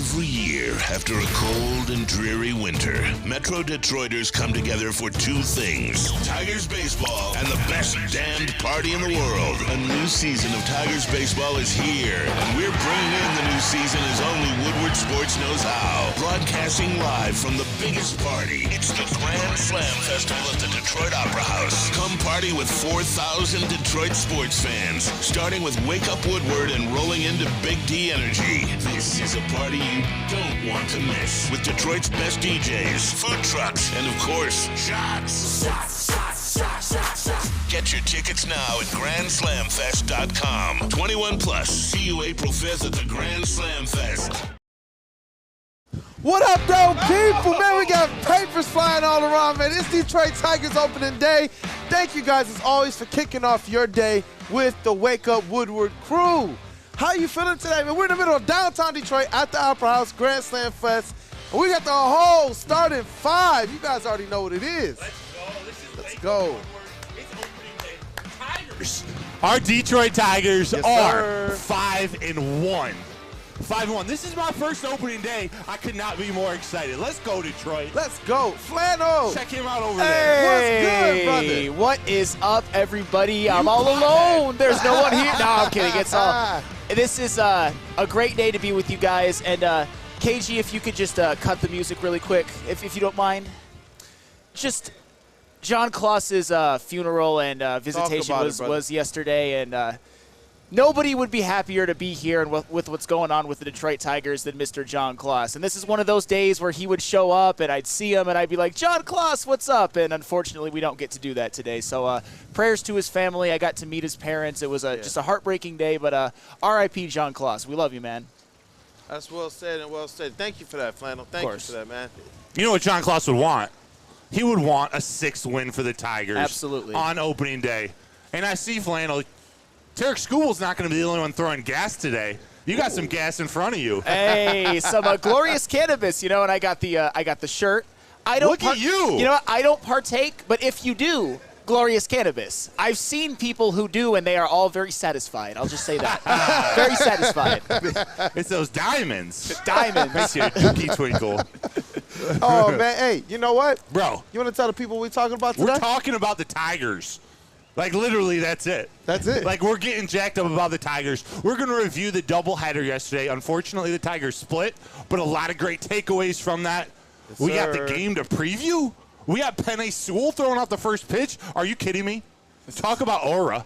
Every year, after a cold and dreary winter, Metro Detroiters come together for two things: Tigers baseball and the best damned party in the world. A new season of Tigers baseball is here, and we're bringing in the new season as only Woodward Sports knows how. Broadcasting live from the biggest party, it's the Grand Slam Festival at the Detroit Opera House. Come party with 4,000 Detroit sports fans, starting with Wake Up Woodward and rolling into Big D Energy. This is a party you don't want to miss, with Detroit's best DJs, food trucks, and of course, shots. Get your tickets now at GrandSlamFest.com. 21 plus. See you April 5th at the Grand Slam Fest. What up, though, people? Man, we got papers flying all around, man. It's Detroit Tigers opening day. Thank you guys, as always, for kicking off your day with the Wake Up Woodward crew. How you feeling today, man? We're in the middle of downtown Detroit at the Opera House, Grand Slam Fest. And we got the whole starting five. You guys already know what it is. Let's go. It's opening day. Tigers. Our Detroit Tigers are 5-1. 5-1. This is my first opening day. I could not be more excited. Let's go, Detroit. Let's go. Flannel. Check him out over there. What's good, brother? What is up, everybody? I'm all alone. There's no one here. No, I'm kidding. It's all. This is a great day to be with you guys. And KG, if you could just cut the music really quick, if you don't mind. Just Jon Kloss's funeral and visitation was yesterday, and nobody would be happier to be here and with what's going on with the Detroit Tigers than Mr. Jon Kloss. And this is one of those days where he would show up, and I'd see him, and I'd be like, Jon Kloss, what's up? And unfortunately, we don't get to do that today. So prayers to his family. I got to meet his parents. It was just a heartbreaking day, but R.I.P. Jon Kloss. We love you, man. That's well said and well said. Thank you for that, Flannel. Thank you for that, man. You know what Jon Kloss would want? He would want a 6th win for the Tigers. Absolutely. On opening day. And I see, Flannel, TARIK SKUBAL's not going to be the only one throwing gas today. You got some gas in front of you. Hey, some glorious cannabis, and I got the shirt. Look at you. You know what? I don't partake, but if you do, glorious cannabis. I've seen people who do, and they are all very satisfied. I'll just say that. Very satisfied. It's those diamonds. Diamonds. Makes you a dookie twinkle. Oh, man. Hey, you know what? Bro. You want to tell the people what we're talking about today? We're talking about the Tigers. Like, literally, that's it. That's it. Like, we're getting jacked up about the Tigers. We're going to review the doubleheader yesterday. Unfortunately, the Tigers split, but a lot of great takeaways from that. Yes, we got sir. the game to preview. We got Penei Sewell throwing out the first pitch. Are you kidding me? Talk about aura.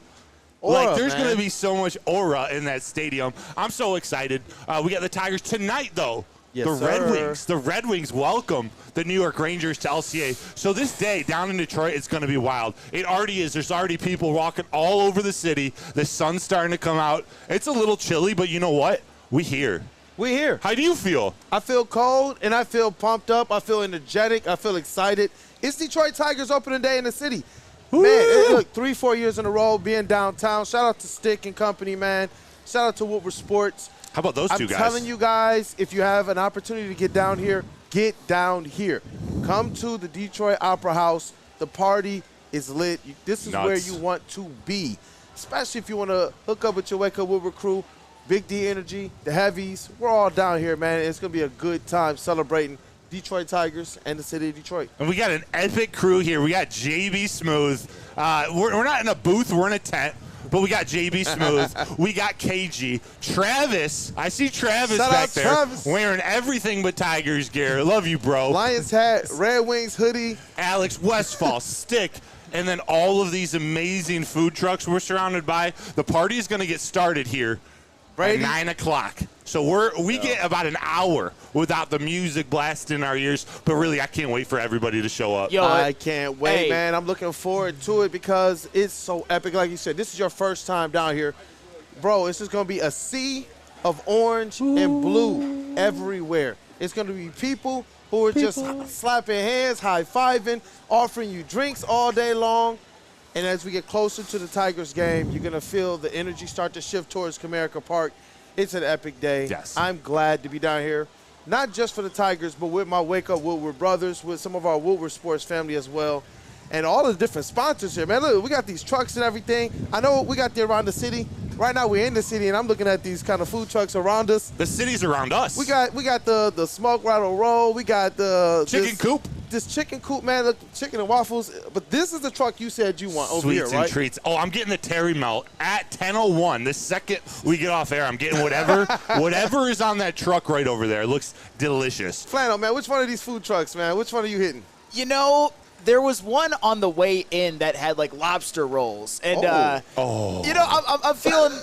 Like, there's going to be so much aura in that stadium. I'm so excited. We got the Tigers tonight, though. Yes, The Red Wings welcome the New York Rangers to LCA. So this day down in Detroit, it's going to be wild. It already is. There's already people walking all over the city. The sun's starting to come out. It's a little chilly, but you know what? We here. We here. How do you feel? I feel cold, and I feel pumped up. I feel energetic. I feel excited. It's Detroit Tigers opening day in the city. Woo! Man, look, 3-4 years in a row being downtown. Shout out to Stick and Company, man. Shout out to Woodward Sports. How about those two guys? I'm telling you guys, if you have an opportunity to get down here, get down here. Come to the Detroit Opera House. The party is lit. This is where you want to be, especially if you want to hook up with your Wake Up Woodward crew, Big D Energy, the Heavies. We're all down here, man. It's going to be a good time celebrating Detroit Tigers and the city of Detroit. And we got an epic crew here. We got JB Smooth. We're not in a booth. We're in a tent. But we got JB Smooth. We got KG. Travis. I see Travis back there. Travis. Wearing everything but Tigers gear. Love you, bro. Lions hat, Red Wings hoodie. Alex Westfall, Stick. And then all of these amazing food trucks we're surrounded by. The party is going to get started here at 9 o'clock. So we get about an hour without the music blasting in our ears. But really, I can't wait for everybody to show up. Yo, I can't wait, man. I'm looking forward to it because it's so epic. Like you said, this is your first time down here. Bro, it's just going to be a sea of orange and blue everywhere. It's going to be people who are just slapping hands, high-fiving, offering you drinks all day long. And as we get closer to the Tigers game, you're going to feel the energy start to shift towards Comerica Park. It's an epic day. Yes. I'm glad to be down here, not just for the Tigers, but with my Wake Up Woodward brothers, with some of our Woodward Sports family as well, and all the different sponsors here. Man, look, we got these trucks and everything. I know we got there around the city, right now we're in the city, and I'm looking at these kind of food trucks around us. The city's around us. We got the smoked rattle roll. We got the chicken coop. This chicken coop, man. Look, chicken and waffles. But this is the truck you said you want over here, right? Sweets and treats. Oh, I'm getting the Terry Melt at 10:01. The second we get off air, I'm getting whatever is on that truck right over there. It looks delicious. Flannel, man. Which one of these food trucks, man? Which one are you hitting? You know, there was one on the way in that had like lobster rolls, and you know, I'm feeling.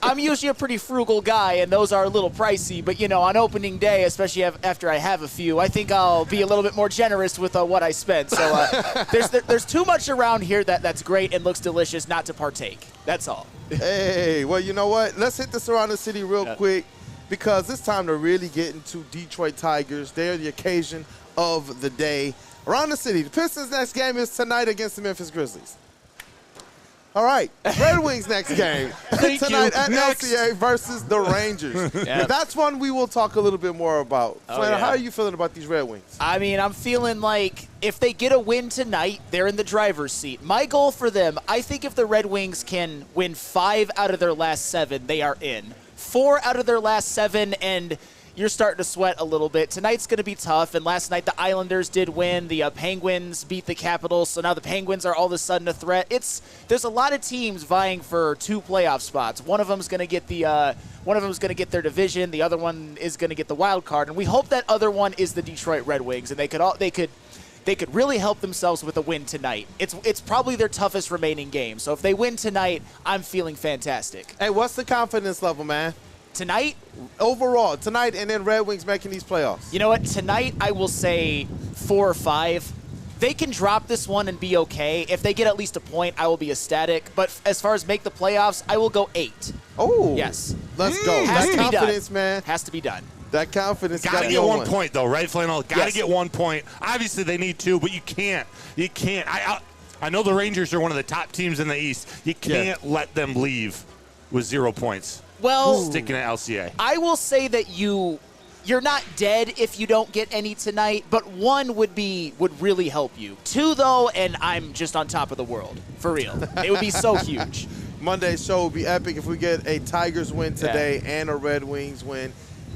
I'm usually a pretty frugal guy, and those are a little pricey. But you know, on opening day, especially after I have a few, I think I'll be a little bit more generous with what I spent. So there's too much around here that's great and looks delicious not to partake. That's all. Hey, well, you know what? Let's hit this around the city real quick, because it's time to really get into Detroit Tigers. They're the occasion of the day. Around the city, the Pistons' next game is tonight against the Memphis Grizzlies. All right, Red Wings' next game tonight at LCA versus the Rangers. Yep. That's one we will talk a little bit more about. Flannel, how are you feeling about these Red Wings? I mean, I'm feeling like if they get a win tonight, they're in the driver's seat. My goal for them, I think if the Red Wings can win 5 out of their last 7, they are in. 4 out of their last 7, and you're starting to sweat a little bit. Tonight's going to be tough, and last night the Islanders did win. The Penguins beat the Capitals, so now the Penguins are all of a sudden a threat. There's a lot of teams vying for 2 playoff spots. One of them's going to get their division. The other one is going to get the wild card, and we hope that other one is the Detroit Red Wings, and they could really help themselves with a win tonight. It's probably their toughest remaining game. So if they win tonight, I'm feeling fantastic. Hey, what's the confidence level, man? Tonight? Overall, tonight, and then Red Wings making these playoffs. You know what? Tonight, I will say 4 or 5. They can drop this one and be okay. If they get at least a point, I will be ecstatic. But as far as make the playoffs, I will go 8. Oh. Yes. Let's go. Has that to be confidence, done. man. Has to be done. That confidence. Got to get 1 point, though, right, Flannel? Got to get 1 point. Obviously, they need 2, but you can't. You can't. I know the Rangers are one of the top teams in the East. You can't let them leave with 0 points. Well, sticking at LCA. I will say that you're not dead if you don't get any tonight, but 1 would really help you. 2, though, and I'm just on top of the world. For real. It would be so huge. Monday's show will be epic if we get a Tigers win today and a Red Wings win.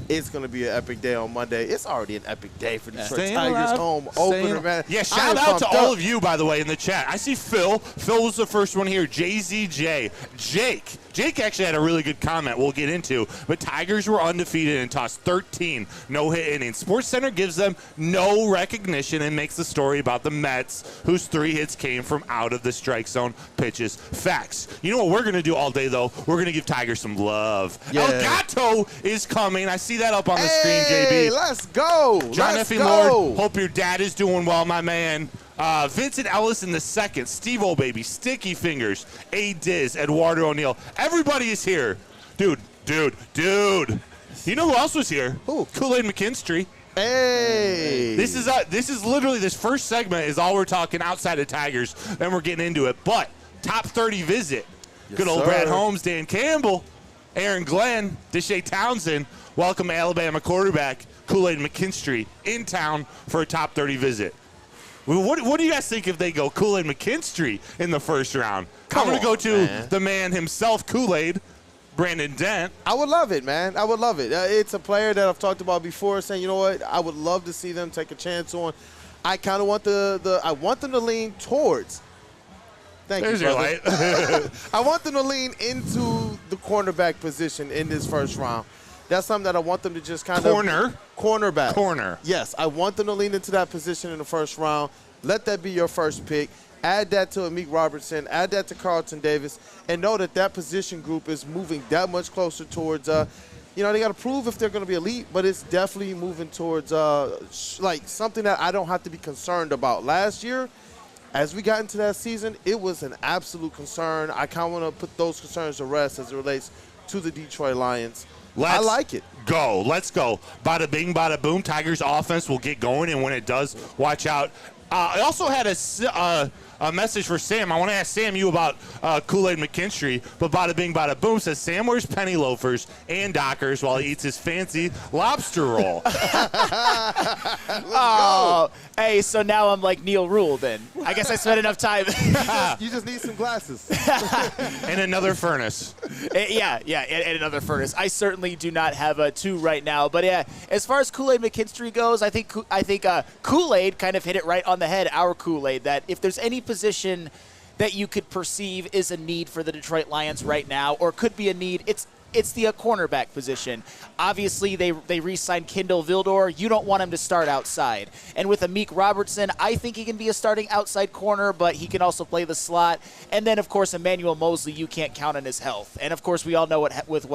It's going to be an epic day on Monday. It's already an epic day for the Detroit Tigers home opener, man. Yeah, shout out to all of you, by the way, in the chat. I see Phil. Phil was the first one here. JZJ. Jake actually had a really good comment we'll get into, but Tigers were undefeated and tossed 13 no-hit innings. SportsCenter gives them no recognition and makes the story about the Mets, whose 3 hits came from out of the strike zone pitches. Facts. You know what we're going to do all day, though? We're going to give Tigers some love. Yeah. El Gato is coming. I see that up on the screen, JB. Let's go. John F. Lord, hope your dad is doing well, my man. Vincent Ellis in the second. Steve O'Baby, Sticky Fingers, A. Diz, Eduardo O'Neill. Everybody is here. Dude. You know who else was here? Who? Kool-Aid McKinstry. Hey. This is literally, this first segment is all we're talking outside of Tigers. Then we're getting into it. But top 30 visit. Yes, Good old sir. Brad Holmes, Dan Campbell, Aaron Glenn, Deshae Townsend. Welcome Alabama quarterback Kool-Aid McKinstry in town for a top 30 visit. What do you guys think if they go Kool-Aid McKinstry in the first round? I'm going to go to the man himself, Kool-Aid, Brandon Dent. I would love it, man. I would love it. It's a player that I've talked about before, saying, you know what, I would love to see them take a chance on. I kind of want I want them to lean towards. There's your light. I want them to lean into the cornerback position in this first round. That's something that I want them to just kind of cornerback. Corner. Yes, I want them to lean into that position in the first round. Let that be your first pick. Add that to Amik Robertson. Add that to Carlton Davis, and know that position group is moving that much closer towards. They got to prove if they're going to be elite, but it's definitely moving towards like something that I don't have to be concerned about. Last year, as we got into that season, it was an absolute concern. I kind of want to put those concerns to rest as it relates to the Detroit Lions. I like it. Let's go. Bada bing, bada boom. Tigers offense will get going, and when it does, watch out. I also had a message for Sam. I want to ask Sam you about Kool-Aid McKinstry, but bada bing, bada boom says Sam wears penny loafers and Dockers while he eats his fancy lobster roll. Oh, hey, so now I'm like Neil Rule then. I guess I spent enough time. You just need some glasses. And another furnace. Yeah, and another furnace. I certainly do not have a 2 right now. But yeah, as far as Kool-Aid McKinstry goes, I think Kool-Aid kind of hit it right on the head, our Kool-Aid, that if there's any position that you could perceive is a need for the Detroit Lions right now, or could be a need, it's the cornerback position. Obviously, they re-signed Kindle Vildor. You don't want him to start outside. And with Amik Robertson, I think he can be a starting outside corner, but he can also play the slot. And then, of course, Emmanuel Mosley, you can't count on his health. And, of course, we all know what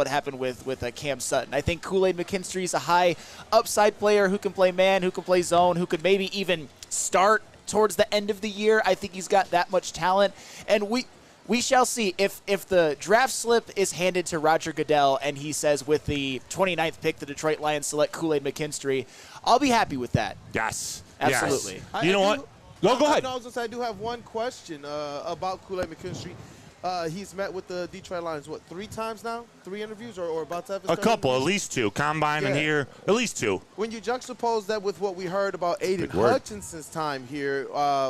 happened with Cam Sutton. I think Kool-Aid McKinstry is a high upside player who can play man, who can play zone, who could maybe even start towards the end of the year. I think he's got that much talent. And we shall see if the draft slip is handed to Roger Goodell and he says with the 29th pick, the Detroit Lions select Kool-Aid McKinstry. I'll be happy with that. Yes. Absolutely. Yes. You know what? No, go ahead. I do have one question about Kool-Aid McKinstry. He's met with the Detroit Lions, 3 times now? 3 interviews or about to have his A couple, interviews? at least 2. Combine and here, at least 2. When you juxtapose that with what we heard about Aiden Hutchinson's time here,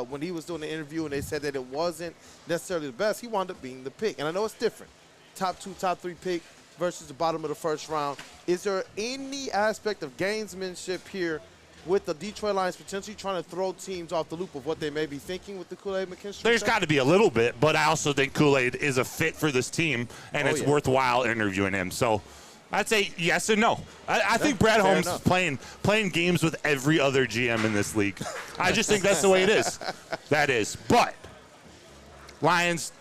when he was doing the interview and they said that it wasn't necessarily the best, he wound up being the pick. And I know it's different. Top 2, top 3 pick versus the bottom of the first round. Is there any aspect of gamesmanship here with the Detroit Lions potentially trying to throw teams off the loop of what they may be thinking with the Kool-Aid McKinstry? There's got to be a little bit, but I also think Kool-Aid is a fit for this team, and it's worthwhile interviewing him. So I'd say yes and no. I think Brad Holmes is playing games with every other GM in this league. I just think that's the way it is. That is. But Lions,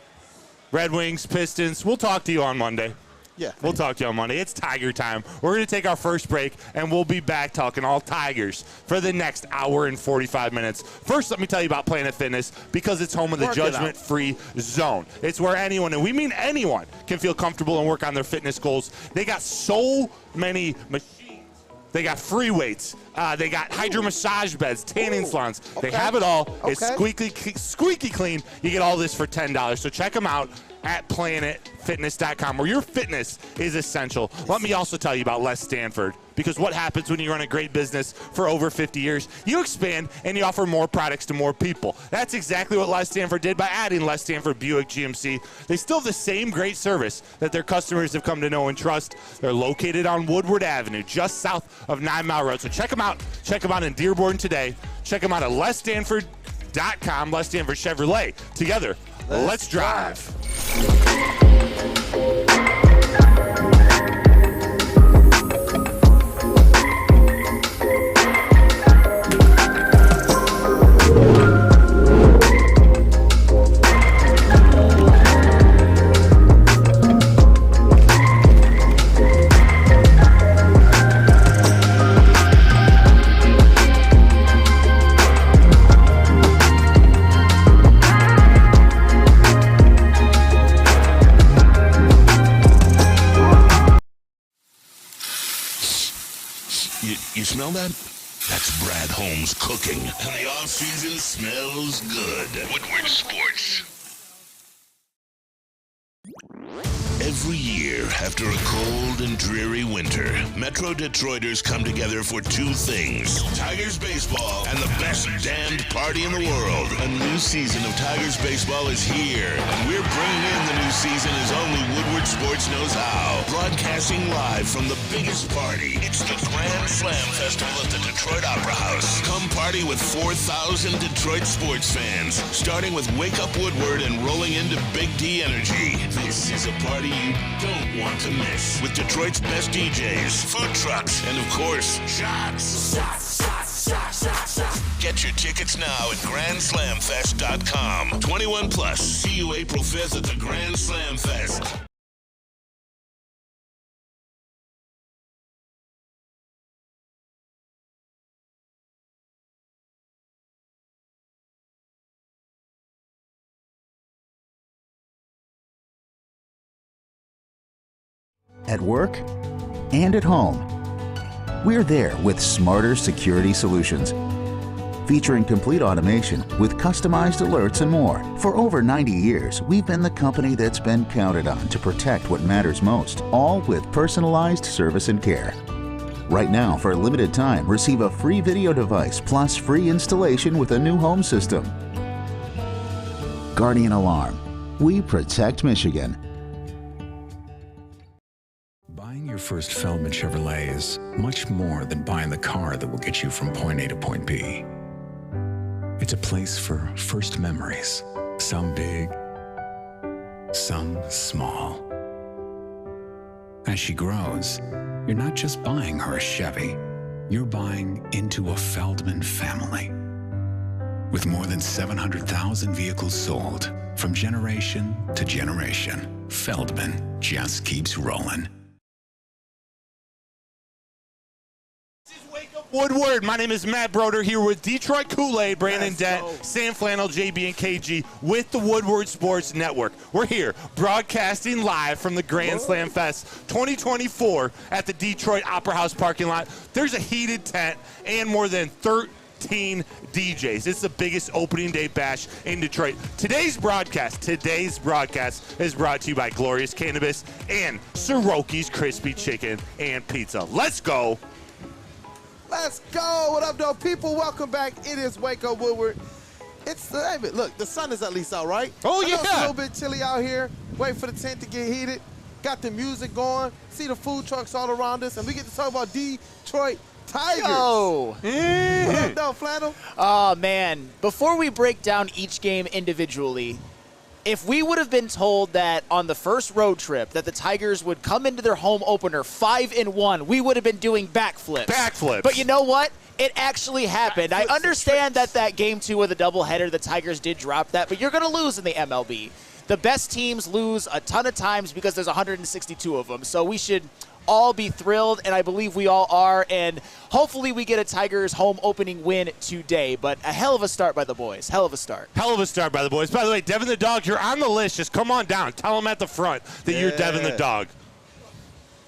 Red Wings, Pistons, we'll talk to you on Monday. Yeah. We'll talk to you on Monday. It's Tiger time. We're going to take our first break, and we'll be back talking all Tigers for the next hour and 45 minutes. First, let me tell you about Planet Fitness, because it's home of the judgment-free zone. It's where anyone, and we mean anyone, can feel comfortable and work on their fitness goals. They got so many machines. They got free weights. They got hydro massage beds, tanning salons. They have it all. It's squeaky clean. You get all this for $10. So check them out at planetfitness.com, where your fitness is essential. Let me also tell you about Les Stanford, because what happens when you run a great business for over 50 years? You expand and you offer more products to more people. That's exactly what Les Stanford did by adding Les Stanford Buick GMC. They still have the same great service that their customers have come to know and trust. They're located on Woodward Avenue, just south of 9 Mile Road. So check them out. Check them out in Dearborn today. Check them out at lesstanford.com, Les Stanford Chevrolet. Together, let's drive. You smell that? That's Brad Holmes cooking, and the off-season smells good. Woodward Sports. Every year, after a cold and dreary winter, Metro Detroiters come together for 2 things: Tigers baseball and the best damned party in the world. A new season of Tigers baseball is here, and we're bringing in the new season as only Woodward Sports knows how. Broadcasting live from the biggest party, it's the Grand Slam Festival at the Detroit Opera House. Come party with 4,000 Detroit sports fans, starting with Wake Up Woodward and rolling into Big D Energy. This is a party you don't want to miss, with Detroit's best DJs, food trucks, and of course, shots. Get your tickets now at GrandSlamFest.com. 21 plus. See you April 5th at the Grand Slam Fest. At work and at home, we're there with smarter security solutions. featuring complete automation with customized alerts and more. For over 90 years, we've been the company that's been counted on to protect what matters most, all with personalized service and care. Right now, for a limited time, receive a free video device plus free installation with a new home system. Guardian Alarm. We protect Michigan. Buying your first Feldman Chevrolet is much more than buying the car that will get you from point A to point B. It's a place for first memories, some big, some small. As she grows, you're not just buying her a Chevy, you're buying into a Feldman family. With more than 700,000 vehicles sold, from generation to generation, Feldman just keeps rolling. Woodward, my name is Matt Broder here with Detroit Kool-Aid, Brandon Dent, Sam Flannel, JB, and KG with the Woodward Sports Network. We're here broadcasting live from the Grand Slam Fest 2024 at the Detroit Opera House parking lot. There's a heated tent and more than 13 DJs. It's the biggest opening day bash in Detroit. Today's broadcast is brought to you by Glorious Cannabis and Siroki's Crispy Chicken and Pizza. Let's go. Let's go. What up, though, people? Welcome back. It is Wake Up Woodward. Look, the sun is at least out, right? Oh, I know yeah. It's a little bit chilly out here. Wait for the tent to get heated. Got the music going. See the food trucks all around us. And we get to talk about Detroit Tigers. Yo. What up, though, Flannel? Oh, man. Before we break down each game individually, if we would have been told that on the first road trip that the Tigers would come into their home opener 5-1, we would have been doing backflips. Backflips. But you know what? It actually happened. I understand that game 2 with a doubleheader, the Tigers did drop that, but you're going to lose in the MLB. The best teams lose a ton of times because there's 162 of them. So we should all be thrilled, and I believe we all are, and hopefully we get a Tigers home opening win today. But a hell of a start by the boys. Hell of a start. Hell of a start by the boys. By the way, Devin the Dog, you're on the list. Just come on down. Tell them at the front that you're Devin the Dog.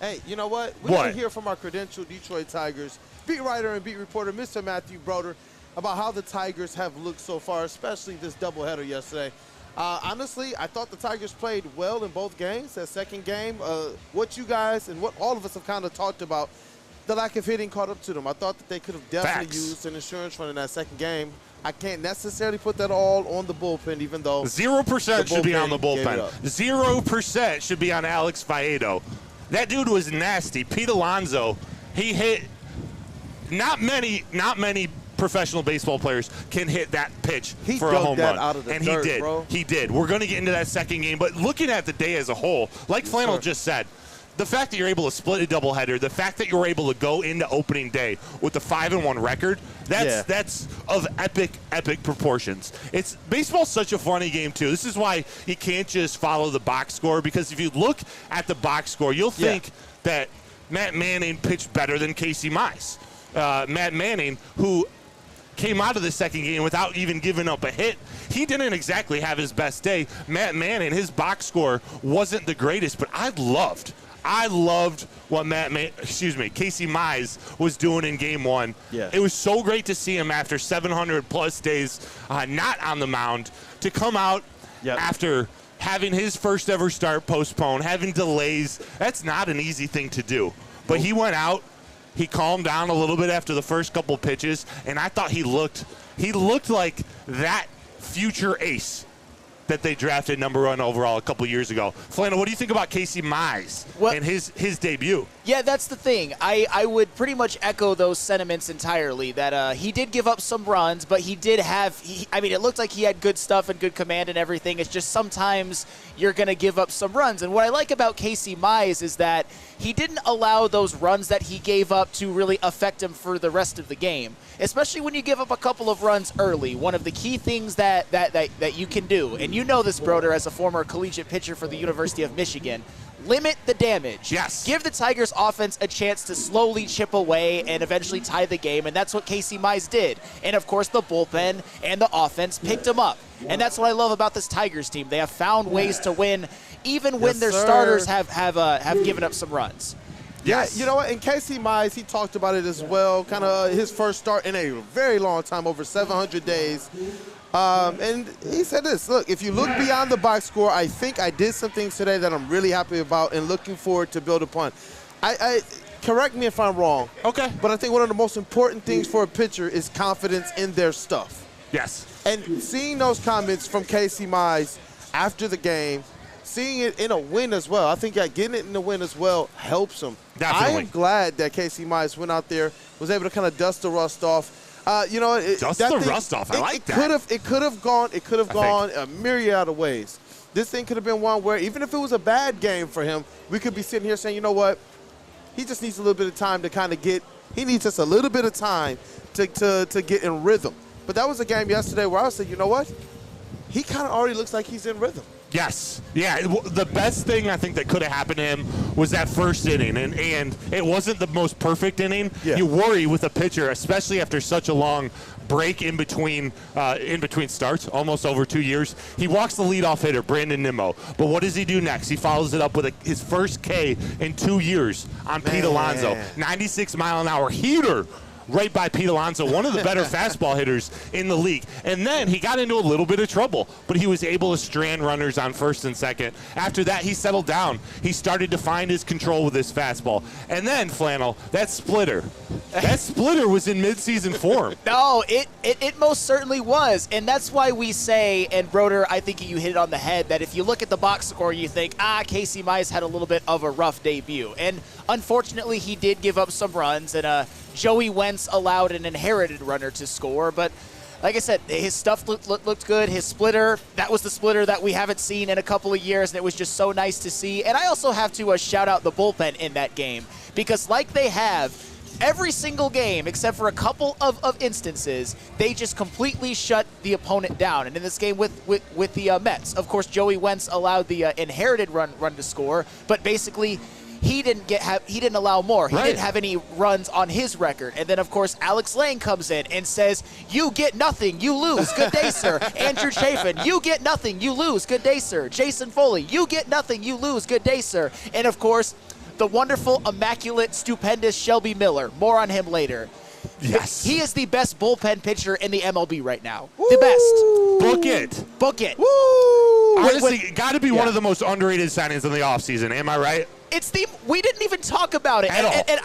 Hey, you know what? We're going to hear from our credentialed Detroit Tigers beat writer and beat reporter, Mr. Matthew Broder, about how the Tigers have looked so far, especially this doubleheader yesterday. Honestly, I thought the Tigers played well in both games. That second game, what you guys and what all of us have kind of talked about, the lack of hitting caught up to them. I thought that they could have definitely used an insurance run in that second game. I can't necessarily put that all on the bullpen, even though 0% should be on the bullpen. 0% should be on Alex Faedo. That dude was nasty. Pete Alonso, he hit not many professional baseball players can hit that pitch for a home run. Out of the and dirt, he did. Bro. He did. We're going to get into that second game, but looking at the day as a whole, like Flannel just said, the fact that you're able to split a doubleheader, the fact that you're able to go into opening day with a 5-1 record, that's of epic proportions. It's baseball's such a funny game too. This is why you can't just follow the box score, because if you look at the box score, you'll think that Matt Manning pitched better than Casey Mize. Matt Manning, who came out of the second game without even giving up a hit. He didn't exactly have his best day. Matt Manning, his box score wasn't the greatest, but I loved what Casey Mize was doing in game 1. Yeah. It was so great to see him after 700 plus days not on the mound to come out after having his first ever start postponed, having delays. That's not an easy thing to do. But he went out. He calmed down a little bit after the first couple pitches, and I thought he looked like that future ace that they drafted #1 overall a couple years ago. Flannel, what do you think about Casey Mize and his debut? Yeah, that's the thing. I would pretty much echo those sentiments entirely, that he did give up some runs, but he did have – it looked like he had good stuff and good command and everything. It's just sometimes you're going to give up some runs. And what I like about Casey Mize is that he didn't allow those runs that he gave up to really affect him for the rest of the game, especially when you give up a couple of runs early. One of the key things that you can do, and you know this, Broder, as a former collegiate pitcher for the University of Michigan, limit the damage. Yes. Give the Tigers offense a chance to slowly chip away and eventually tie the game, and that's what Casey Mize did. And, of course, the bullpen and the offense picked him up. And that's what I love about this Tigers team. They have found ways to win even when their starters have given up some runs. Yes. Yeah, you know what? And Casey Mize, he talked about it as well. Kind of his first start in a very long time, over 700 days. And he said this, look, if you look beyond the box score, I think I did some things today that I'm really happy about and looking forward to build upon. I correct me if I'm wrong. Okay. But I think one of the most important things for a pitcher is confidence in their stuff. Yes. And seeing those comments from Casey Mize after the game, seeing it in a win as well, I think getting it in the win as well helps him. Definitely. I am glad that Casey Mize went out there, was able to kind of dust the rust off. Dust the rust off. I like that. It could have gone a myriad of ways. This thing could have been one where even if it was a bad game for him, we could be sitting here saying, you know what, he just needs a little bit of time to kind of he needs just a little bit of time to get in rhythm. But that was a game yesterday where I said, you know what, he kind of already looks like he's in rhythm. Yes. Yeah, the best thing I think that could have happened to him was that first inning, and it wasn't the most perfect inning. Yeah. You worry with a pitcher, especially after such a long break in between starts, almost over 2 years. He walks the leadoff hitter, Brandon Nimmo. But what does he do next? He follows it up with his first K in 2 years on Pete Alonso. 96-mile-an-hour heater right by Pete Alonso, one of the better fastball hitters in the league. And then he got into a little bit of trouble, but he was able to strand runners on first and second. After that, he settled down. He started to find his control with his fastball. And then, Flannel, that splitter was in midseason form. No, it most certainly was. And that's why we say, and Broder, I think you hit it on the head, that if you look at the box score, you think, Casey Mize had a little bit of a rough debut. And unfortunately, he did give up some runs, and Joey Wentz allowed an inherited runner to score. But like I said, his stuff looked good. His splitter, that was the splitter that we haven't seen in a couple of years, and it was just so nice to see. And I also have to shout out the bullpen in that game, because like they have every single game, except for a couple of instances, they just completely shut the opponent down. And in this game with the Mets, of course, Joey Wentz allowed the inherited run to score, but basically he didn't allow more. He didn't have any runs on his record. And then, of course, Alex Lane comes in and says, you get nothing, you lose. Good day, sir. Andrew Chafin, you get nothing, you lose. Good day, sir. Jason Foley, you get nothing, you lose. Good day, sir. And, of course, the wonderful, immaculate, stupendous Shelby Miller. More on him later. Yes. He is the best bullpen pitcher in the MLB right now. Woo! The best. Book it. Book it. Woo! Honestly, got to be one of the most underrated signings in the offseason. Am I right? We didn't even talk about it. At all. And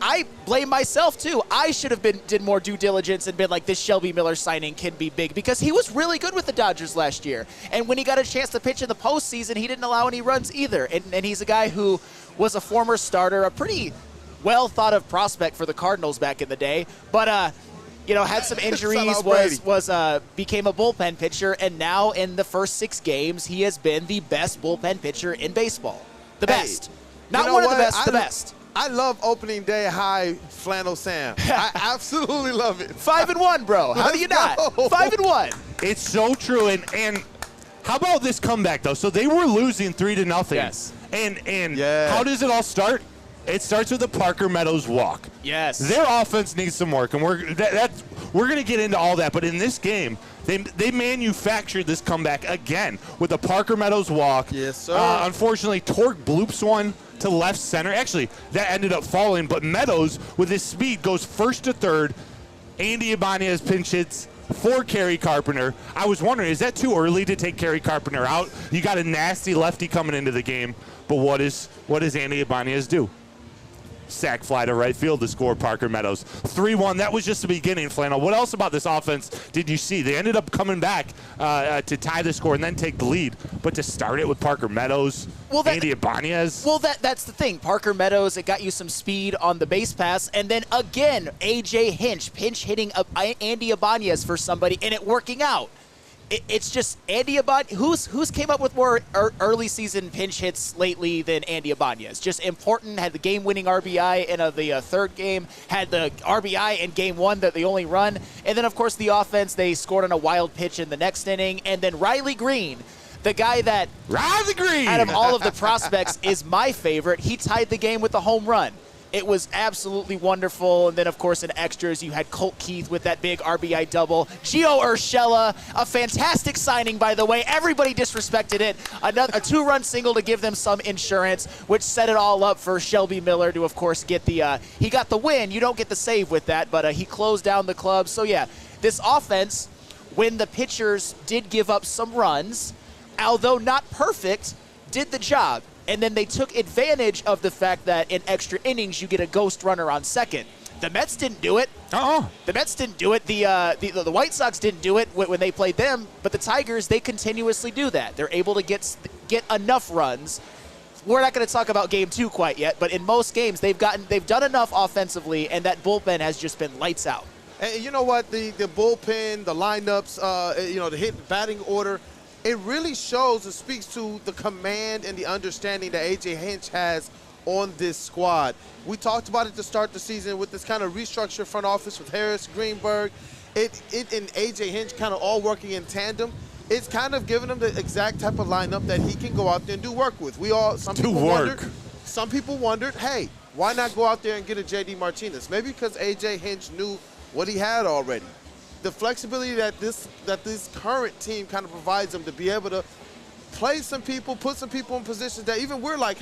I blame myself, too. I should have did more due diligence and been like, this Shelby Miller signing can be big, because he was really good with the Dodgers last year. And when he got a chance to pitch in the postseason, he didn't allow any runs either. And he's a guy who was a former starter, a pretty well-thought-of prospect for the Cardinals back in the day. But, had some injuries, became a bullpen pitcher, and now in the first 6 games, he has been the best bullpen pitcher in baseball. The best. Not one of the best, the best. I love opening day high Flannel Sam. I absolutely love it. 5-1, bro. How do you not? 5-1. It's so true. And how about this comeback, though? So they were losing 3-0. Yes. And how does it all start? It starts with a Parker Meadows walk. Yes. Their offense needs some work, and we're going to get into all that. But in this game, they manufactured this comeback again with a Parker Meadows walk. Yes, sir. Unfortunately, Torque bloops one to left center. Actually, that ended up falling, but Meadows, with his speed, goes first to third. Andy Ibanez pinch hits for Kerry Carpenter. I was wondering, is that too early to take Kerry Carpenter out? You got a nasty lefty coming into the game, but what does Andy Ibanez do? Sack fly to right field to score Parker Meadows. 3-1. That was just the beginning, Flannel. What else about this offense did you see? They ended up coming back to tie the score and then take the lead. But to start it with Parker Meadows, Andy Ibanez. Well, that's the thing. Parker Meadows, it got you some speed on the base pass. And then again, A.J. Hinch pinch hitting Andy Ibanez for somebody and it working out. It's just Andy Ibanez. Who's came up with more early season pinch hits lately than Andy Ibanez? Just important. Had the game-winning RBI in the third game. Had the RBI in game 1, the only run. And then, of course, the offense, they scored on a wild pitch in the next inning. And then Riley Green, the guy that out of all of the prospects is my favorite. He tied the game with a home run. It was absolutely wonderful. And then, of course, in extras, you had Colt Keith with that big RBI double. Gio Urshela, a fantastic signing, by the way. Everybody disrespected it. A 2-run single to give them some insurance, which set it all up for Shelby Miller to, of course, get the he got the win. You don't get the save with that, but he closed down the club. So, yeah, this offense, when the pitchers did give up some runs, although not perfect, did the job. And then they took advantage of the fact that in extra innings you get a ghost runner on second. The Mets didn't do it. The Mets didn't do it. The White Sox didn't do it when they played them. But the Tigers, they continuously do that. They're able to get enough runs. We're not going to talk about Game 2 quite yet, but in most games they've done enough offensively, and that bullpen has just been lights out. And you know what? The bullpen, the lineups, the hit batting order. It really shows and speaks to the command and the understanding that A.J. Hinch has on this squad. We talked about it to start the season with this kind of restructured front office with Harris, Greenberg. It and A.J. Hinch kind of all working in tandem. It's kind of giving him the exact type of lineup that he can go out there and do work with. Some people wondered, hey, why not go out there and get a J.D. Martinez? Maybe because A.J. Hinch knew what he had already. The flexibility that this current team kind of provides them to be able to play some people, put some people in positions that even we're like,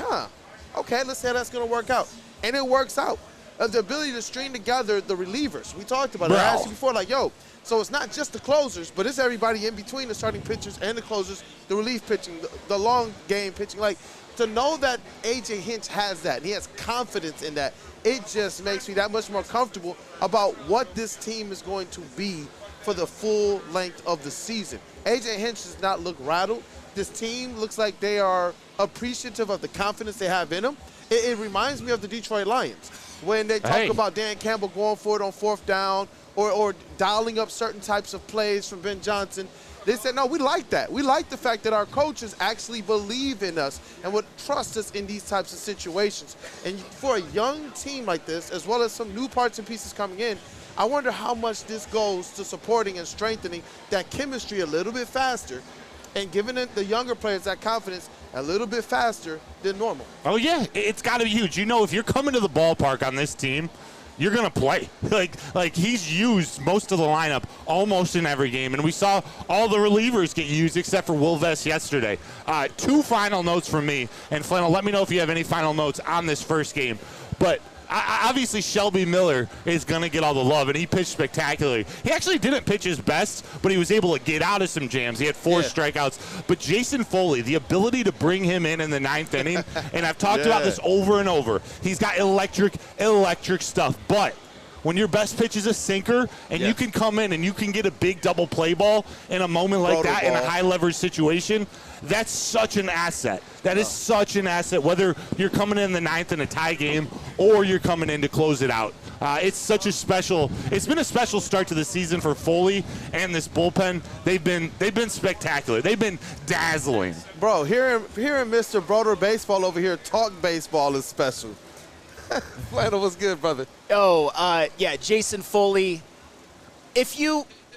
okay, let's see how that's going to work out. And it works out. The ability to string together the relievers. We talked about it. I asked you before, so it's not just the closers, but it's everybody in between the starting pitchers and the closers, the relief pitching, the long game pitching. To know that A.J. Hinch has that, and he has confidence in that, it just makes me that much more comfortable about what this team is going to be for the full length of the season. A.J. Hinch does not look rattled. This team looks like they are appreciative of the confidence they have in them. It reminds me of the Detroit Lions when they talk about Dan Campbell going for it on 4th down or dialing up certain types of plays from Ben Johnson. They said, no, we like that. We like the fact that our coaches actually believe in us and would trust us in these types of situations. And for a young team like this, as well as some new parts and pieces coming in, I wonder how much this goes to supporting and strengthening that chemistry a little bit faster and giving the younger players that confidence a little bit faster than normal. Oh, yeah, it's got to be huge. If you're coming to the ballpark on this team, you're going to play. Like he's used most of the lineup almost in every game, and we saw all the relievers get used except for Will Vest yesterday. 2 final notes from me, and Flannel, let me know if you have any final notes on this first game. But obviously Shelby Miller is going to get all the love, and he pitched spectacularly. He actually didn't pitch his best, but he was able to get out of some jams. He had 4 strikeouts. But Jason Foley, the ability to bring him in the 9th inning, and I've talked about this over and over, he's got electric stuff. But when your best pitch is a sinker and you can come in and you can get a big double play ball in a moment like that in a high leverage situation, that's such an asset. That is such an asset, whether you're coming in the 9th in a tie game or you're coming in to close it out. It's been a special start to the season for Foley and this bullpen. They've been spectacular. They've been dazzling. Bro, hearing Mr. Broder Baseball over here talk baseball is special. Flannel, what's good, brother? Jason Foley.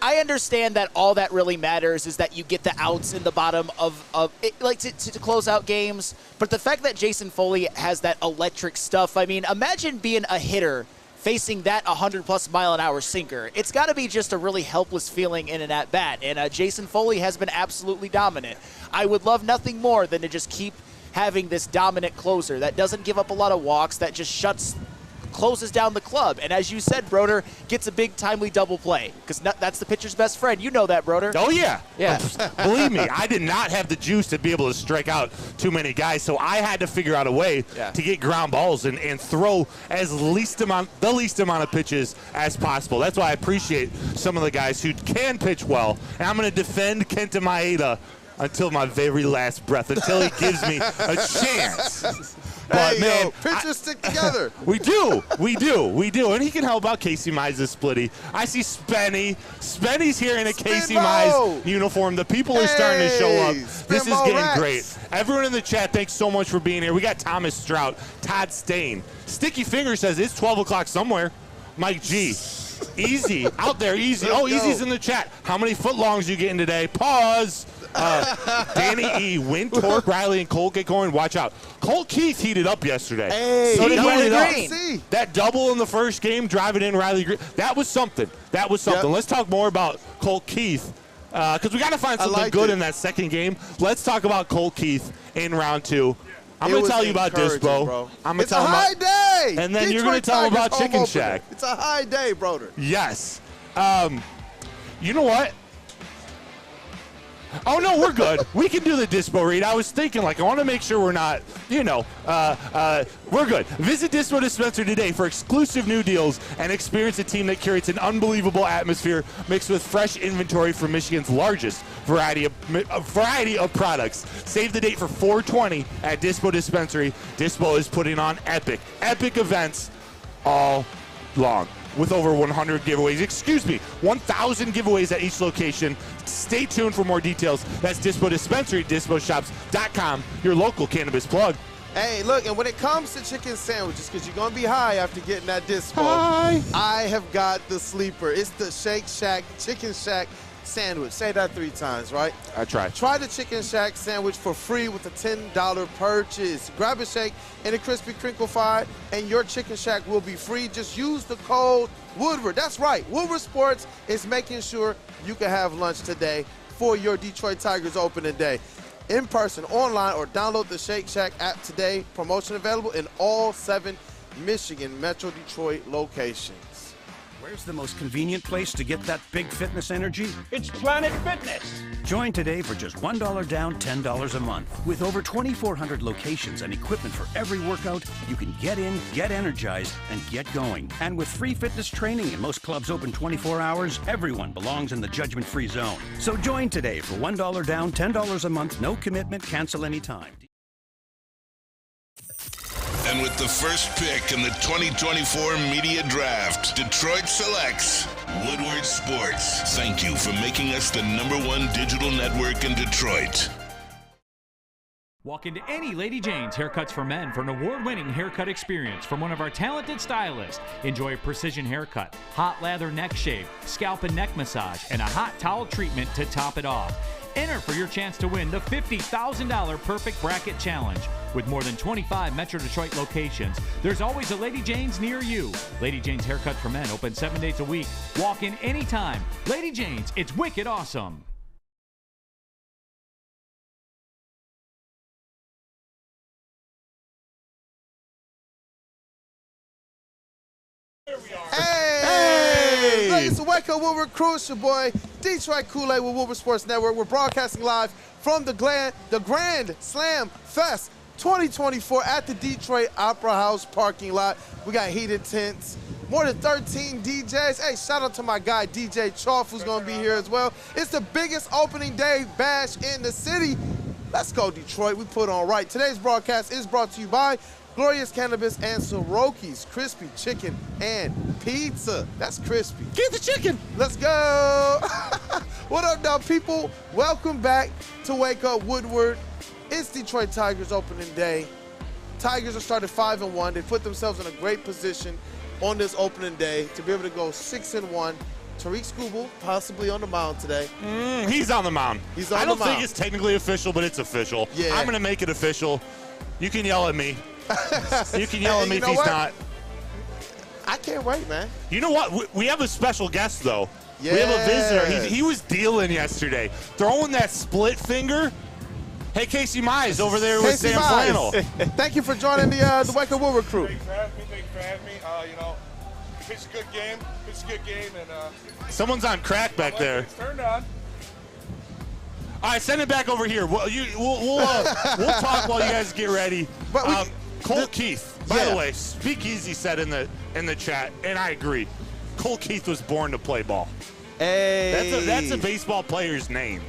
I understand that all that really matters is that you get the outs in the bottom of it, to close out games. But the fact that Jason Foley has that electric stuff, imagine being a hitter facing that 100+ mile an hour sinker. It's got to be just a really helpless feeling in an at bat. And Jason Foley has been absolutely dominant. I would love nothing more than to just keep having this dominant closer that doesn't give up a lot of walks, that just closes down the club. And as you said, Broder, gets a big timely double play because that's the pitcher's best friend. You know that, Broder. Oh, yeah. Believe me, I did not have the juice to be able to strike out too many guys, so I had to figure out a way to get ground balls and throw the least amount of pitches as possible. That's why I appreciate some of the guys who can pitch well. And I'm going to defend Kenta Maeda until my very last breath, until he gives me a chance. But man, pitchers stick together. We do, and he can help out Casey Mize' splitty. I see Spenny. Spenny's here in a Casey Mize uniform. The people are starting to show up. This is getting great. Everyone in the chat, thanks so much for being here. We got Thomas Strout, Todd Stain. Sticky Finger says it's 12 o'clock somewhere. Mike G. Easy out there, easy. Easy's in the chat. How many footlongs you getting today? Pause. Danny E, Win, Torque, Riley, and Colt get going. Watch out. Colt Keith heated up yesterday. Hey, so did Riley Green. Green. That double in the first game, driving in Riley Green, that was something. That was something. Yep. Let's talk more about Colt Keith because we got to find something good in that second game. Let's talk about Colt Keith in round 2. I'm going to tell you about Dispo. Bro. I'm going to It's tell a him high about, day. and then you're Detroit going to tell him Tigers about home Chicken opener. Shack. It's a high day, brother. Yes. You know what? Oh, no, we're good. We can do the Dispo read. I was thinking, I want to make sure we're not, we're good. Visit Dispo Dispensary today for exclusive new deals and experience a team that curates an unbelievable atmosphere mixed with fresh inventory from Michigan's largest variety of products. Save the date for 4/20 at Dispo Dispensary. Dispo is putting on epic events all long, with over 100 giveaways. 1,000 giveaways at each location. Stay tuned for more details. That's Dispo Dispensary, disposhops.com, your local cannabis plug. Hey, look, and when it comes to chicken sandwiches, because you're going to be high after getting that Dispo, I have got the sleeper. It's the Shake Shack Chicken Shack sandwich. Say that 3 times, right? I tried. Try the Chicken Shack sandwich for free with a $10 purchase. Grab a shake and a crispy crinkle fry, and your Chicken Shack will be free. Just use the code Woodward. That's right. Woodward Sports is making sure you can have lunch today for your Detroit Tigers opening day. In person, online, or download the Shake Shack app today. Promotion available in all 7 Michigan Metro Detroit locations. Where's the most convenient place to get that big fitness energy? It's Planet Fitness. Join today for just $1 down, $10 a month. With over 2,400 locations and equipment for every workout, you can get in, get energized, and get going. And with free fitness training and most clubs open 24 hours, everyone belongs in the judgment-free zone. So join today for $1 down, $10 a month, no commitment, cancel anytime. And with the first pick in the 2024 Media Draft, Detroit selects Woodward Sports. Thank you for making us the #1 digital network in Detroit. Walk into any Lady Jane's Haircuts for Men for an award-winning haircut experience from one of our talented stylists. Enjoy a precision haircut, hot lather neck shave, scalp and neck massage, and a hot towel treatment to top it off. Enter for your chance to win the $50,000 Perfect Bracket Challenge. With more than 25 Metro Detroit locations, there's always a Lady Jane's near you. Lady Jane's Haircut for Men, open 7 days a week. Walk in anytime. Lady Jane's, it's wicked awesome. Hey! Look, it's the Wake Up Woodward crew. It's your boy, Detroit Kool-Aid with Woodward Sports Network. We're broadcasting live from the Grand Slam Fest 2024 at the Detroit Opera House parking lot. We got heated tents, more than 13 DJs. Hey, shout out to my guy, DJ Chalf, who's going to be here as well. It's the biggest opening day bash in the city. Let's go, Detroit. We put on right. Today's broadcast is brought to you by Glorious Cannabis and Soroki's Crispy Chicken and Pizza. That's crispy. Get the chicken. Let's go. What up, now, people? Welcome back to Wake Up Woodward. It's Detroit Tigers opening day. Tigers are started 5-1. They put themselves in a great position on this opening day to be able to go 6-1. TARIK SKUBAL possibly on the mound today. He's on the mound. He's on I the don't mound. think it's technically official, but it's official. Yeah. I'm going to make it official. You can yell at me. You can yell at me you if know he's what? not. I can't wait, man. You know what? We have a special guest, though. We have a visitor. He was dealing yesterday. Throwing that split finger. Hey, Casey Mize over there with Casey Sam Mize. Flannel. Thank you for joining the Wake Up Woodward crew. Thanks for having me. It's a good game. It's a good game, and Someone's on crack back there. it's turned on. All right, send it back over here. We'll talk while you guys get ready. But Colt Keith, by the way, Speakeasy said in the chat, and I agree. Colt Keith was born to play ball. Hey. That's a baseball player's name.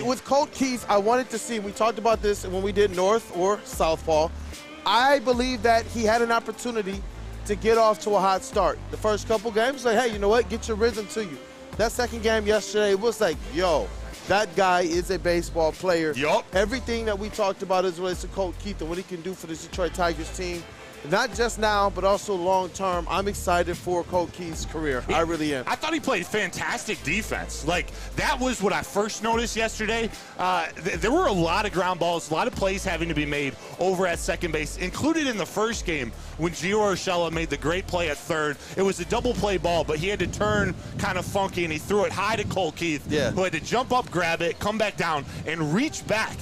With Colt Keith, I wanted to see, we talked about this when we did North or Southpaw. I believe that he had an opportunity to get off to a hot start. The first couple games, like, hey, you know what? Get your rhythm to you. That second game yesterday was like, yo, that guy is a baseball player. Yup. Everything that we talked about as relates to Colt Keith and what he can do for the Detroit Tigers team, Not just now, but also long term. I'm excited for Colt Keith's career. I really am. I thought he played fantastic defense. Like, that was what I first noticed yesterday. There were a lot of ground balls, a lot of plays having to be made over at second base, included in the first game when Gio Urshela made the great play at third. It was a double play ball, but he had to turn kind of funky, and he threw it high to Colt Keith, who had to jump up, grab it, come back down, and reach back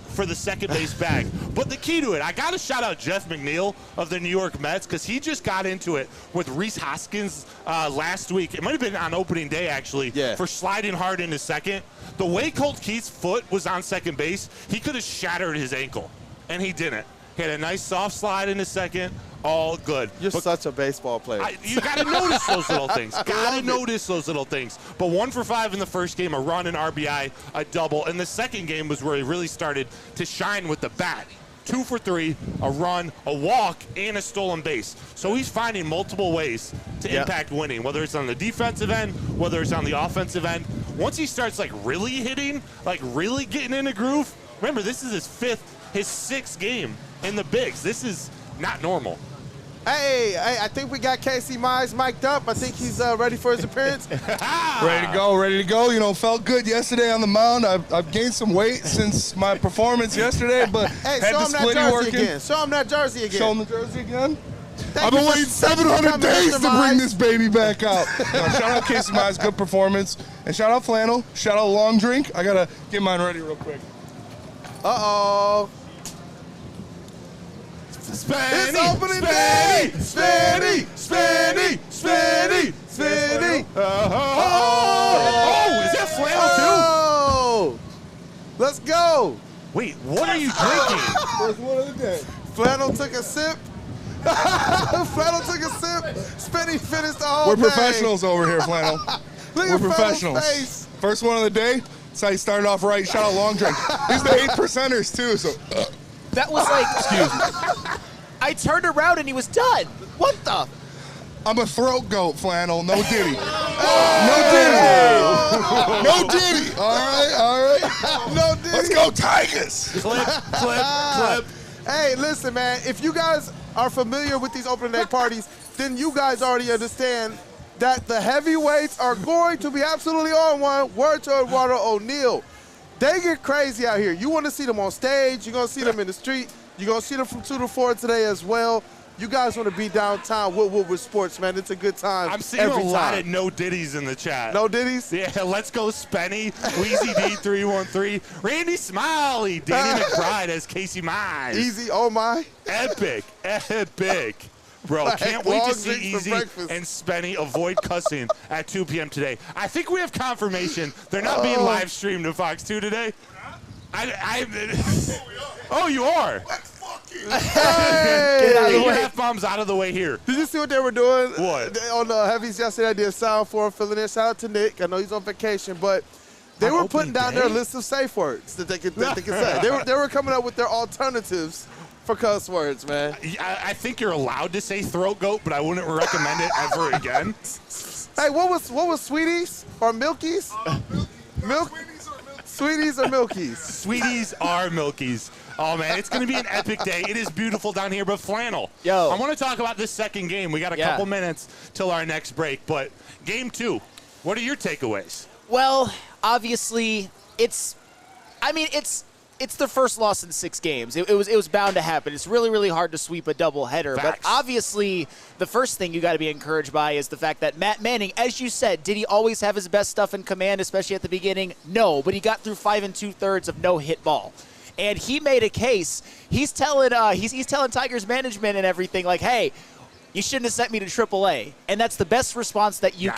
for the second base bag. But the key to it, I got to shout out Jeff McNeil of the New York Mets, because he just got into it with Rhys Hoskins last week. It might have been on opening day, actually, for sliding hard into second. The way Colt Keith's foot was on second base, he could have shattered his ankle, and he didn't. He had a nice soft slide into second. All good. You're such a baseball player. You got to notice those little things. Got to notice those little things. But 1 for 5 in the first game, a run, an RBI, a double. And the second game was where he really started to shine with the bat. 2 for 3, a run, a walk, and a stolen base. So he's finding multiple ways to impact winning, whether it's on the defensive end, whether it's on the offensive end. Once he starts like really hitting, like really getting in a groove, remember this is his sixth game in the bigs. This is not normal. Hey, I think we got Casey Mize mic'd up. I think he's ready for his appearance. Ready to go. You know, felt good yesterday on the mound. I've gained some weight since my performance yesterday, but hey, had show the him that splitty jersey working. again. Show him that jersey again. Show him the jersey again. Thank I've been you waiting for 700 coming, days Mr. to Mize. bring this baby back out. No, shout out Casey Mize, good performance. And shout out Flannel. Shout out Long Drink. I got to get mine ready real quick. Uh-oh. Spanny, It's opening day! Spanny! Oh, is that Flannel too? Oh! Let's go! Wait, what are you drinking? First one of the day. Flannel took a sip. Spanny finished the whole We're thing. professionals over here, Flannel. Look We're at Flannel's professionals. face. First one of the day. That's how you started off right. Shout out Long Drink. These are the 8%ers too, so That was like, excuse me. I turned around and he was done. What the? I'm a throat goat, Flannel. No Diddy. No Diddy. No Diddy. All right. No Diddy. Let's go Tigers. Clip. Hey, listen, man. If you guys are familiar with these opening day parties, then you guys already understand that the heavyweights are going to be absolutely on one. Word to Eduardo O'Neal. They get crazy out here. You want to see them on stage. You're going to see them in the street. You're going to see them from 2 to 4 today as well. You guys want to be downtown with Woodward Sports, man. It's a good time. I'm seeing every a lot time. of no ditties in the chat. No ditties? Yeah, let's go Spenny, Wheezy D313, Randy Smiley, Danny McBride as Casey Mize. Easy, oh my. Epic. Bro, Like can't wait long to see drinks for Easy breakfast. and Spenny avoid cussing at 2 p.m. today. I think we have confirmation they're not being live streamed to Fox 2 today. Oh, you are? Hey! Get your F-bombs out of the way here. Did you see what they were doing? What? On the heavies yesterday, I did sound for him, filling in. Shout out to Nick. I know he's on vacation, but they were putting down their list of safe words that they could say. They were coming up with their alternatives for cuss words, man. I think you're allowed to say throat goat, but I wouldn't recommend it ever again. Hey, what was Sweeties or Milkies? Milk. Sweeties or Milkies? Sweeties are Milkies. Oh, man, it's going to be an epic day. It is beautiful down here, but Flannel. Yo. I want to talk about this second game. We got a couple minutes till our next break, but game 2, what are your takeaways? Well, obviously, it's the first loss in 6 games. It was bound to happen. It's really, really hard to sweep a doubleheader. But obviously, the first thing you got to be encouraged by is the fact that Matt Manning, as you said, did he always have his best stuff in command, especially at the beginning? No, but he got through 5 2/3 of no hit ball. And he made a case. He's telling he's telling Tigers management and everything like, hey, you shouldn't have sent me to AAA. And that's the best response that you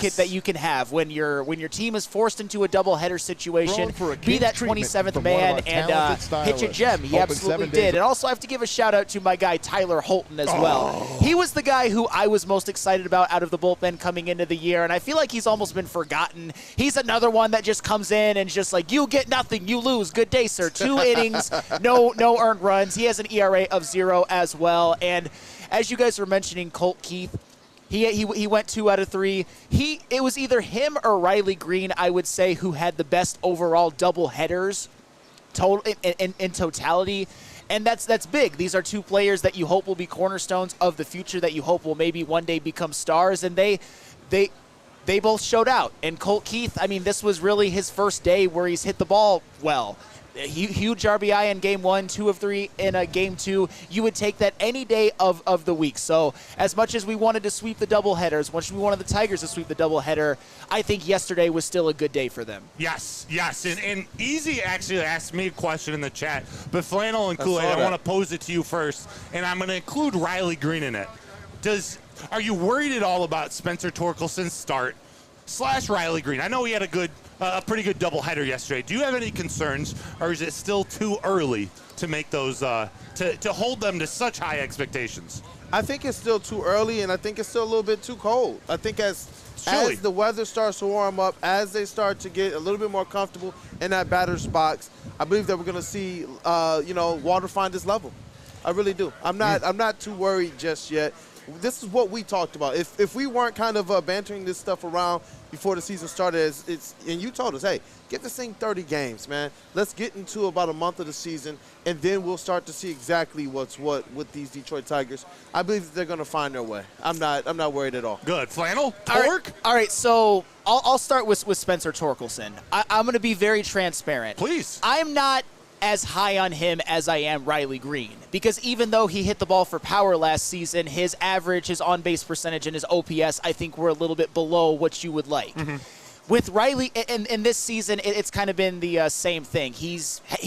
can have when your team is forced into a doubleheader situation. Be that 27th man and hit your gem. He absolutely did. And also I have to give a shout out to my guy Tyler Holton as well. He was the guy who I was most excited about out of the bullpen coming into the year, and I feel like he's almost been forgotten. He's another one that just comes in and just like, you get nothing, you lose. Good day, sir. 2 innings, no earned runs. He has an ERA of 0 as well. And as you guys were mentioning, Colt Keith, he went 2 out of 3. It was either him or Riley Green, I would say, who had the best overall double headers in totality. And that's big. These are two players that you hope will be cornerstones of the future, that you hope will maybe one day become stars, and they both showed out. And Colt Keith, I mean, this was really his first day where he's hit the ball well. Huge RBI in game 1, 2 of 3 in game 2. You would take that any day of the week. So as much as we wanted to sweep the doubleheader, as much as we wanted the Tigers to sweep the doubleheader, I think yesterday was still a good day for them. Yes. And Easy actually asked me a question in the chat, but Flannel and Kool-Aid, I want to pose it to you first, and I'm going to include Riley Green in it. Are you worried at all about Spencer Torkelson's start / Riley Green? I know he had a pretty good doubleheader yesterday. Do you have any concerns, or is it still too early to make those to hold them to such high expectations? I think it's still too early, and I think it's still a little bit too cold. I think as the weather starts to warm up, as they start to get a little bit more comfortable in that batter's box, I believe that we're going to see water find its level. I really do. I'm not too worried just yet. This is what we talked about. If we weren't kind of bantering this stuff around before the season started, and you told us, hey, get this thing 30 games, man. Let's get into about a month of the season, and then we'll start to see exactly what's what with these Detroit Tigers. I believe that they're going to find their way. I'm not worried at all. Good. Flannel? Torque? All right, so I'll start with Spencer Torkelson. I'm going to be very transparent. Please. I'm not as high on him as I am Riley Green, because even though he hit the ball for power last season, his average, his on-base percentage, and his OPS, I think were a little bit below what you would like. Mm-hmm. With Riley, in this season, it's kind of been the same thing. He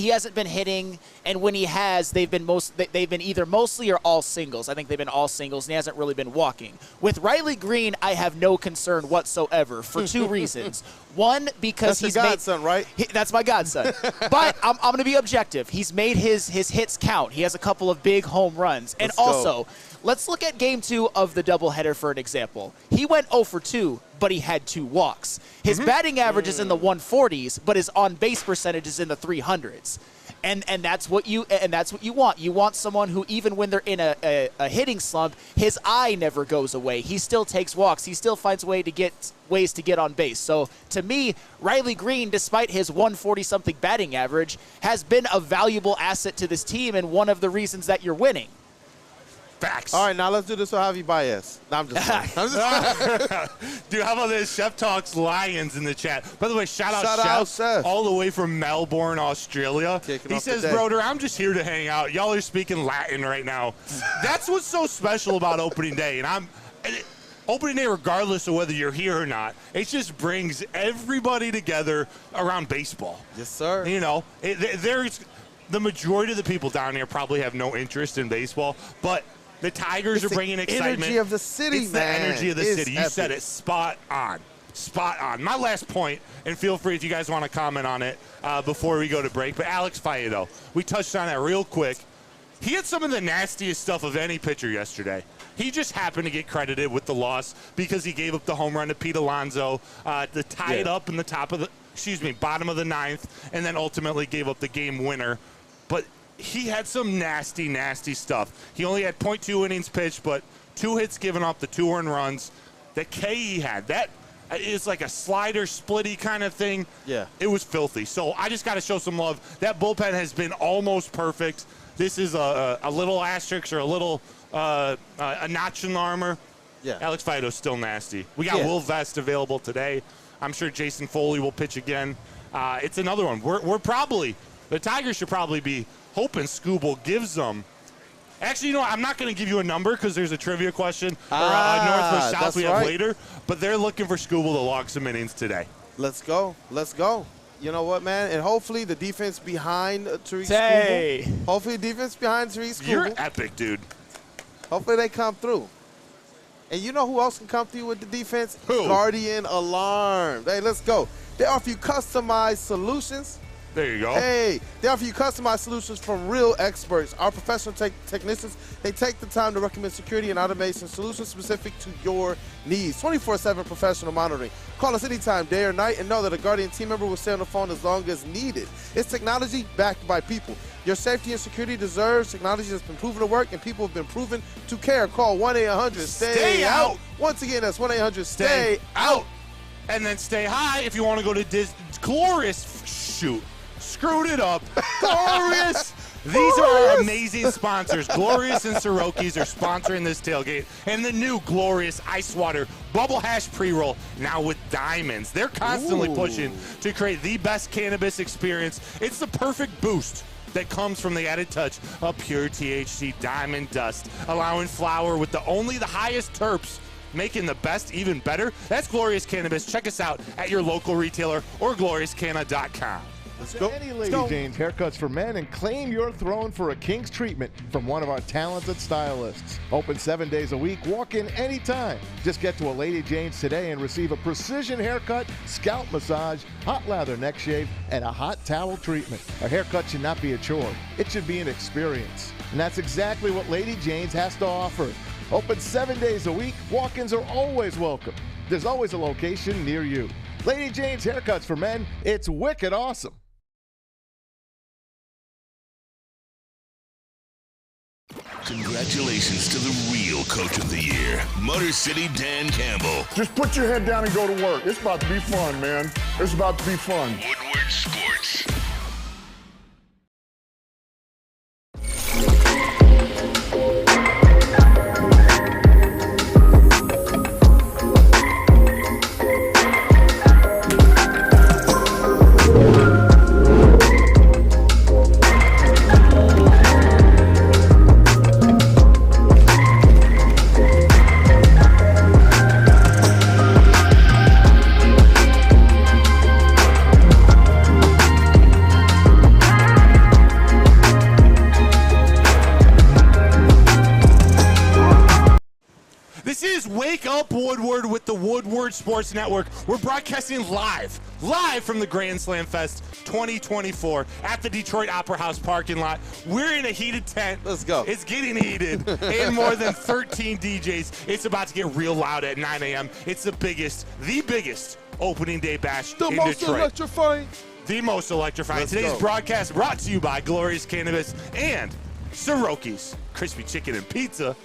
hasn't been hitting, and when he has, they've been either mostly or all singles. I think they've been all singles, and he hasn't really been walking. With Riley Green, I have no concern whatsoever for two reasons. One, because that's your godson, right? That's my godson. But I'm going to be objective. He's made his hits count. He has a couple of big home runs. And also, let's look at game 2 of the doubleheader for an example. He went 0 for 2, but he had 2 walks. His batting average is in the 140s, but his on-base percentage is in the 300s. And that's what you want. You want someone who, even when they're in a hitting slump, his eye never goes away. He still takes walks. He still finds ways to get on base. So to me, Riley Green, despite his 140-something batting average, has been a valuable asset to this team and one of the reasons that you're winning. Facts. All right, now let's do this with Javi Baez. No, I'm just kidding. Dude, how about this? Chef Talks Lions in the chat. By the way, shout out Chef, all the way from Melbourne, Australia. He says, Broder, I'm just here to hang out. Y'all are speaking Latin right now. That's what's so special about opening day. And opening day, regardless of whether you're here or not, it just brings everybody together around baseball. Yes, sir. You know, there's the majority of the people down here probably have no interest in baseball, but the Tigers are bringing excitement. Energy of the city, it's the energy of the city. You said it spot on. Spot on. My last point, and feel free if you guys want to comment on it before we go to break, but Alex Faedo, we touched on that real quick. He had some of the nastiest stuff of any pitcher yesterday. He just happened to get credited with the loss because he gave up the home run to Pete Alonso to tie it up in the bottom of the 9th, and then ultimately gave up the game winner. But he had some nasty, nasty stuff. He only had 0.2 innings pitched, but 2 hits given up, the 2 earned runs. The K he had, that is like a slider, splitty kind of thing. Yeah. It was filthy. So I just got to show some love. That bullpen has been almost perfect. This is a little asterisk or a little a notch in the armor. Yeah. Alex Faedo's still nasty. We got Will Vest available today. I'm sure Jason Foley will pitch again. It's another one. We're probably – the Tigers should probably be hoping Skubal gives them. Actually, you know what? I'm not going to give you a number because there's a trivia question or north or south we have later. But they're looking for Skubal to log some innings today. Let's go. Let's go. You know what, man? And hopefully the defense behind TARIK Skubal. Hopefully the defense behind TARIK Skubal. You're epic, dude. Hopefully they come through. And you know who else can come through with the defense? Who? Guardian Alarm. Hey, let's go. They offer you customized solutions. There you go. Hey, they offer you customized solutions from real experts. Our professional technicians, they take the time to recommend security and automation solutions specific to your needs. 24/7 professional monitoring. Call us anytime, day or night, and know that a Guardian team member will stay on the phone as long as needed. It's technology backed by people. Your safety and security deserves technology that's been proven to work, and people have been proven to care. Call 1-800-STAY-OUT. Once again, that's 1-800-STAY-OUT. And then stay high if you want to go to glorious shoot. Screwed it up. Glorious These are our amazing sponsors. Glorious and Siroki's are sponsoring this tailgate. And the new Glorious Ice Water Bubble Hash Pre-Roll, now with diamonds. They're constantly pushing to create the best cannabis experience. It's the perfect boost that comes from the added touch of pure THC diamond dust, allowing flower with only the highest terps, making the best even better. That's Glorious Cannabis. Check us out at your local retailer or gloriouscanna.com. Let's go. Any Lady Jane's Haircuts for Men and claim your throne for a king's treatment from one of our talented stylists. Open 7 days a week. Walk in anytime. Just get to a Lady Jane's today and receive a precision haircut, scalp massage, hot lather neck shave, and a hot towel treatment. A haircut should not be a chore. It should be an experience. And that's exactly what Lady Jane's has to offer. Open 7 days a week. Walk-ins are always welcome. There's always a location near you. Lady Jane's Haircuts for Men. It's wicked awesome. Congratulations to the real Coach of the Year, Motor City Dan Campbell. Just put your head down and go to work. It's about to be fun, man. It's about to be fun. Woodward Sports. Wake up, Woodward, with the Woodward Sports Network. We're broadcasting live from the Grand Slam Fest 2024 at the Detroit Opera House parking lot. We're in a heated tent. Let's go. It's getting heated. And more than 13 DJs. It's about to get real loud at 9 a.m. It's the biggest opening day bash in Detroit. The most electrifying. The most electrifying. Let's Today's go. broadcast brought to you by Glorious Cannabis and Siroki's Crispy Chicken and Pizza.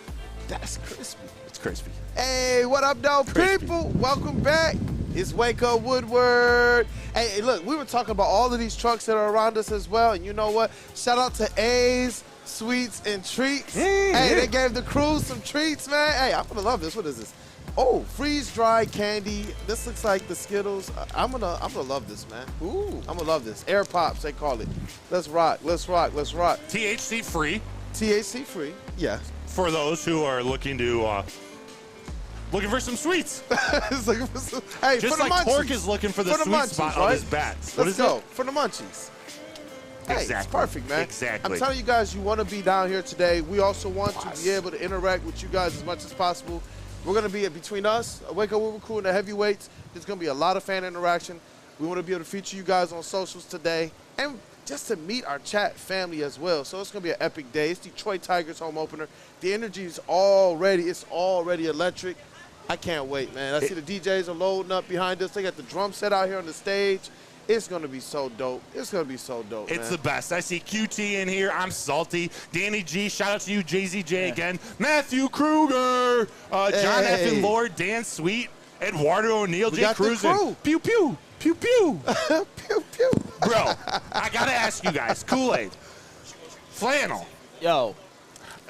That's crispy. It's crispy. Hey, what up, though, people? Welcome back. It's Wake Up Woodward. Hey, look, we were talking about all of these trucks that are around us as well, and you know what? Shout out to A's, Sweets, and Treats. Hey, they gave the crew some treats, man. Hey, I'm gonna love this. What is this? Oh, freeze-dried candy. This looks like the Skittles. I'm gonna love this, man. Ooh, I'm gonna love this. Air Pops, they call it. Let's rock. Let's rock. Let's rock. THC free. THC free. Yeah. For those who are looking for some sweets. Hey, just for the like munchies. Torque is looking for the sweet munchies, spot right? on his bats. What Let's is go. it? For the munchies. Hey, Exactly. it's perfect, man. Exactly. I'm telling you guys, you want to be down here today. We also want to be able to interact with you guys as much as possible. We're going to be between us, Wake Up Woodward crew, and the heavyweights. There's going to be a lot of fan interaction. We want to be able to feature you guys on socials today and just to meet our chat family as well. So it's going to be an epic day. It's Detroit Tigers home opener. The energy is already electric. I can't wait, man. I see the DJs are loading up behind us. They got the drum set out here on the stage. It's going to be so dope. It's going to be so dope, It's man. the best. I see QT in here. I'm salty. Danny G, shout out to you. JZJ again. Matthew Kruger. John F. and Lord. Dan Sweet. Eduardo O'Neill. Jay Cruisin. Pew, pew. Pew, pew. Pew, pew. Bro, I got to ask you guys. Kool-Aid. Flannel. Yo.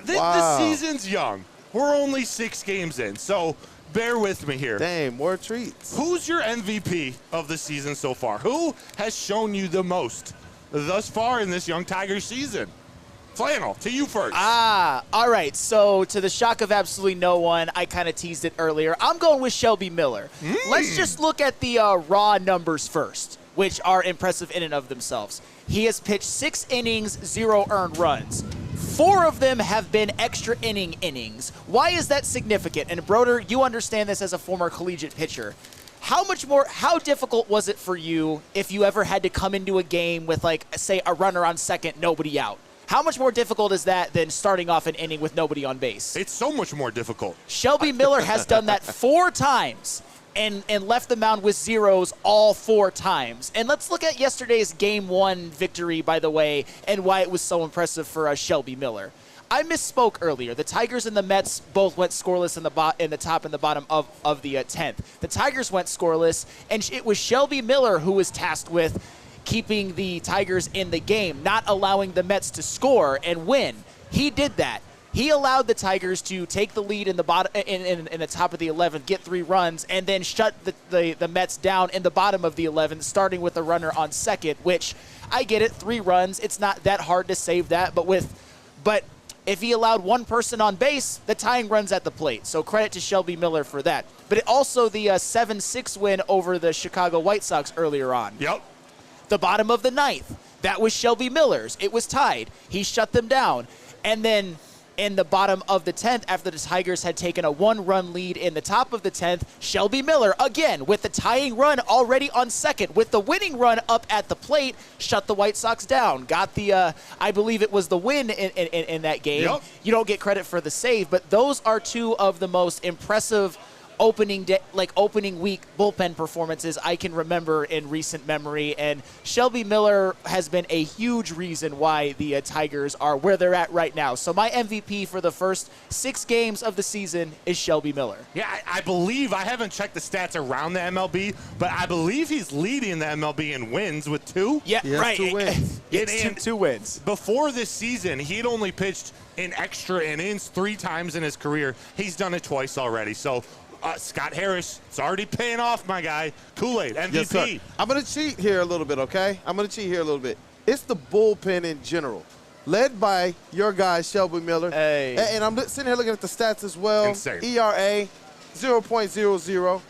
The season's young. We're only 6 games in, so bear with me here. Dang, more treats. Who's your MVP of the season so far? Who has shown you the most thus far in this Young Tigers season? Flannel, to you first. All right. So to the shock of absolutely no one, I kind of teased it earlier. I'm going with Shelby Miller. Let's just look at the raw numbers first, which are impressive in and of themselves. He has pitched 6 innings, 0 earned runs. 4 of them have been extra innings. Why is that significant? And Broder, you understand this as a former collegiate pitcher. How difficult was it for you if you ever had to come into a game with, like, say, a runner on second, nobody out? How much more difficult is that than starting off an inning with nobody on base? It's so much more difficult. Shelby Miller has done that 4 times and left the mound with zeros all 4 times. And let's look at yesterday's Game 1 victory, by the way, and why it was so impressive for Shelby Miller. I misspoke earlier. The Tigers and the Mets both went scoreless in the top and the bottom of the 10th. The Tigers went scoreless, and it was Shelby Miller who was tasked with keeping the Tigers in the game, not allowing the Mets to score and win. He did that. He allowed the Tigers to take the lead in the bottom, in the top of the 11th, get 3 runs, and then shut the Mets down in the bottom of the 11th, starting with a runner on second. Which I get it, 3 runs. It's not that hard to save that, but if he allowed one person on base, the tying run's at the plate. So credit to Shelby Miller for that. But also the 7-6 win over the Chicago White Sox earlier on. Yep. The bottom of the 9th, that was Shelby Miller's. It was tied. He shut them down. And then in the bottom of the 10th, after the Tigers had taken a 1-run lead in the top of the 10th, Shelby Miller, again, with the tying run already on second, with the winning run up at the plate, shut the White Sox down. Got the, I believe it was the win in that game. Yep. You don't get credit for the save, but those are 2 of the most impressive opening week bullpen performances I can remember in recent memory, and Shelby Miller has been a huge reason why the Tigers are where they're at right now. So my MVP for the first 6 games of the season is Shelby Miller. Yeah, I believe, I haven't checked the stats around the MLB, but I believe he's leading the MLB in wins with 2. Yeah, right. 2 wins. It's 2 wins. Before this season, he had only pitched in extra innings 3 times in his career. He's done it twice already. So Scott Harris, it's already paying off, my guy. Kool-Aid, MVP. Yes, sir. I'm going to cheat here a little bit, okay? It's the bullpen in general, led by your guy, Shelby Miller. Hey. And I'm sitting here looking at the stats as well. Insane. ERA, 0.00.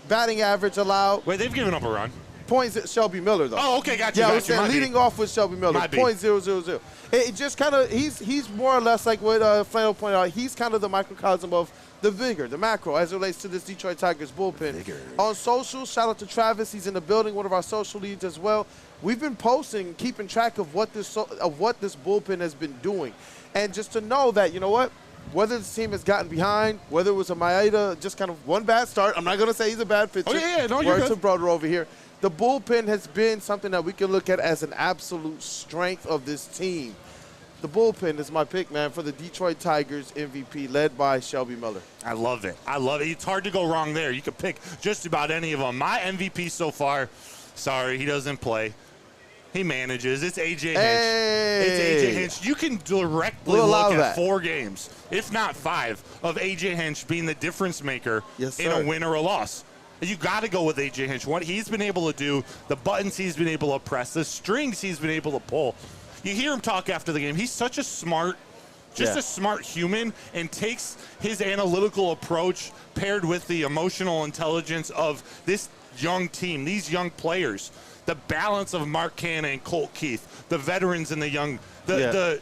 Batting average allowed. Wait, they've given up a run. Points Shelby Miller, though. Oh, okay, got you. Yeah, I got was you. saying leading off with Shelby Miller, Might be. 0.000. It just kind of, he's more or less like what Flannel pointed out. He's kind of the microcosm of the vigor, the macro, as it relates to this Detroit Tigers bullpen. On social, shout out to Travis. He's in the building, one of our social leads as well. We've been posting, keeping track of what this bullpen has been doing. And just to know that, you know what, whether this team has gotten behind, whether it was a Maeda, just kind of one bad start. I'm not going to say he's a bad pitcher. Oh, yeah, no, you're Word good. to brother over here. The bullpen has been something that we can look at as an absolute strength of this team. The bullpen is my pick, man, for the Detroit Tigers MVP, led by Shelby Miller. I love it. It's hard to go wrong there. You could pick just about any of them. My MVP so far, sorry, he doesn't play. He manages. It's A.J. Hinch. It's A.J. Hinch. You can directly look at 4 games, if not 5, of A.J. Hinch being the difference maker in a win or a loss. You got to go with A.J. Hinch. What he's been able to do, the buttons he's been able to press, the strings he's been able to pull. You hear him talk after the game. He's such a smart, a smart human, and takes his analytical approach paired with the emotional intelligence of this young team, these young players, the balance of Mark Canha and Colt Keith, the veterans and the young, the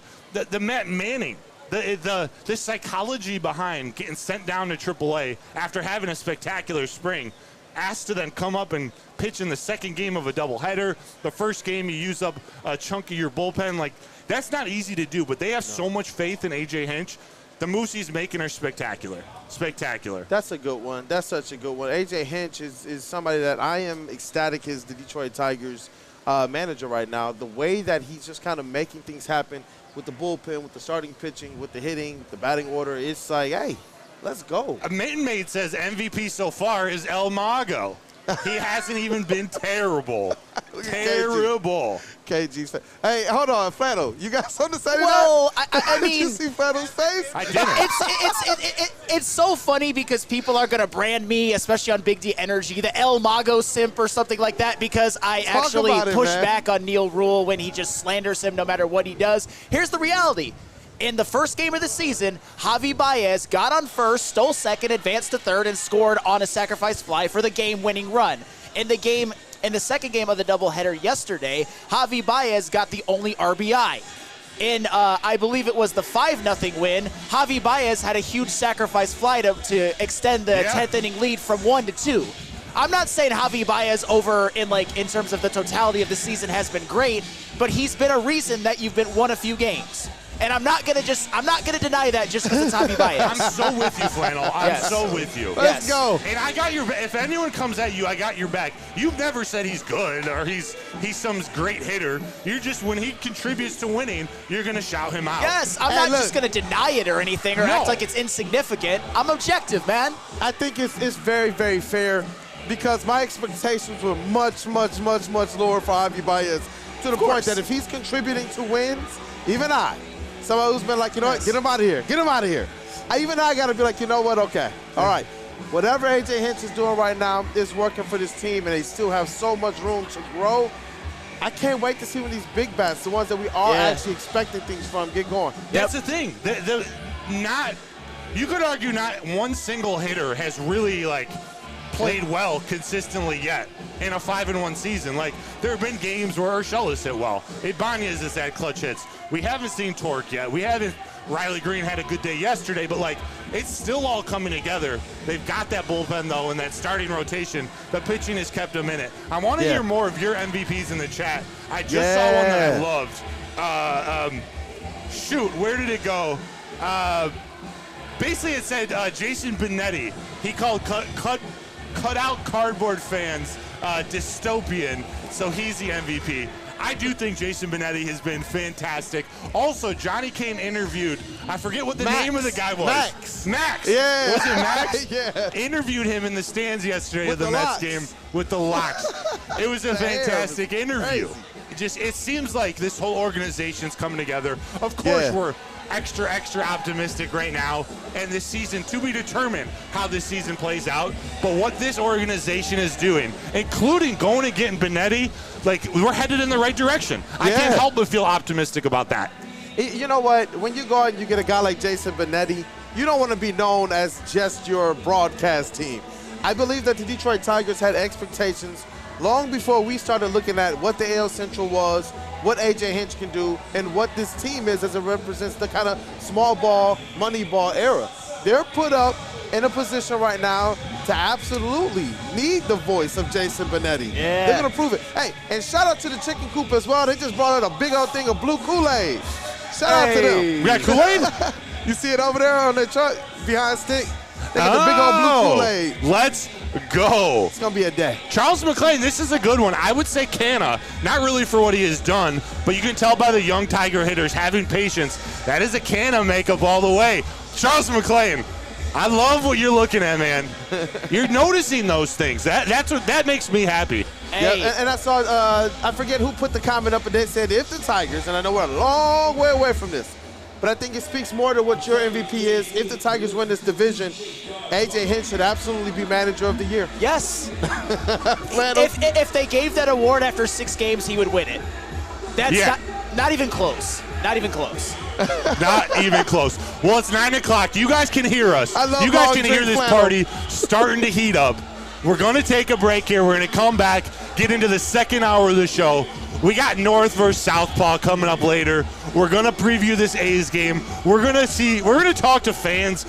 Matt Manning, the psychology behind getting sent down to AAA after having a spectacular spring, asked to then come up and pitch in the second game of a doubleheader. The first game you use up a chunk of your bullpen. Like, that's not easy to do, but they have so much faith in A.J. Hinch. The moves he's making are spectacular. Spectacular. That's a good one. That's such a good one. A.J. Hinch is somebody that I am ecstatic is the Detroit Tigers manager right now. The way that he's just kind of making things happen with the bullpen, with the starting pitching, with the hitting, the batting order, it's like, hey, let's go. A Mitten Maid says MVP so far is El Mago. He hasn't even been terrible. Terrible. KG's face. Hey, hold on, Flannel. You got something to say to Well, that? I Did mean, you see Flannel's face? I didn't. It's so funny because people are going to brand me, especially on Big D Energy, the El Mago simp or something like that, because I actually push back on Neil Rule when he just slanders him no matter what he does. Here's the reality. In the first game of the season, Javi Baez got on first, stole second, advanced to third, and scored on a sacrifice fly for the game-winning run. In the second game of the doubleheader yesterday, Javi Baez got the only RBI. In, I believe it was the 5-0 win, Javi Baez had a huge sacrifice fly to extend the 10th inning lead from 1 to 2. I'm not saying Javi Baez in terms of the totality of the season has been great, but he's been a reason that you've been won a few games. And I'm not gonna deny that just because it's Javi Baez. I'm so with you, Flannel. I'm so with you. Let's go. And I got your. If anyone comes at you, I got your back. You've never said he's good or he's some great hitter. You're just, when he contributes to winning, you're gonna shout him out. Yes, I'm not just gonna deny it or anything or act like it's insignificant. I'm objective, man. I think it's very, very fair. because my expectations were much, much, much, much lower for Javi Baez, to the point that if he's contributing to wins, even somebody who's been like, you know what, get him out of here. Get him out of here. Even I got to be like, you know what, okay, all right. Whatever A.J. Hinch is doing right now is working for this team, and they still have so much room to grow. I can't wait to see when these big bats, the ones that we are actually expecting things from, get going. That's the thing. You could argue not one single hitter has really, like, played well consistently yet in a 5-1 season. Like, there have been games where Urshela's hit well. Ibanez has had clutch hits. We haven't seen Torque yet. We haven't. Riley Green had a good day yesterday, but, like, it's still all coming together. They've got that bullpen, though, and that starting rotation. The pitching has kept them in it. I want to hear more of your MVPs in the chat. I just saw one that I loved. Shoot, where did it go? Basically, it said Jason Benetti. He called cut out cardboard fans dystopian, so he's the MVP. I do think Jason Benetti has been fantastic. Also, Johnny Kane interviewed, I forget what the name of the guy was. Max. Yeah. Was it Max? Yeah. Interviewed him in the stands yesterday of the Mets game with the locks. It was a fantastic interview. It seems like this whole organization's coming together. Of course, we're extra optimistic right now, and this season to be determined how this season plays out. But what this organization is doing, including going and getting Benetti, like, we're headed in the right direction. I can't help but feel optimistic about that. You know what? When you go out and you get a guy like Jason Benetti, you don't want to be known as just your broadcast team. I believe that the Detroit Tigers had expectations long before we started looking at what the AL Central was, what A.J. Hinch can do, and what this team is as it represents the kind of small ball, money ball era. They're put up in a position right now to absolutely need the voice of Jason Benetti. Yeah. They're going to prove it. Hey, and shout out to the chicken coop as well. They just brought out a big old thing of blue Kool-Aid. Shout out to them. We got Kool-Aid? You see it over there on their truck behind stick? They got the big old blue Kool-Aid. Let's go. It's going to be a day. Charles McClain, this is a good one. I would say Canna, not really for what he has done, but you can tell by the young Tiger hitters having patience. That is a Canna makeup all the way. Charles McClain, I love what you're looking at, man. You're noticing those things. That makes me happy. Hey. Yeah, and I saw, I forget who put the comment up, and they said if the Tigers, and I know we're a long way away from this, but I think it speaks more to what your MVP is. If the Tigers win this division, A.J. Hinch should absolutely be manager of the year. Yes. if they gave that award after 6 games, he would win it. That's not even close. Not even close. Not even close. Well, it's 9 o'clock. You guys can hear us. You guys can hear this party starting to heat up. We're going to take a break here. We're going to come back, get into the second hour of the show. We got North versus Southpaw coming up later. We're going to preview this A's game. We're going to talk to fans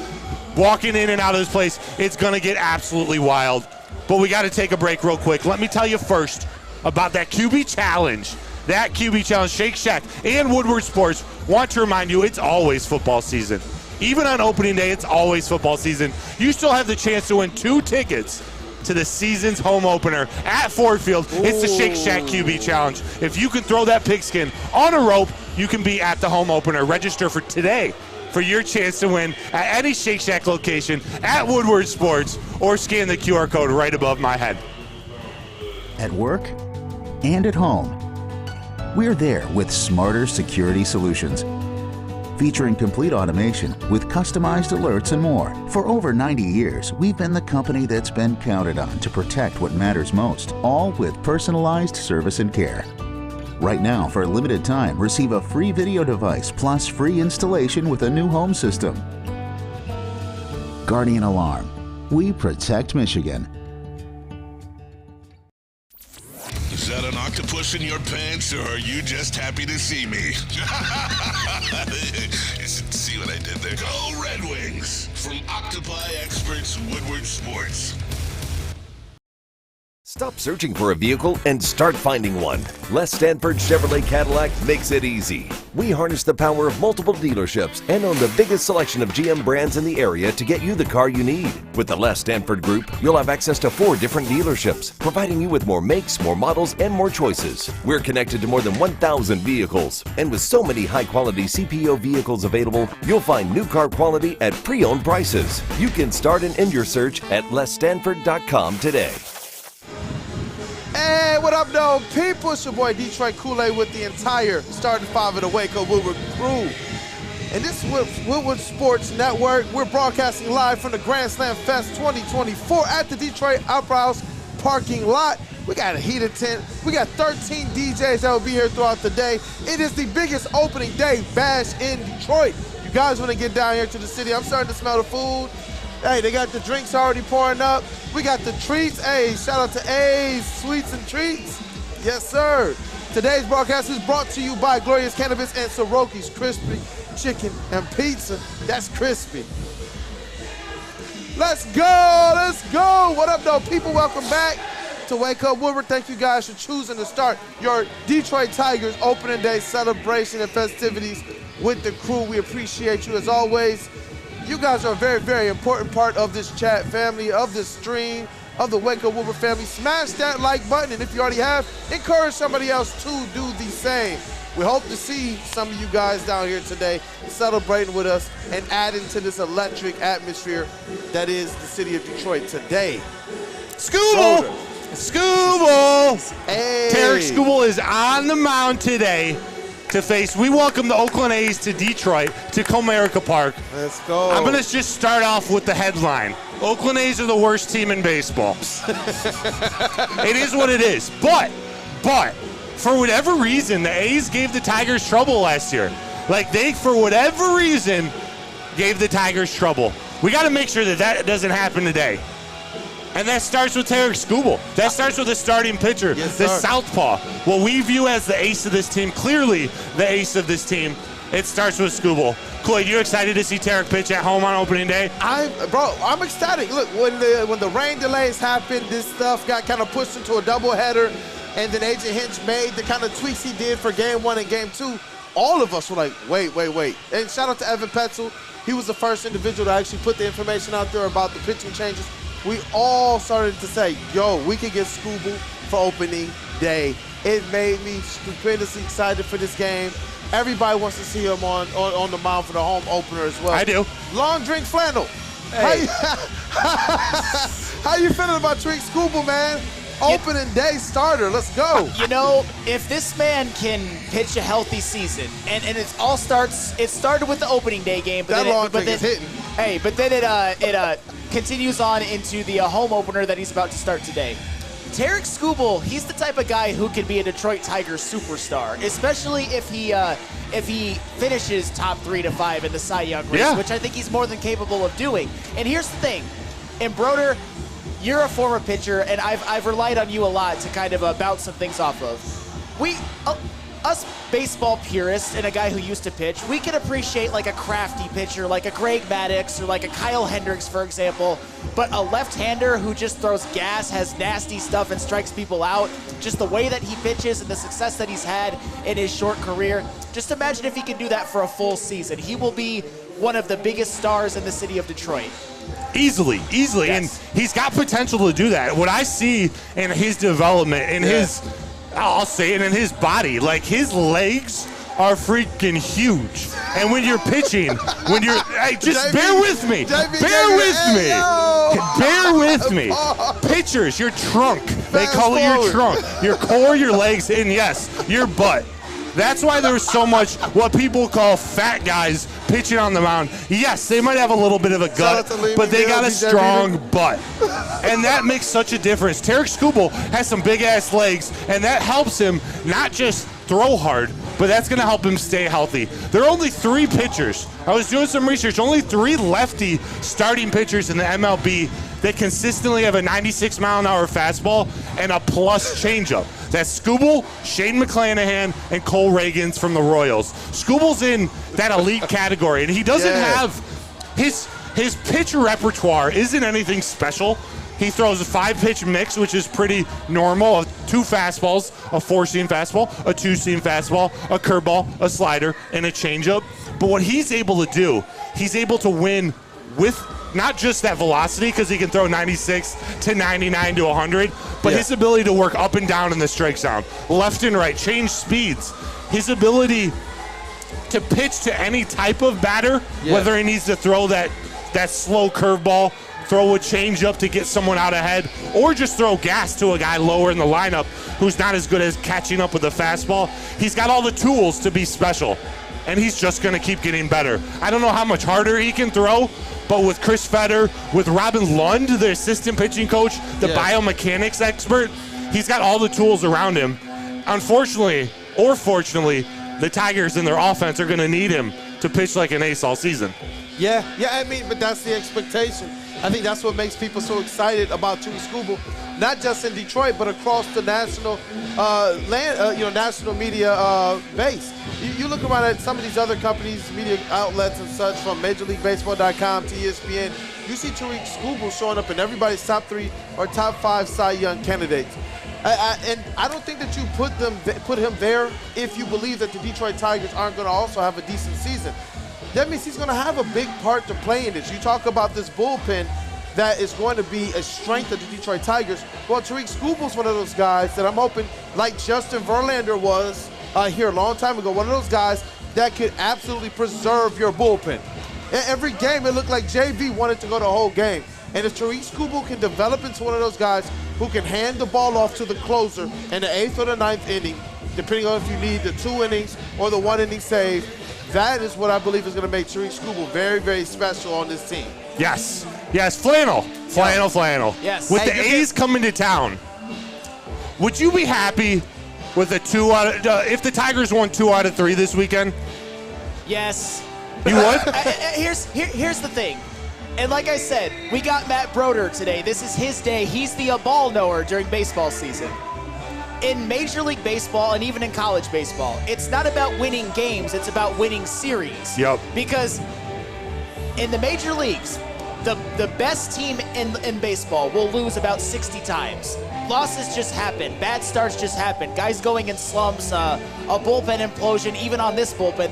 walking in and out of this place. It's going to get absolutely wild. But we got to take a break real quick. Let me tell you first about that QB Challenge. That QB Challenge, Shake Shack and Woodward Sports want to remind you it's always football season. Even on opening day, it's always football season. You still have the chance to win 2 tickets to the season's home opener at Ford Field. It's the Shake Shack QB Challenge. If you can throw that pigskin on a rope, you can be at the home opener. Register for today for your chance to win at any Shake Shack location at Woodward Sports, or scan the QR code right above my head. At work and at home, we're there with smarter security solutions. Featuring complete automation with customized alerts and more. For over 90 years, we've been the company that's been counted on to protect what matters most, all with personalized service and care. Right now, for a limited time, receive a free video device plus free installation with a new home system. Guardian Alarm. We protect Michigan. Is that an octopus in your pants, or are you just happy to see me? See what I did there? Go Red Wings! From Octopi Experts Woodward Sports. Stop searching for a vehicle and start finding one. Les Stanford Chevrolet Cadillac makes it easy. We harness the power of multiple dealerships and own the biggest selection of GM brands in the area to get you the car you need. With the Les Stanford Group, you'll have access to 4 different dealerships, providing you with more makes, more models, and more choices. We're connected to more than 1,000 vehicles, and with so many high-quality CPO vehicles available, you'll find new car quality at pre-owned prices. You can start and end your search at lesstanford.com today. up, though, people? It's your boy Detroit Kool-Aid with the entire starting five of the Waco Woodward crew. And this is Woodward Sports Network. We're broadcasting live from the Grand Slam Fest 2024 at the Detroit Opera House parking lot. We got a heated tent. We got 13 DJs that will be here throughout the day. It is the biggest opening day bash in Detroit. You guys want to get down here to the city. I'm starting to smell the food. Hey, they got the drinks already pouring up. We got the treats. Hey, shout out to A's Sweets and Treats. Yes, sir. Today's broadcast is brought to you by Glorious Cannabis and Soroki's Crispy Chicken and Pizza. That's crispy. Let's go, let's go. What up, though, people? Welcome back to Wake Up Woodward. Thank you guys for choosing to start your Detroit Tigers opening day celebration and festivities with the crew. We appreciate you as always. You guys are a very, very important part of this chat family, of this stream, of the Wake Up Woodward family. Smash that like button, and if you already have, encourage somebody else to do the same. We hope to see some of you guys down here today celebrating with us and adding to this electric atmosphere that is the city of Detroit today. Skubal! Skubal! Hey. TARIK SKUBAL is on the mound today to face. We welcome the Oakland A's to Detroit, to Comerica Park. Let's go. I'm going to just start off with the headline. Oakland A's are the worst team in baseball. It is what it is. But, for whatever reason, the A's gave the Tigers trouble last year. Like, they, for whatever reason, gave the Tigers trouble. We got to make sure that that doesn't happen today. And that starts with TARIK SKUBAL. That starts with the starting pitcher, yes, the sir. southpaw. What we view as the ace of this team, clearly the ace of this team, it starts with SKUBAL. Kool-Aid, you excited to see TARIK pitch at home on opening day? I'm ecstatic. Look, when the rain delays happened, this stuff got kind of pushed into a doubleheader, and then Agent Hinch made the kind of tweaks he did for Game 1 and Game 2. All of us were like, wait. And shout out to Evan Petzel. He was the first individual to actually put the information out there about the pitching changes. We all started to say, yo, we could get SKUBAL for opening day. It made me stupendously excited for this game. Everybody wants to see him on the mound for the home opener as well. I do. Long drink flannel. Hey. How you feeling about TARIK SKUBAL, man? Opening day starter. Let's go. You know, if this man can pitch a healthy season, and it started with the opening day game, but then is hitting. Hey, but then it continues on into the home opener that he's about to start today. TARIK SKUBAL, he's the type of guy who can be a Detroit Tigers superstar, especially if he finishes top 3 to 5 in the Cy Young race, which I think he's more than capable of doing. And here's the thing, and Broder, you're a former pitcher, and I've relied on you a lot to kind of bounce some things off of. Us baseball purists and a guy who used to pitch, we can appreciate like a crafty pitcher, like a Greg Maddux or like a Kyle Hendricks, for example. But a left-hander who just throws gas, has nasty stuff, and strikes people out, just the way that he pitches and the success that he's had in his short career, just imagine if he can do that for a full season. He will be one of the biggest stars in the city of Detroit. Easily. Yes. And he's got potential to do that. What I see in his development, in I'll say it, in his body, like his legs are freaking huge. And when you're pitching, just bear with me. Bear with me. Pitchers, your trunk. They call it your trunk. Your core, your legs, and yes, your butt. That's why there's so much what people call fat guys pitching on the mound. Yes, they might have a little bit of a gut, but they got a strong butt. And that makes such a difference. TARIK SKUBAL has some big-ass legs, and that helps him not just throw hard, but that's going to help him stay healthy. There are only 3 pitchers. I was doing some research. Only 3 lefty starting pitchers in the MLB that consistently have a 96-mile-an-hour fastball and a plus changeup. That's SKUBAL, Shane McClanahan, and Cole Reagans from the Royals. SKUBAL's in that elite category, and he doesn't have his pitch repertoire isn't anything special. He throws a 5-pitch mix, which is pretty normal, 2 fastballs, a 4-seam fastball, a 2-seam fastball, a curveball, a slider, and a changeup. But what he's able to do, he's able to win with not just that velocity, because he can throw 96 to 99 to 100, but his ability to work up and down in the strike zone, left and right, change speeds, his ability to pitch to any type of batter, whether he needs to throw that slow curveball throw a changeup to get someone out ahead, or just throw gas to a guy lower in the lineup who's not as good as catching up with the fastball. He's got all the tools to be special, and he's just going to keep getting better. I don't know how much harder he can throw, but with Chris Fetter, with Robin Lund, the assistant pitching coach, the biomechanics expert, he's got all the tools around him. Unfortunately, or fortunately, the Tigers in their offense are going to need him to pitch like an ace all season. Yeah, I mean, but that's the expectation. I think that's what makes people so excited about TARIK SKUBAL, not just in Detroit, but across the national national media base. You look around at some of these other companies, media outlets and such, from MajorLeagueBaseball.com to ESPN, you see TARIK SKUBAL showing up in everybody's top 3 or top 5 Cy Young candidates. And I don't think that you put him there if you believe that the Detroit Tigers aren't going to also have a decent season. That means he's going to have a big part to play in this. You talk about this bullpen that is going to be a strength of the Detroit Tigers. Well, TARIK SKUBAL's one of those guys that I'm hoping, like Justin Verlander was here a long time ago, one of those guys that could absolutely preserve your bullpen. Every game, it looked like JV wanted to go the whole game. And if TARIK SKUBAL can develop into one of those guys who can hand the ball off to the closer in the 8th or the 9th inning, depending on if you need the 2 innings or the 1 inning save, that is what I believe is going to make TARIK SKUBAL very, very special on this team. Yes, flannel. Yes. With the A's coming to town, would you be happy with a 2 out of, if the Tigers won 2 out of 3 this weekend? Yes. You would? Here's the thing. And like I said, we got Matt Broder today. This is his day. He's the ball knower during baseball season. In Major League Baseball and even in college baseball, it's not about winning games, it's about winning series. Yep. Because in the major leagues, the best team in baseball will lose about 60 times. Losses just happen. Bad starts just happen. Guys going in slumps, a bullpen implosion, even on this bullpen,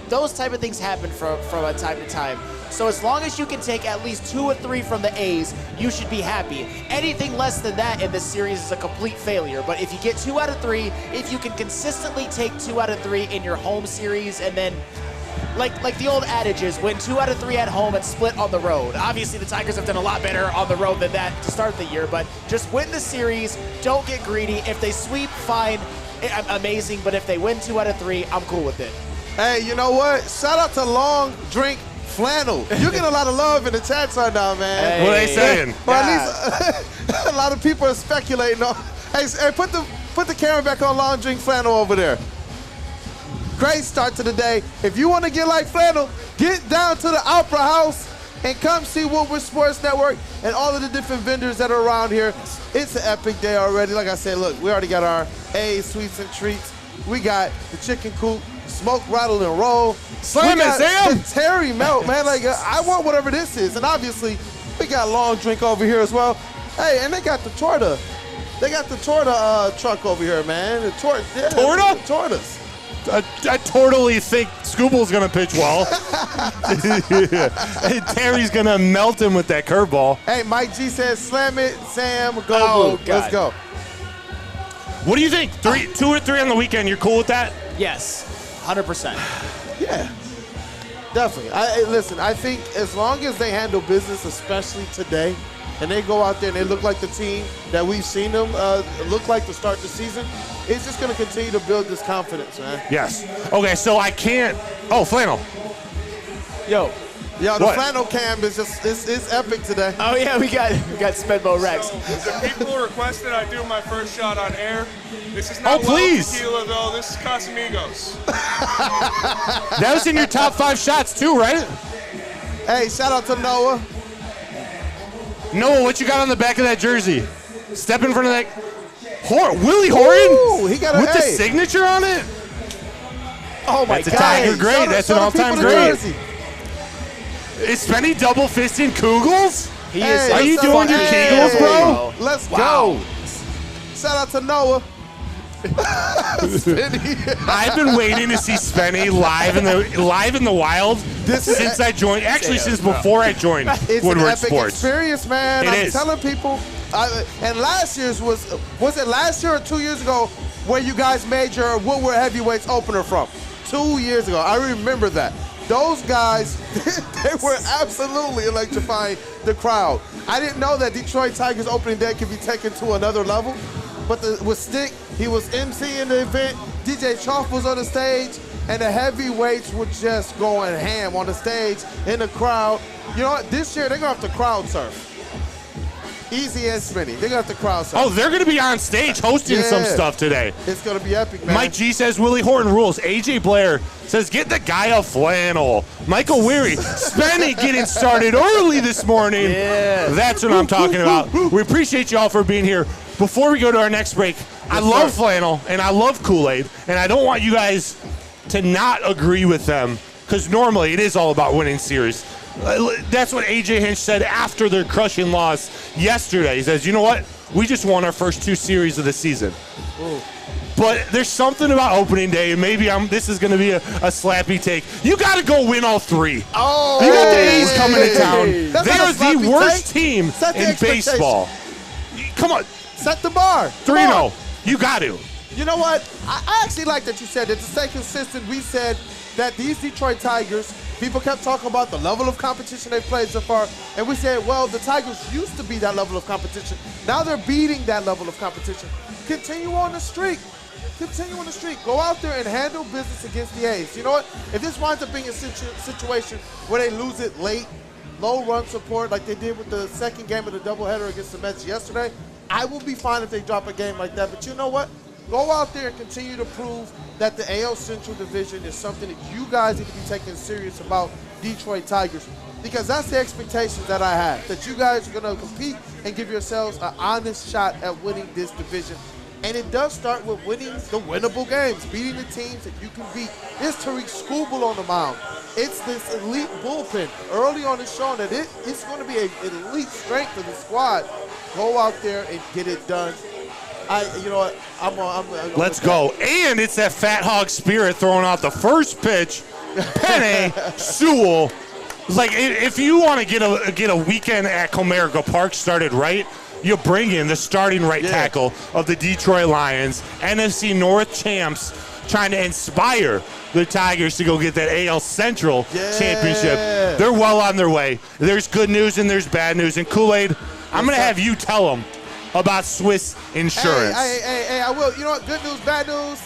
those type of things happen from time to time. So as long as you can take at least 2 or 3 from the A's, you should be happy. Anything less than that in this series is a complete failure. But if you get 2 out of 3, if you can consistently take 2 out of 3 in your home series, and then like the old adage is, win 2 out of 3 at home and split on the road. Obviously, the Tigers have done a lot better on the road than that to start the year, but just win the series. Don't get greedy. If they sweep, fine, amazing. But if they win 2 out of 3, I'm cool with it. Hey, you know what? Shout out to Long Drink Flannel. You get a lot of love in the chats right now, man. Hey. What are they saying? Or at least a lot of people are speculating on. Hey, put the camera back on Long Drink Flannel over there. Great start to the day. If you want to get like Flannel, get down to the Opera House and come see Woodward Sports Network and all of the different vendors that are around here. It's an epic day already. Like I said, look, we already got our A sweets and treats. We got the chicken coop, smoke, rattle, and roll. Slam it, Sam! The Terry Melt, man. Like, I want whatever this is. And obviously, we got Long Drink over here as well. Hey, and they got the torta. They got the torta truck over here, man. The torta? Tortas. I totally think SKUBAL's going to pitch well. Terry's going to melt him with that curveball. Hey, Mike G says, slam it, Sam, go blue. Let's go. What do you think? 2 or 3 on the weekend, you're cool with that? Yes, 100%. Yeah, definitely. Listen, I think as long as they handle business, especially today, and they go out there and they look like the team that we've seen them look like to start the season, it's just going to continue to build this confidence, man. Yes. Okay, so I can't. Oh, Flannel. Yo, the Flannel cam is just it's epic today. Oh yeah, we got Spedmo Rex. So, the people requested I do my first shot on air. This is not please. tequila though. This is Casamigos. That was in your top 5 shots too, right? Hey, shout out to Noah. Noah, what you got on the back of that jersey? Step in front of that. Willie Horton? Ooh, he got with the signature on it? Oh my God. That's a Tiger great. That's an all-time great. Is Spenny double fisting Kugels? He is. Are you doing your Kegels, bro? Let's go. Shout out to Noah. I've been waiting to see Spenny live in the wild since I joined. Actually, since before I joined It's Woodward an epic Sports. experience, man. I'm telling people. And last year's was it last year or 2 years ago where you guys made your Woodward Heavyweights opener from? 2 years ago. I remember that. Those guys, they were absolutely electrifying the crowd. I didn't know that Detroit Tigers opening day could be taken to another level. But with Stick, he was emceeing the event. DJ Chalk was on the stage, and the heavyweights were just going ham on the stage in the crowd. You know what? This year, they're going to have to crowd surf. Easy and Smitty. They're going to have to crowd surf. Oh, they're going to be on stage hosting some stuff today. It's going to be epic, man. Mike G says Willie Horton rules. AJ Blair says get the guy a flannel. Michael Weary, Spenny getting started early this morning. Yeah. That's what I'm talking about. We appreciate you all for being here. Before we go to our next break, I love flannel and I love Kool-Aid, and I don't want you guys to not agree with them because normally it is all about winning series. That's what AJ Hinch said after their crushing loss yesterday. He says, you know what? We just won our first 2 series of the season. Ooh. But there's something about opening day, and maybe this is going to be a slappy take. You got to go win all 3. Oh, you got the A's coming to town. That's they are the worst team in baseball. Come on. Set the bar. 3-0. You got to. You know what? I actually like that you said that. To stay consistent, we said that these Detroit Tigers, people kept talking about the level of competition they played so far, and we said, well, the Tigers used to be that level of competition. Now they're beating that level of competition. Continue on the streak. Continue on the streak. Go out there and handle business against the A's. You know what? If this winds up being a situation where they lose it late, low run support like they did with the second game of the doubleheader against the Mets yesterday, I will be fine if they drop a game like that. But you know what? Go out there and continue to prove that the AL Central Division is something that you guys need to be taking serious about, Detroit Tigers, because that's the expectations that I have, that you guys are going to compete and give yourselves an honest shot at winning this division. And it does start with winning the winnable games, beating the teams that you can beat. It's TARIK SKUBAL on the mound. It's this elite bullpen early on is showing that it's going to be an elite strength of the squad. Go out there and get it done. You know what? I'm Let's go. And it's that Fat Hog Spirit throwing out the first pitch. Penny Sewell. It's like if you want to get a weekend at Comerica Park started right, you bring in the starting right tackle of the Detroit Lions, NFC North champs, trying to inspire the Tigers to go get that AL Central championship. They're well on their way. There's good news and there's bad news. And Kool-Aid, I'm going to have you tell them about Swiss Insurance. Hey, I will. You know what? Good news, bad news.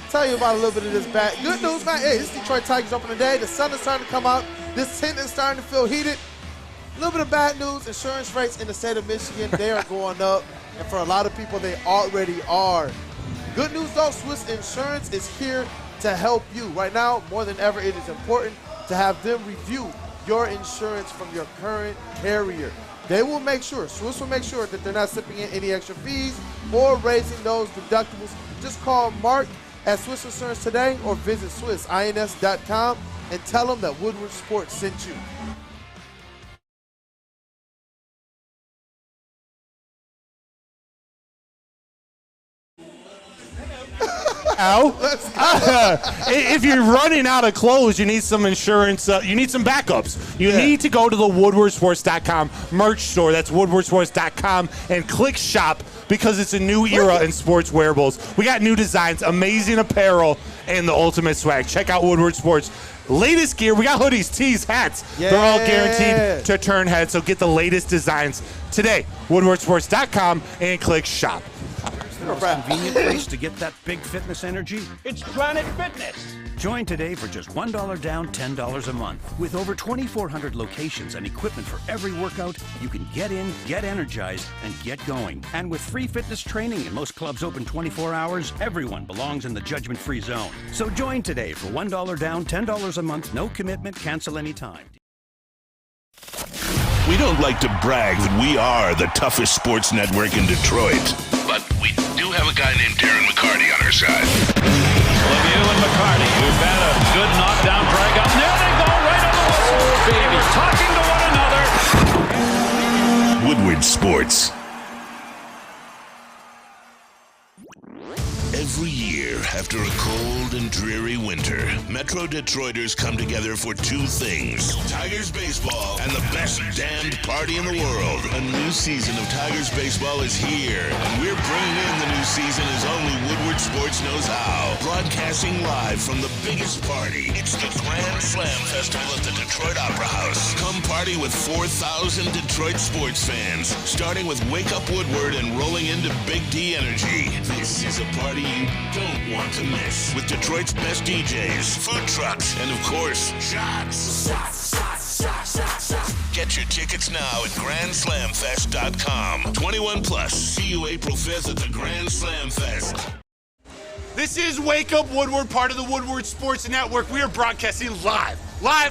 Tell you about a little bit of this bad. Good news, man. Hey, this Detroit Tigers opening day. The sun is starting to come out. This tent is starting to feel heated. A little bit of bad news. Insurance rates in the state of Michigan, they are going up. And for a lot of people, they already are. Good news, though, Swiss Insurance is here to help you. Right now, more than ever, it is important to have them review your insurance from your current carrier. They will make sure, Swiss will make sure that they're not slipping in any extra fees or raising those deductibles. Just call Mark at Swiss Insurance today or visit SwissINS.com and tell them that Woodward Sports sent you. If you're running out of clothes, you need some insurance. You need some backups. You need to go to the WoodwardSports.com merch store. That's WoodwardSports.com and click shop because it's a new era in sports wearables. We got new designs, amazing apparel, and the ultimate swag. Check out Woodward Sports. Latest gear. We got hoodies, tees, hats. They're all guaranteed to turn heads. So get the latest designs today. WoodwardSports.com and click shop. The most convenient place to get that big fitness energy? It's Planet Fitness. Join today for just $1 down, $10 a month. With over 2,400 locations and equipment for every workout, you can get in, get energized, and get going. And with free fitness training and most clubs open 24 hours, everyone belongs in the judgment-free zone. So join today for $1 down, $10 a month, no commitment, cancel anytime. We don't like to brag that we are the toughest sports network in Detroit, but we do have a guy named Darren McCarty on our side. Lemieux and McCarty, who've had a good knockdown drag up. There they go, right on the whistle. They were talking to one another. Woodward Sports. Every year, after a cold and dreary winter, Metro Detroiters come together for 2 things: Tigers baseball and the best damned party in the world. A new season of Tigers baseball is here, and we're bringing in the new season as only Woodward Sports knows how. Broadcasting live from the biggest party. It's the Grand Slam Festival at the Detroit Opera House. Come party with 4,000 Detroit sports fans, starting with Wake Up Woodward and rolling into Big D Energy. This is a party you don't want to miss. With Detroit's best DJs, food trucks, and of course, shots. Get your tickets now at GrandSlamFest.com. 21 plus. See you April 5th at the Grand Slam Fest. This is Wake Up Woodward, part of the Woodward Sports Network. We are broadcasting live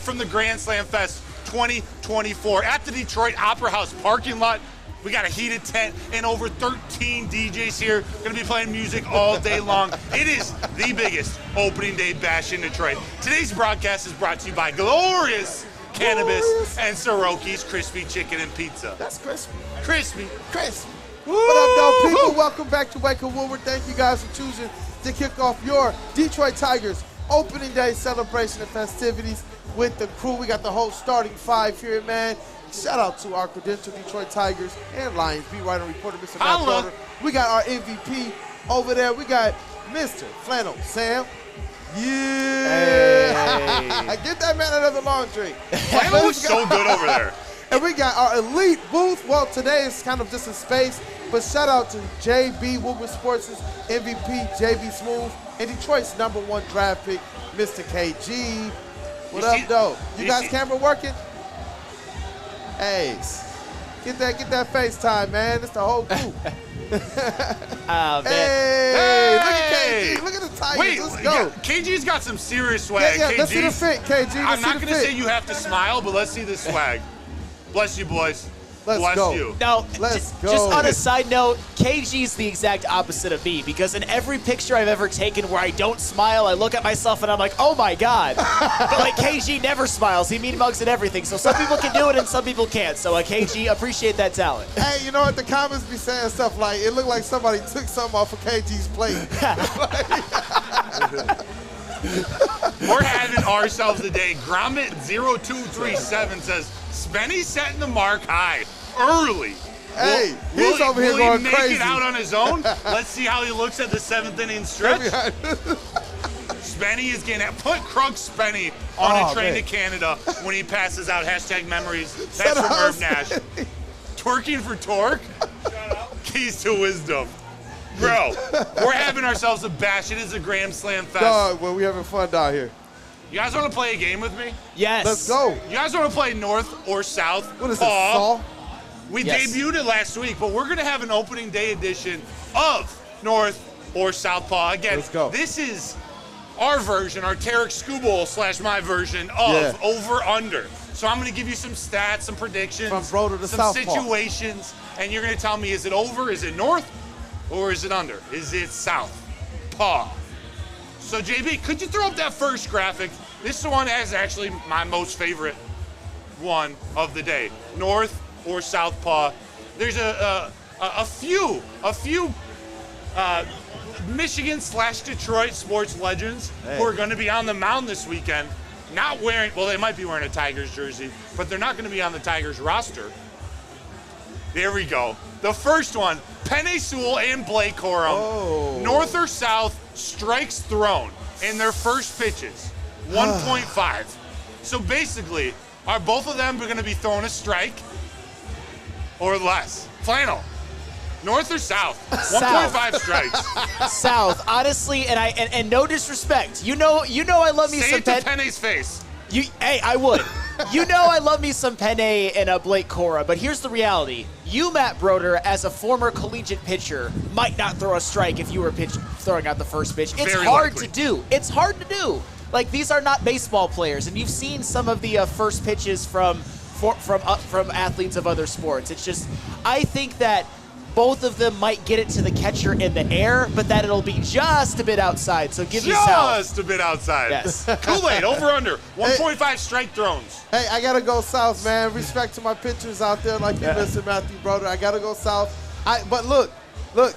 from the Grand Slam Fest 2024 at the Detroit Opera House parking lot. We got a heated tent and over 13 DJs here. Going to be playing music all day long. It is the biggest opening day bash in Detroit. Today's broadcast is brought to you by Glorious Cannabis and Soroki's Crispy Chicken and Pizza. That's crispy. Crispy. Crispy. What up, though, people? Welcome back to Wake Up Woodward. Thank you guys for choosing to kick off your Detroit Tigers opening day celebration and festivities with the crew. We got the whole starting five here, man. Shout out to our credential Detroit Tigers and Lions beat writer reporter, Mr. Matt Broder. We got our MVP over there. We got Mr. Flannel Sam. Yeah. Hey. Get that man another long drink. Flannel was so good over there. And we got our elite booth. Well, today is kind of just a space, but shout out to JB, Woodward Sports' MVP, JB Smooth, and Detroit's #1 draft pick, Mr. KG. What up, though? You guys' camera working? Hey, get that FaceTime, man. It's the whole crew. Man. Hey, look at KG. Look at the Tigers. Wait, let's go. Yeah, KG's got some serious swag. Yeah, KG, let's see the fit, KG. I'm not going to say you have to smile, but let's see the swag. Bless you, boys. Let's go. You. Now, let's go. Just on a side note, KG's the exact opposite of me, because in every picture I've ever taken where I don't smile, I look at myself and I'm like, oh my God. But like KG never smiles. He mean mugs and everything. So some people can do it and some people can't. So KG, appreciate that talent. Hey, you know what? The comments be saying stuff like, it looked like somebody took something off of KG's plate. We're having ourselves a day. Gromit0237 says, Spenny's setting the mark high early. Hey, he's over here going crazy. Will he make it out on his own? Let's see how he looks at the 7th inning stretch. Spenny is getting put Krug Spenny on a train to Canada when he passes out. #memories. That's from Herb Nash. Twerking for Torque. Keys to wisdom. Bro, we're having ourselves a bash. It is a Grand Slam Fest. Dog, well, we having fun down here. You guys want to play a game with me? Yes. Let's go. You guys want to play North or South? What is this, Saul? We debuted it last week, but we're going to have an opening day edition of North or Southpaw. Again, let's go. This is our version, our TARIK SKUBAL / my version of over-under. So I'm going to give you some stats, some predictions, from Broder to some Southpaw situations, and you're going to tell me, is it over, is it North, or is it under? Is it Southpaw? So, JB, could you throw up that first graphic? This one is actually my most favorite one of the day. North or Southpaw. There's a few Michigan / Detroit sports legends who are going to be on the mound this weekend. Not wearing, well, they might be wearing a Tigers jersey, but they're not going to be on the Tigers roster. There we go. The first one, Penny Sewell and Blake Corum. Oh. North or South, strikes thrown in their first pitches, 1.5. So basically, are both of them going to be throwing a strike or less? Flannel, North or South? 1.5 strikes. South, honestly, and no disrespect. You know I love me Say some it to Penny's face. Hey, I would. You know I love me some Penne and a Blake Cora, but here's the reality. You, Matt Broder, as a former collegiate pitcher, might not throw a strike if you were throwing out the first pitch. It's hard to do. It's hard to do. Like, these are not baseball players, and you've seen some of the first pitches from athletes of other sports. It's just, I think that both of them might get it to the catcher in the air, but that it'll be just a bit outside. So give me South. Just a bit outside. Yes. Kool-Aid, over under. 1.5 strike thrones. Hey, I got to go South, man. Respect to my pitchers out there like you, Mr. Matthew Broder. I got to go South. But look,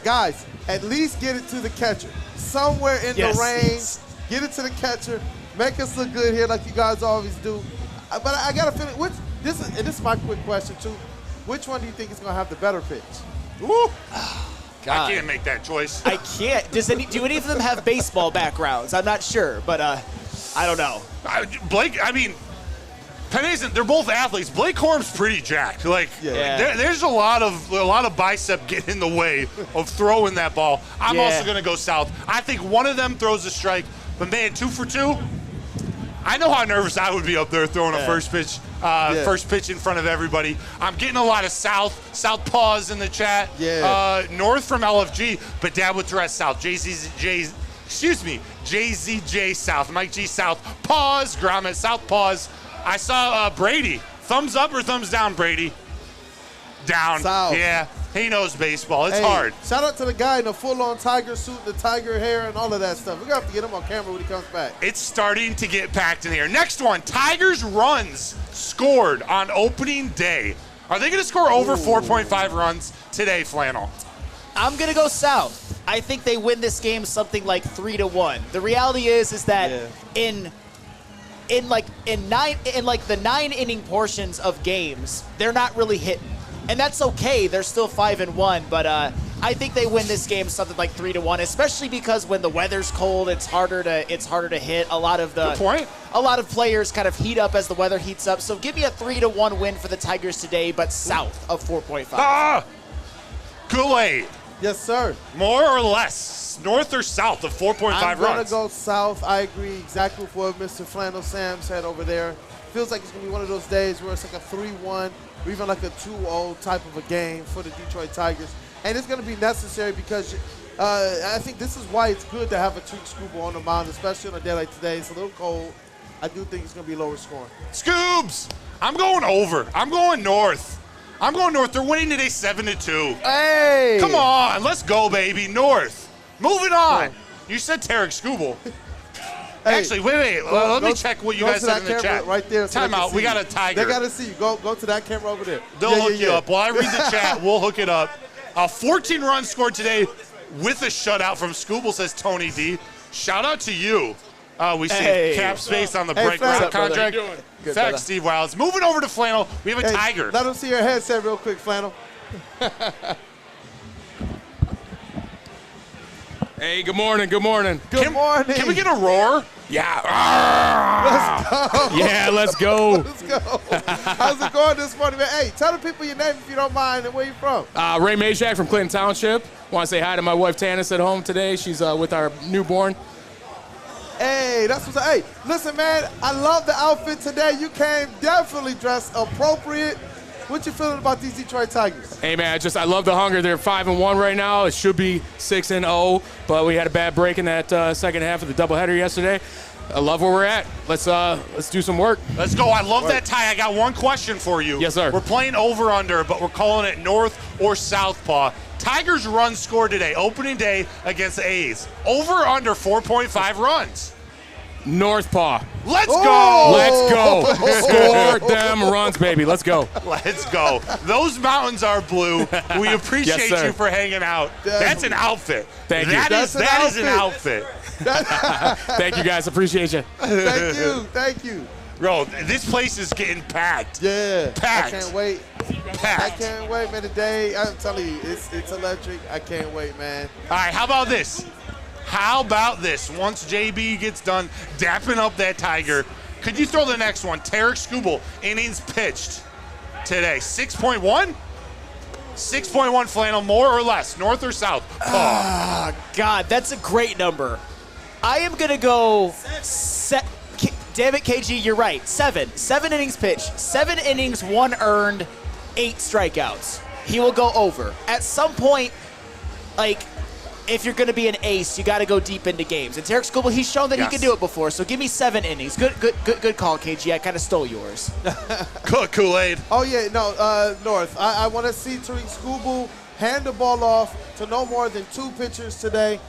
guys, at least get it to the catcher. Somewhere in the range, get it to the catcher. Make us look good here like you guys always do. But I got to finish. This is my quick question, too. Which one do you think is going to have the better pitch? Ooh. God. I can't make that choice. I can't. Do any of them have baseball backgrounds? I'm not sure, but I don't know. Blake, I mean, they're both athletes. Blake Corum's pretty jacked. Like, there's a lot of bicep getting in the way of throwing that ball. I'm also going to go south. I think one of them throws a strike, but man, 2 for 2. I know how nervous I would be up there throwing a first pitch in front of everybody. I'm getting a lot of southpaws in the chat. North from LFG, but Dad would dress south. JZJ South, Mike G South. Pause, Grommet South pause. I saw Brady. Thumbs up or thumbs down, Brady? Down. South. Yeah, he knows baseball. It's hard. Shout out to the guy in the full-on tiger suit, the tiger hair, and all of that stuff. We're going to have to get him on camera when he comes back. It's starting to get packed in here. Next one, Tigers runs scored on opening day. Are they going to score over 4.5 runs today, Flannel? I'm going to go south. I think they win this game something like 3-1. The reality is that in the 9-inning portions of games, they're not really hitting. And that's okay. They're still 5-1, but I think they win this game something like 3-1, especially because when the weather's cold, it's harder to hit. A lot of players kind of heat up as the weather heats up. So give me a 3-1 win for the Tigers today, but south of 4.5. Kool-Aid. Yes, sir. More or less, north or south of 4.5 runs? I'm going to go south. I agree exactly with what Mr. Flannel Sam said over there. Feels like it's going to be one of those days where it's like a 3-1 or even like a 2-0 type of a game for the Detroit Tigers. And it's going to be necessary because I think this is why it's good to have a TARIK SKUBAL on the mound, especially on a day like today. It's a little cold. I do think it's going to be lower scoring. Scoobs, I'm going over. I'm going north. They're winning today 7-2. Hey! Come on, let's go, baby. North. Moving on. You said TARIK SKUBAL. Hey, actually, wait. Let me check what you guys said in the chat. Right there. So time out. We got a tiger. They got to see you. Go to that camera over there. They'll hook you up. While I read the chat, we'll hook it up. 14 runs scored today with a shutout from SKUBAL, says Tony D. Shout out to you. We see cap space on the break round contract. Thanks, Steve Wiles. Moving over to Flannel, we have a tiger. Let them see your headset real quick, Flannel. Hey, good morning. Good morning. Good morning. Can we get a roar? Yeah. Let's go. Yeah, let's go. Let's go. How's it going this morning, man? Hey, tell the people your name if you don't mind and where you from. Ray Majak from Clinton Township. Want to say hi to my wife, Tanis, at home today. She's with our newborn. Hey, that's what's up. Hey, listen, man, I love the outfit today. You came definitely dressed appropriate. What you feeling about these Detroit Tigers? Hey, man, I love the hunger. They're 5-1 right now. It should be 6-0, but we had a bad break in that second half of the doubleheader yesterday. I love where we're at. Let's do some work. Let's go. I love that tie. I got one question for you. Yes, sir. We're playing over-under, but we're calling it north or southpaw. Tigers run scored today, opening day against the A's. Over-under 4.5 runs. Northpaw. Let's go. Let's go. Score them runs, baby. Let's go. Let's go. Those mountains are blue. We appreciate you for hanging out. That's an outfit. Thank you. That is an outfit. Thank you, guys. Appreciate you. Thank you. Bro, this place is getting packed. Yeah. Packed. I can't wait. Packed. I can't wait, man. Today, I'm telling you, it's electric. I can't wait, man. All right, how about this? Once JB gets done dapping up that tiger, could you throw the next one? TARIK SKUBAL, innings pitched today. 6.1? 6.1 Flannel, more or less, north or south? God, that's a great number. I am going to go damn it, KG, you're right. 7 innings pitched, 7 innings, 1 earned, 8 strikeouts. He will go over. At some point, if you're going to be an ace, you got to go deep into games. And TARIK SKUBAL, he's shown that he can do it before. So give me 7 innings. Good call, KG. I kind of stole yours. Kool-Aid. Oh yeah, no, North. I want to see TARIK SKUBAL hand the ball off to no more than 2 pitchers today.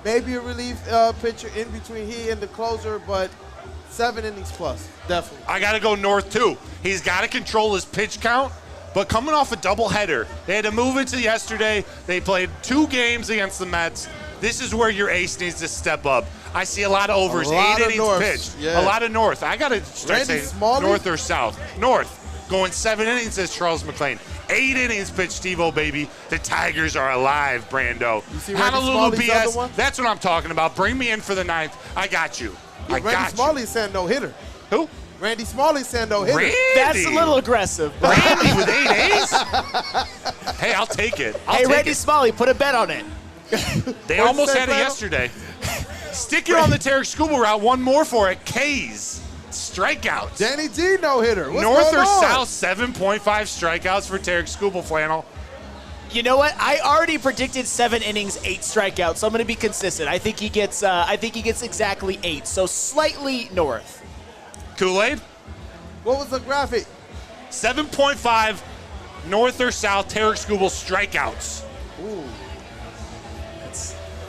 Maybe a relief pitcher in between he and the closer, but 7 innings plus, definitely. I got to go north too. He's got to control his pitch count. But coming off a doubleheader, they had to move into yesterday. They played 2 games against the Mets. This is where your ace needs to step up. I see a lot of overs, 8 innings pitched. Yeah. A lot of north. I got to start saying north or south. North, going 7 innings, says Charles McLean. 8 innings pitched, Steve-O, baby. The Tigers are alive, Brando. You see Randy Honolulu Smalley's other one? BS, that's what I'm talking about. Bring me in for the 9th. I got you. I got Randy you. Smalley said no hitter. Who? Randy Smalley said no hitter. Randy. That's a little aggressive. Randy with 8 A's? Hey, I'll take it. Hey, Randy Smalley, put a bet on it. They almost had it yesterday. Stick it on the Tarik Skubal route. One more for it. K's. Strikeouts. Danny G no hitter. What's North going or on? south, 7.5 strikeouts for Tarik Skubal, Flannel. You know what? I already predicted 7 innings, 8 strikeouts, so I'm going to be consistent. I think he gets exactly 8, so slightly north. Kool-Aid? What was the graphic? 7.5 north or south, Tarik Skubal strikeouts. Ooh.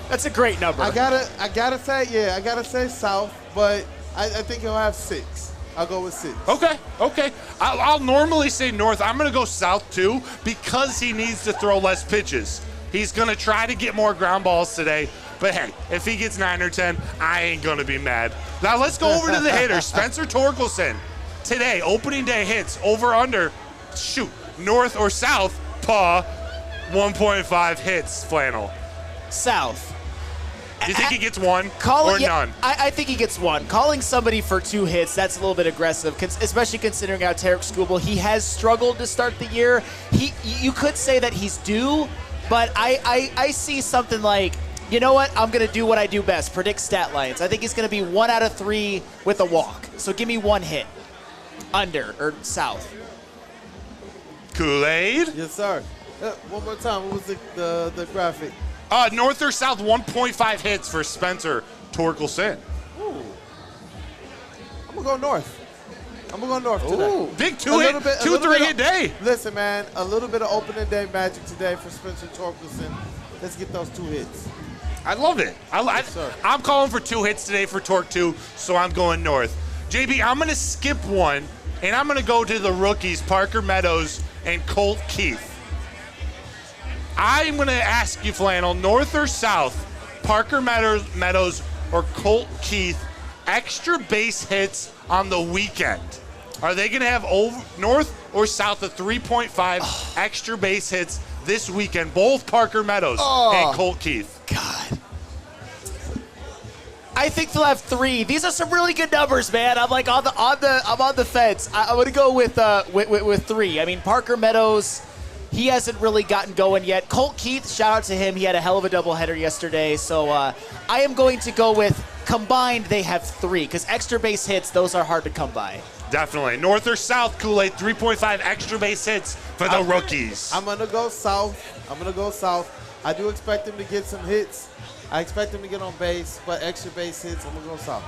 That's a great number. I gotta say south, but I think he'll have 6. I'll go with 6. Okay. I'll normally say north. I'm going to go south, too, because he needs to throw less pitches. He's going to try to get more ground balls today. But, hey, if he gets 9 or 10, I ain't going to be mad. Now, let's go over to the hitters. Spencer Torkelson. Today, opening day hits, over, under, north or south, 1.5 hits, Flannel. South. Do you think he gets 1 or none? I think he gets 1. Calling somebody for 2 hits, that's a little bit aggressive, especially considering how Tarik Skubal, he has struggled to start the year. You could say that he's due, but I see something like, you know what, I'm going to do what I do best, predict stat lines. I think he's going to be 1 out of 3 with a walk. So give me 1 hit. Under or south. Kool-Aid? Yes, sir. One more time, what was the graphic? North or south, 1.5 hits for Spencer Torkelson. Ooh. I'm going to go north. Today. Big 2-3 hit day. Listen, man, a little bit of opening day magic today for Spencer Torkelson. Let's get those 2 hits. I love it. I'm calling for 2 hits today for Torque 2, so I'm going north. JB, I'm going to skip one, and I'm going to go to the rookies, Parker Meadows and Colt Keith. I'm going to ask you, Flannel, north or south, Parker Meadows or Colt Keith, extra base hits on the weekend. Are they going to have north or south of 3.5 extra base hits this weekend? Both Parker Meadows and Colt Keith. God. I think they'll have 3. These are some really good numbers, man. I'm like I'm on the fence. I'm going to go with 3. I mean, Parker Meadows, he hasn't really gotten going yet. Colt Keith, shout out to him. He had a hell of a doubleheader yesterday. So I am going to go with combined they have 3 because extra base hits, those are hard to come by. Definitely. North or south, Kool-Aid, 3.5 extra base hits for the rookies. I'm going to go south. I do expect him to get some hits. I expect him to get on base, but extra base hits, I'm going to go south.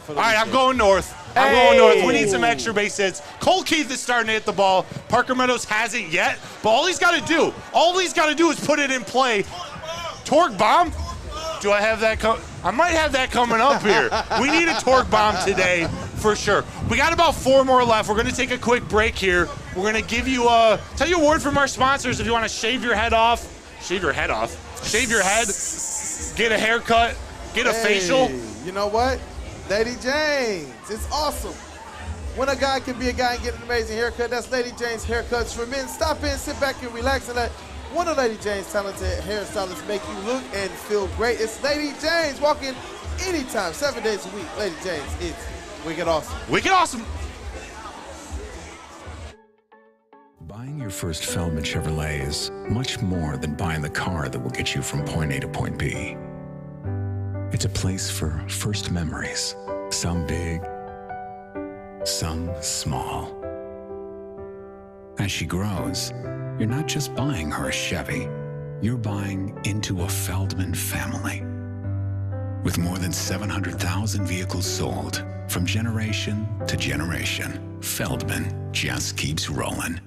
All right, I'm going north. We need some extra base hits. Colt Keith is starting to hit the ball. Parker Meadows hasn't yet, but all he's got to do is put it in play. Torque bomb? Do I have that? I might have that coming up here. We need a torque bomb today for sure. We got about 4 more left. We're going to take a quick break here. We're going to give you tell you a word from our sponsors. If you want to shave your head, get a haircut, get a facial. You know what? Lady Jane's. It's awesome. When a guy can be a guy and get an amazing haircut, that's Lady Jane's Haircuts for Men. Stop in, sit back, and relax and let one of Lady Jane's talented hairstylists make you look and feel great. It's Lady Jane's. Walk in anytime, 7 days a week. Lady Jane's. It's wicked awesome. Wicked awesome. Buying your first Feldman Chevrolet is much more than buying the car that will get you from point A to point B. It's a place for first memories, some big, some small. As she grows, you're not just buying her a Chevy, you're buying into a Feldman family. With more than 700,000 vehicles sold, from generation to generation, Feldman just keeps rolling.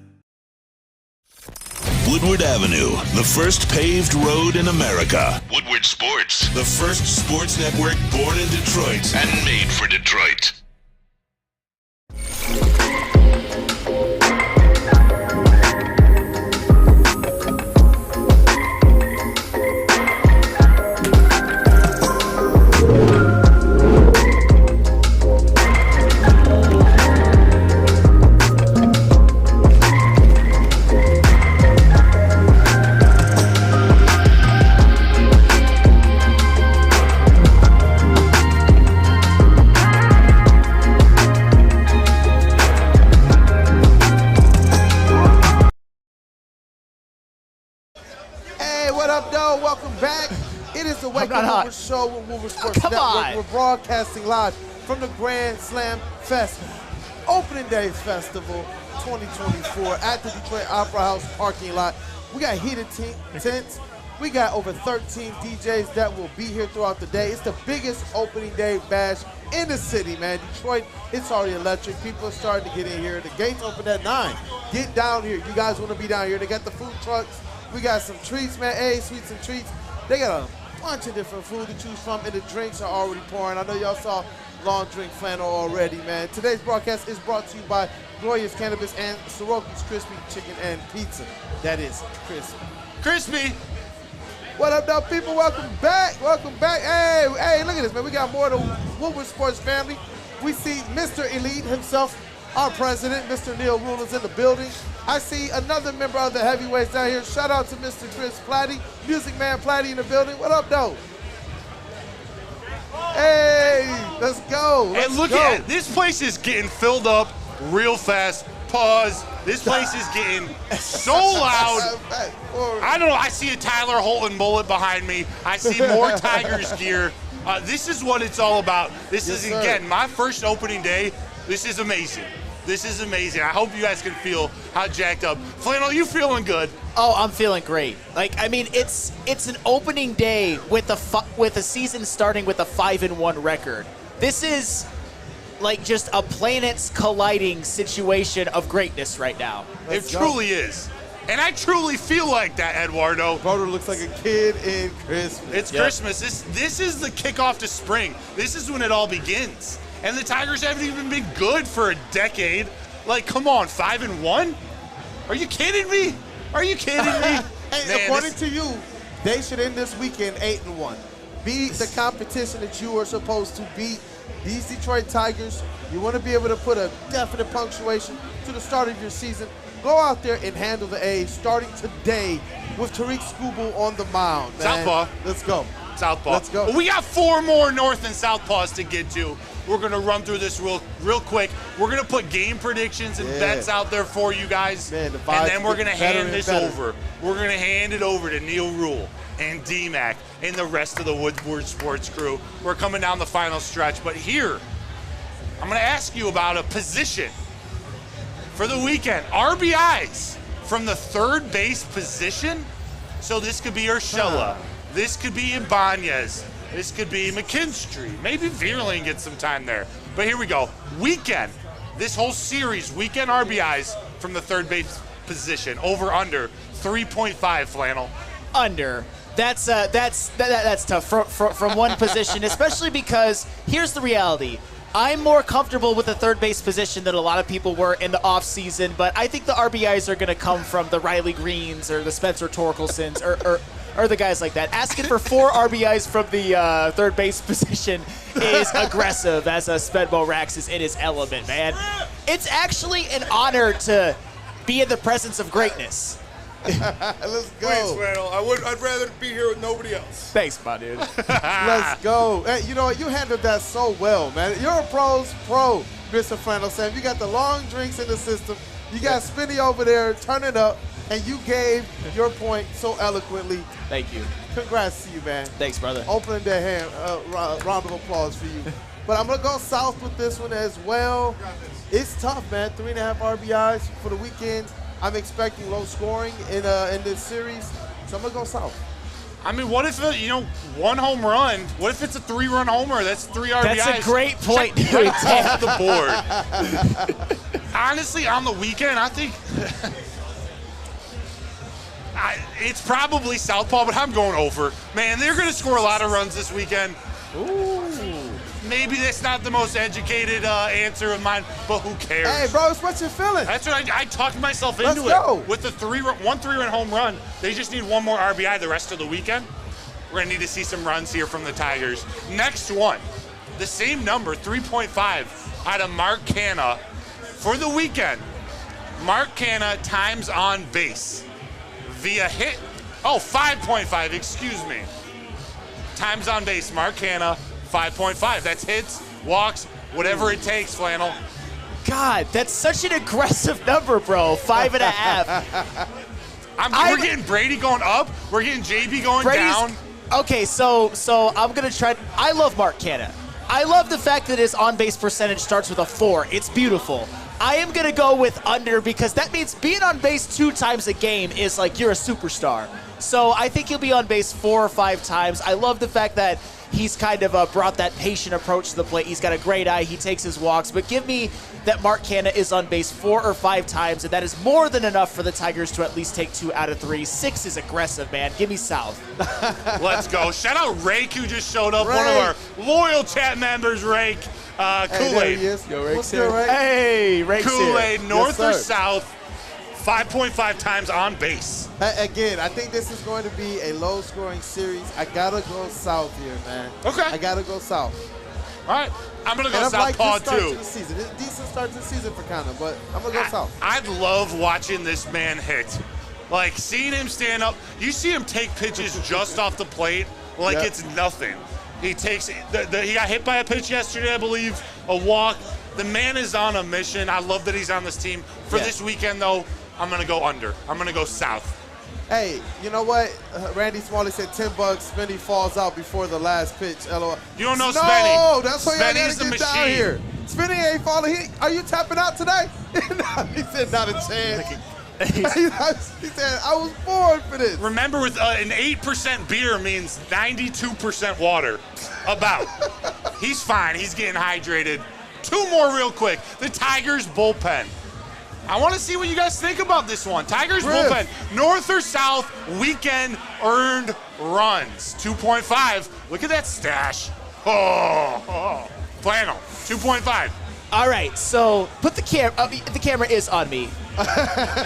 Woodward Avenue, the first paved road in America. Woodward Sports, the first sports network born in Detroit and made for Detroit. Woodward Show with Woodward Sports Come Network. on. We're broadcasting live from the Grand Slam Fest Opening Day Festival 2024 at the Detroit Opera House parking lot. We got heated tents. We got over 13 DJs that will be here throughout the day. It's the biggest opening day bash in the city, man. Detroit, it's already electric. People are starting to get in here. The gates open at 9. Get down here. You guys want to be down here. They got the food trucks. We got some treats, man. Hey, sweets and treats. They got a bunch of different food to choose from, and the drinks are already pouring. I know y'all saw Long Drink Flannel already, man. Today's broadcast is brought to you by Glorious Cannabis and Soroki's Crispy Chicken and Pizza. That is crispy. Crispy. What up, though, people? Welcome back. Welcome back. Hey, look at this, man. We got more of the Woodward Sports family. We see Mr. Elite himself, our president, Mr. Neil Rule, is in the building. I see another member of the heavyweights down here. Shout out to Mr. Chris Platty, Music Man Platty in the building. What up, though? Hey, let's go. And look at it. This place is getting filled up real fast. Pause. This place is getting so loud. I don't know. I see a Tyler Holton bullet behind me. I see more Tigers gear. This is what it's all about. This is, again, my first opening day. This is amazing. This is amazing. I hope you guys can feel how jacked up. Flannel, you feeling good? Oh, I'm feeling great. Like, I mean, it's an opening day with a season starting with a 5-1 record. This is like just a planets colliding situation of greatness right now. It truly is. And I truly feel like that, Eduardo. Brother looks like a kid in Christmas. It's Christmas. This is the kickoff to spring. This is when it all begins. And the Tigers haven't even been good for a decade. Like, come on, 5-1? Are you kidding me? Are you kidding me? Hey, man, according to you, they should end this weekend 8-1. Beat the competition that you are supposed to beat. These Detroit Tigers, you want to be able to put a definite punctuation to the start of your season. Go out there and handle the A starting today with TARIK SKUBAL on the mound, man. Southpaw. Let's go. Southpaw. Let's go. Well, we got 4 more North and Southpaws to get to. We're going to run through this real quick. We're going to put game predictions and bets out there for you guys. Man, and then we're going to hand this over. We're going to hand it over to Neil Rule and D-Mac and the rest of the Woodward Sports crew. We're coming down the final stretch. But here, I'm going to ask you about a position for the weekend. RBIs from the third base position. So this could be Urshela. This could be Ibanez. This could be McKinstry. Maybe Vierling gets some time there. But here we go. Weekend. This whole series, weekend RBIs from the third base position. Over, under, 3.5, Flannel. Under. That's tough from one position, especially because here's the reality. I'm more comfortable with the third base position than a lot of people were in the offseason, but I think the RBIs are going to come from the Riley Greens or the Spencer Torkelsons or the guys like that. Asking for 4 RBIs from the third base position is aggressive, as Spenmo Rax is in his element, man. It's actually an honor to be in the presence of greatness. Let's go. Please, Flannel. I'd rather be here with nobody else. Thanks, my dude. Let's go. Hey, you know what? You handled that so well, man. You're a pro's pro, Mr. Flannel Sam. You got the long drinks in the system. You got Spinny over there turning up, and you gave your point so eloquently. Thank you. Congrats to you, man. Thanks, brother. Opening that hand. Round of applause for you. But I'm going to go south with this one as well. It's tough, man. 3.5 RBIs for the weekend. I'm expecting low scoring in this series, so I'm going to go south. I mean, what if, 1 home run? What if it's a 3-run homer? That's 3 RBIs. That's a great point. Right off the board. Honestly, on the weekend, I think it's probably Southpaw, but I'm going over. Man, they're going to score a lot of runs this weekend. Ooh. Maybe that's not the most educated answer of mine, but who cares? Hey, bro, it's what you're feeling. That's what I talked myself into Let's go. it. With the 3-run home run, they just need 1 more RBI the rest of the weekend. We're going to need to see some runs here from the Tigers. Next one, the same number, 3.5, out of Mark Canha. For the weekend, Mark Canha times on base via hit. 5.5, excuse me. Times on base, Mark Canha, 5.5. That's hits, walks, whatever it takes, Flannel. God, that's such an aggressive number, bro. 5.5. We're getting Brady going up. We're getting JB going down. Okay, so I'm going to try. I love Mark Canha. I love the fact that his on-base percentage starts with a 4. It's beautiful. I am going to go with under because that means being on base 2 times a game is like you're a superstar. So I think he'll be on base 4 or 5 times. I love the fact that he's kind of brought that patient approach to the plate. He's got a great eye. He takes his walks. But give me that Mark Canha is on base 4 or 5 times, and that is more than enough for the Tigers to at least take 2 out of 3. 6 is aggressive, man. Give me South. Let's go. Shout out Rake, who just showed up. One of our loyal chat members, Rake. Kool-Aid. What's good, Ray? Hey, Rake's Kool-Aid, here. north or Yes, sir. south, 5.5 times on base. Again, I think this is going to be a low-scoring series. I gotta go south here, man. Okay. I gotta go south. All right. I'm going to go And I'm southpaw, like this start too. to the season. It's a decent start to the season for Canha, but I'm gonna go south. I love watching this man hit. Like, seeing him stand up, you see him take pitches just off the plate like Yep. it's nothing. He takes he got hit by a pitch yesterday, I believe, a walk. The man is on a mission. I love that he's on this team. For Yeah. this weekend, though, I'm going to go under. I'm going to go south. Hey, you know what? Randy Smalley said $10. Spenny falls out before the last pitch. LOL. You don't know No, Spenny. that's why y'all Spenny's gotta the get down machine. here. Spenny ain't falling. Are you tapping out today? No, he said not a chance. He said I was born for this. Remember, with an 8% beer means 92% water. About. He's fine. He's getting hydrated. 2 more real quick. The Tigers bullpen. I want to see what you guys think about this one. Tigers bullpen. North or south, weekend earned runs. 2.5. Look at that stash. Flannel. 2.5. All right, so put the camera. The camera is on me.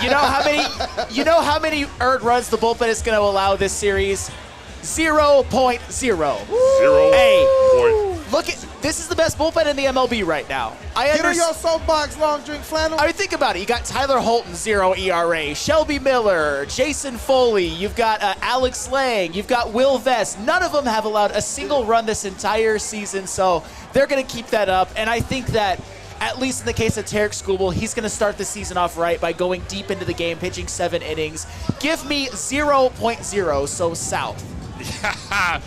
You know how many earned runs the bullpen is going to allow this series? 0.0. Hey, look at this is the best bullpen in the MLB right now. Get on your soapbox, long drink flannel. I mean, think about it. You got Tyler Holton, 0 ERA. Shelby Miller, Jason Foley. You've got Alex Lang. You've got Will Vest. None of them have allowed a single run this entire season, so they're going to keep that up. And I think that, at least in the case of TARIK SKUBAL, he's going to start the season off right by going deep into the game, pitching 7 innings. Give me 0.0, so south.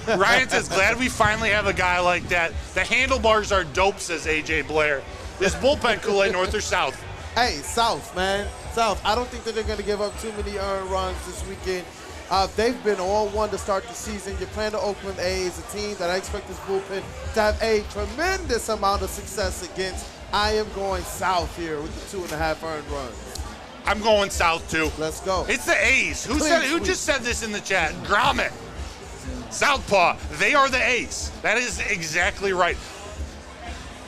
Ryan says, glad we finally have a guy like that. The handlebars are dope, says AJ Blair. This bullpen, Kool-Aid, north or south? Hey, south, man. South. I don't think that they're going to give up too many earned runs this weekend. They've been all one to start the season. You're playing the Oakland A's, a team that I expect this bullpen to have a tremendous amount of success against. I am going south here with the 2.5 earned runs. I'm going south, too. Let's go. It's the A's. Who just said this in the chat? Gromit. Southpaw. They are the A's. That is exactly right.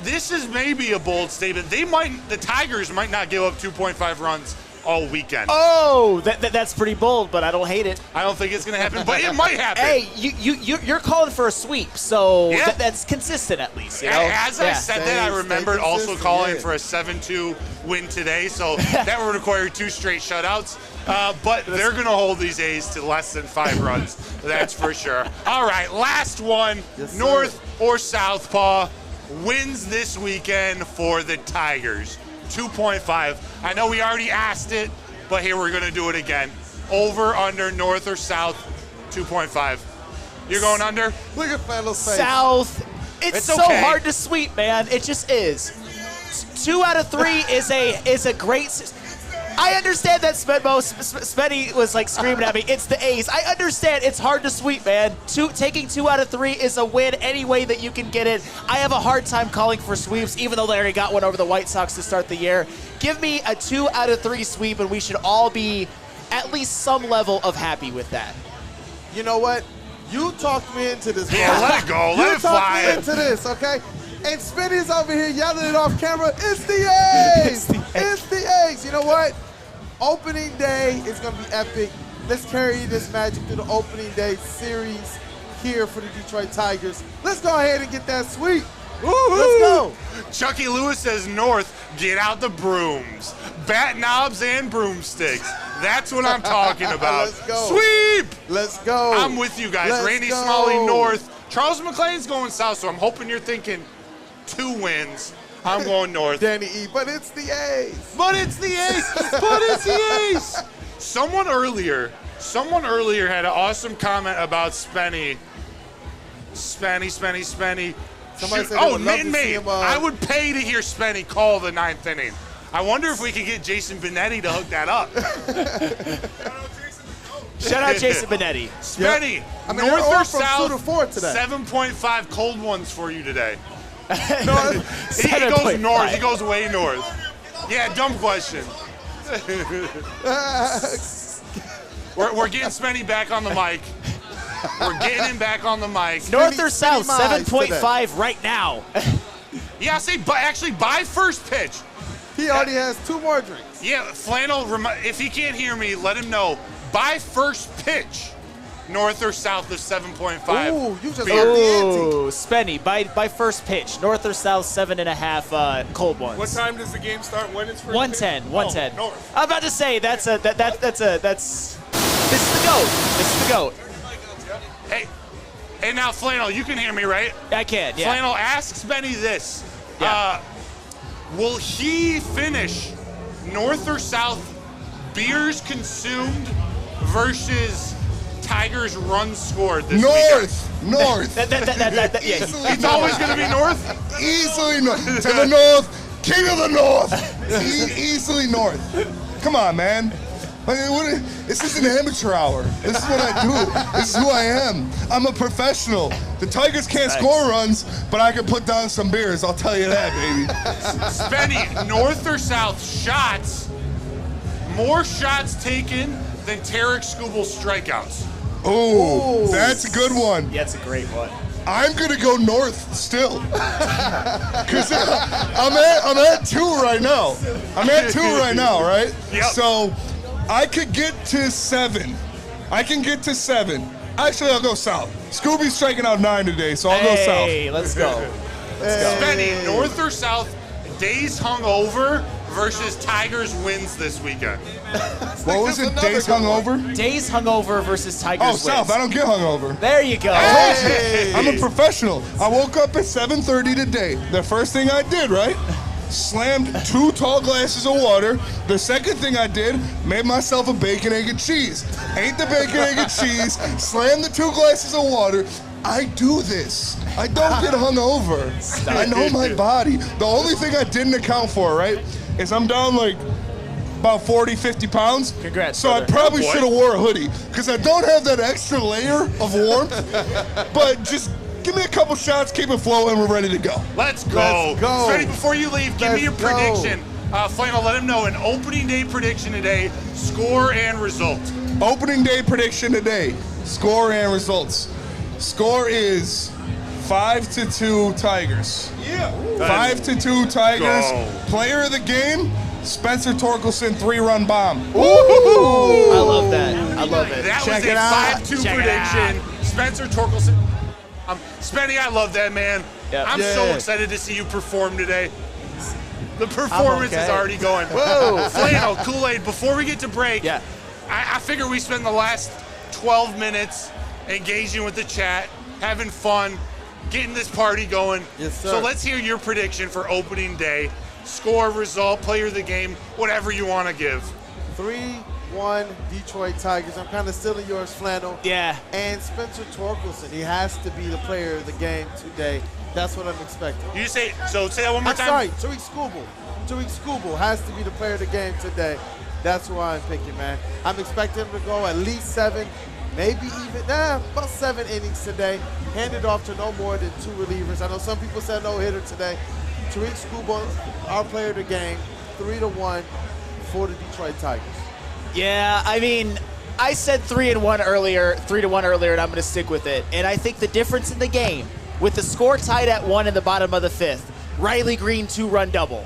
This is maybe a bold statement. The Tigers might not give up 2.5 runs all weekend. Oh, that's pretty bold, but I don't hate it. I don't think it's going to happen, but it might happen. Hey, you're calling for a sweep, so Yeah. that's consistent at least. You know? As I said that, I remembered also calling for a 7-2 win today, so that would require 2 straight shutouts. But they're going to hold these A's to less than 5 runs. That's for sure. All right, last one. Yes, North or Southpaw wins this weekend for the Tigers. 2.5. I know we already asked it, but here we're going to do it again. Over, under, north or south, 2.5. You're going under? Look at Flannel's face. South. It's so okay. hard to sweep, man. It just is. 2 out of 3 is a great. I understand that Spenny was like screaming at me. It's the A's. I understand it's hard to sweep, man. Taking 2 out of 3 is a win any way that you can get it. I have a hard time calling for sweeps, even though they already got one over the White Sox to start the year. Give me a 2 out of 3 sweep, and we should all be at least some level of happy with that. You know what? You talked me into this. Yeah, bro. let it go. Let it fly. You talked me into this, okay? And Spenny's over here yelling it off camera. It's the A's. It's the A's. You know what? Opening day is going to be epic. Let's carry this magic to the opening day series here for the Detroit Tigers. Let's go ahead and get that sweep. Woo-hoo! Let's go. Chucky Lewis says north, get out the brooms. Bat knobs and broomsticks. That's what I'm talking about. Let's go. Sweep! Let's go. I'm with you guys. Let's Randy go. Smalley north. Charles McClain's going south, so I'm hoping you're thinking 2 wins. I'm going north. Danny E, but it's the A's. But it's the A's. But it's the A's. Someone earlier had an awesome comment about Spenny Spenny. Somebody Shoot. said they Oh, would love to Mitten see Maid. him, I would pay to hear Spenny call the 9th inning. I wonder if we could get Jason Benetti to hook that up. Shout out Jason Benetti. Spenny, Yep. I mean, north they're all or from south? 2 to 4 today. 7.5 cold ones for you today. North. He goes north. He goes way north. Yeah, dumb question. We're getting Spenny back on the mic. We're getting him back on the mic. North or south, 7.5 right now. Yeah, I say actually by first pitch. He already has 2 more drinks. Yeah, Flannel, if he can't hear me, let him know. By first pitch, north or south of 7.5. Ooh, you just heard the ante. Spenny, by first pitch, north or south, 7.5 cold ones. What time does the game start? When it's first 110, pitch? 110. Oh, north. I'm about to say this is the GOAT. This is the GOAT. Hey, now Flannel, you can hear me, right? I can, yeah. Flannel, ask Spenny this. Yeah. Will he finish north or south beers consumed versus Tigers runs scored this weekend? North. Yeah. It's always going to be north? Easily north. To the north. King of the north. Easily north. Come on, man. This is an amateur hour. This is what I do. This is who I am. I'm a professional. The Tigers can't score runs, but I can put down some beers. I'll tell you that, baby. Spenny, north or south shots, more shots taken than TARIK SKUBAL strikeouts. Oh, that's a good one. Yeah, that's a great one. I'm gonna go north still, cause I'm at 2 right now. Right? Yep. So I could get to 7. I can get to 7. Actually, I'll go south. Scooby's striking out 9 today, so I'll go south. Hey, let's go. Spenny, north or south, days hungover versus Tigers wins this weekend. What was it? Days hungover? Days hungover versus Tigers wins. South. I don't get hungover. There you go. I told you. I'm a professional. I woke up at 7:30 today. The first thing I did, right? Slammed 2 tall glasses of water. The second thing I did, made myself a bacon, egg, and cheese. Ate the bacon, egg, and cheese, slammed the 2 glasses of water. I do this. I don't get hungover. I know my body. The only thing I didn't account for, right, is I'm down like about 40, 50 pounds. Congrats, So I brother. probably should have wore a hoodie because I don't have that extra layer of warmth. But just give me a couple shots, keep it flowing, we're ready to go. Let's go. Let's go. Spenny, before you leave, give me your Let's go. prediction. Flannel, let him know an opening day prediction today, score and result. Opening day prediction today, score and results. Score is 5-2 Tigers. Yeah. 5-2 Tigers. Go. Player of the game, Spencer Torkelson 3-run bomb. I love that. I love it. That Check was it a out. 5-2 Check it prediction. Spencer Torkelson. Spenny, I love that, man. Yep. I'm so Yeah. excited to see you perform today. The performance okay. is already going. Whoa. Flannel, Kool-Aid, before we get to break, Yeah. I figure we spend the last 12 minutes engaging with the chat, having fun, getting this party going. Yes, sir. So let's hear your prediction for opening day. Score, result, player of the game, whatever you want to give. 3-1 Detroit Tigers. I'm kind of stealing yours, Flannel. Yeah. And Spencer Torkelson, he has to be the player of the game today. That's what I'm expecting. You say that one more I'm time. sorry, TARIK SKUBAL. TARIK SKUBAL has to be the player of the game today. That's who I'm picking, man. I'm expecting him to go at least 7, maybe even, about 7 innings today. Hand it off to no more than 2 relievers. I know some people said no hitter today. TARIK SKUBAL, our player of the game, 3-1 for the Detroit Tigers. Yeah, I mean, I said 3-1 earlier, and I'm going to stick with it. And I think the difference in the game, with the score tied at 1 in the bottom of the 5th, Riley Green 2-run double,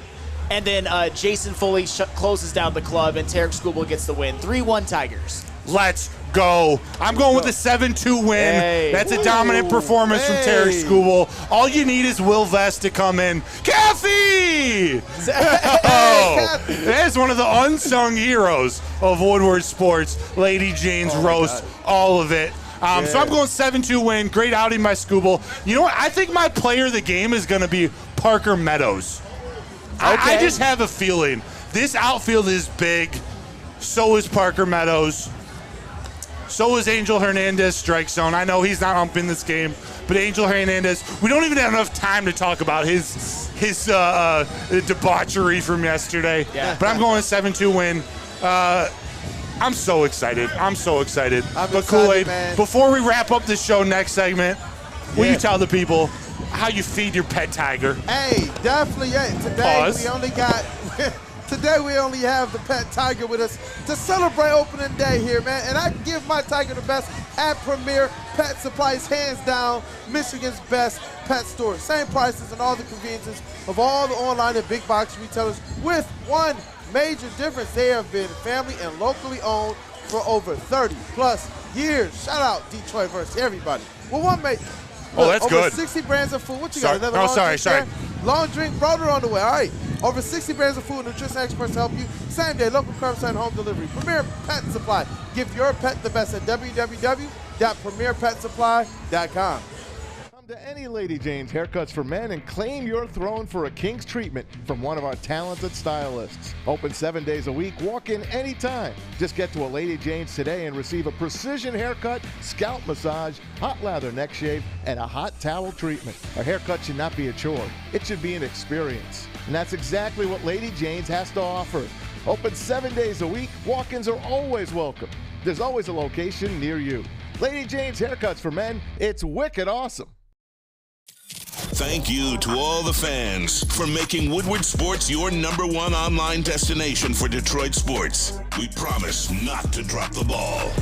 and then Jason Foley closes down the club, and TARIK SKUBAL gets the win. 3-1 Tigers. Let's go. I'm going with a 7-2 win. Hey. That's a dominant performance from TARIK SKUBAL. All you need is Will Vest to come in. Kathy! Oh, that is one of the unsung heroes of Woodward Sports. Lady Jane's roast, all of it. So I'm going 7-2 win. Great outing by SKUBAL. You know what? I think my player of the game is going to be Parker Meadows. I just have a feeling. This outfield is big. So is Parker Meadows. So is Angel Hernandez, strike zone. I know he's not humping this game, but Angel Hernandez, we don't even have enough time to talk about his debauchery from yesterday. Yeah. But I'm going 7-2 win. I'm so excited. I'm excited. But Kool-Aid, before we wrap up the show next segment, will you tell the people how you feed your pet tiger? Hey, definitely. Yeah. Today we only have the pet tiger with us to celebrate opening day here, man. And I give my tiger the best at Premier Pet Supplies, hands down, Michigan's best pet store. Same prices and all the conveniences of all the online and big box retailers, with one major difference. They have been family and locally owned for over 30 plus years. Shout out Detroit versus everybody. Well, one mate. Oh, that's over good. 60 brands of food. What you Sorry. got? No, sorry. Long drink, Broder on the way. All right. Over 60 brands of food and nutrition experts to help you. Same day, local curbside home delivery. Premier Pet Supply. Give your pet the best at www.premierpetsupply.com. Come to any Lady Jane's Haircuts for Men and claim your throne for a king's treatment from one of our talented stylists. Open 7 days a week. Walk in anytime. Just get to a Lady Jane's today and receive a precision haircut, scalp massage, hot lather neck shave, and a hot towel treatment. A haircut should not be a chore. It should be an experience. And that's exactly what Lady Jane's has to offer. Open 7 days a week. Walk-ins are always welcome. There's always a location near you. Lady Jane's Haircuts for Men. It's wicked awesome. Thank you to all the fans for making Woodward Sports your #1 online destination for Detroit sports. We promise not to drop the ball.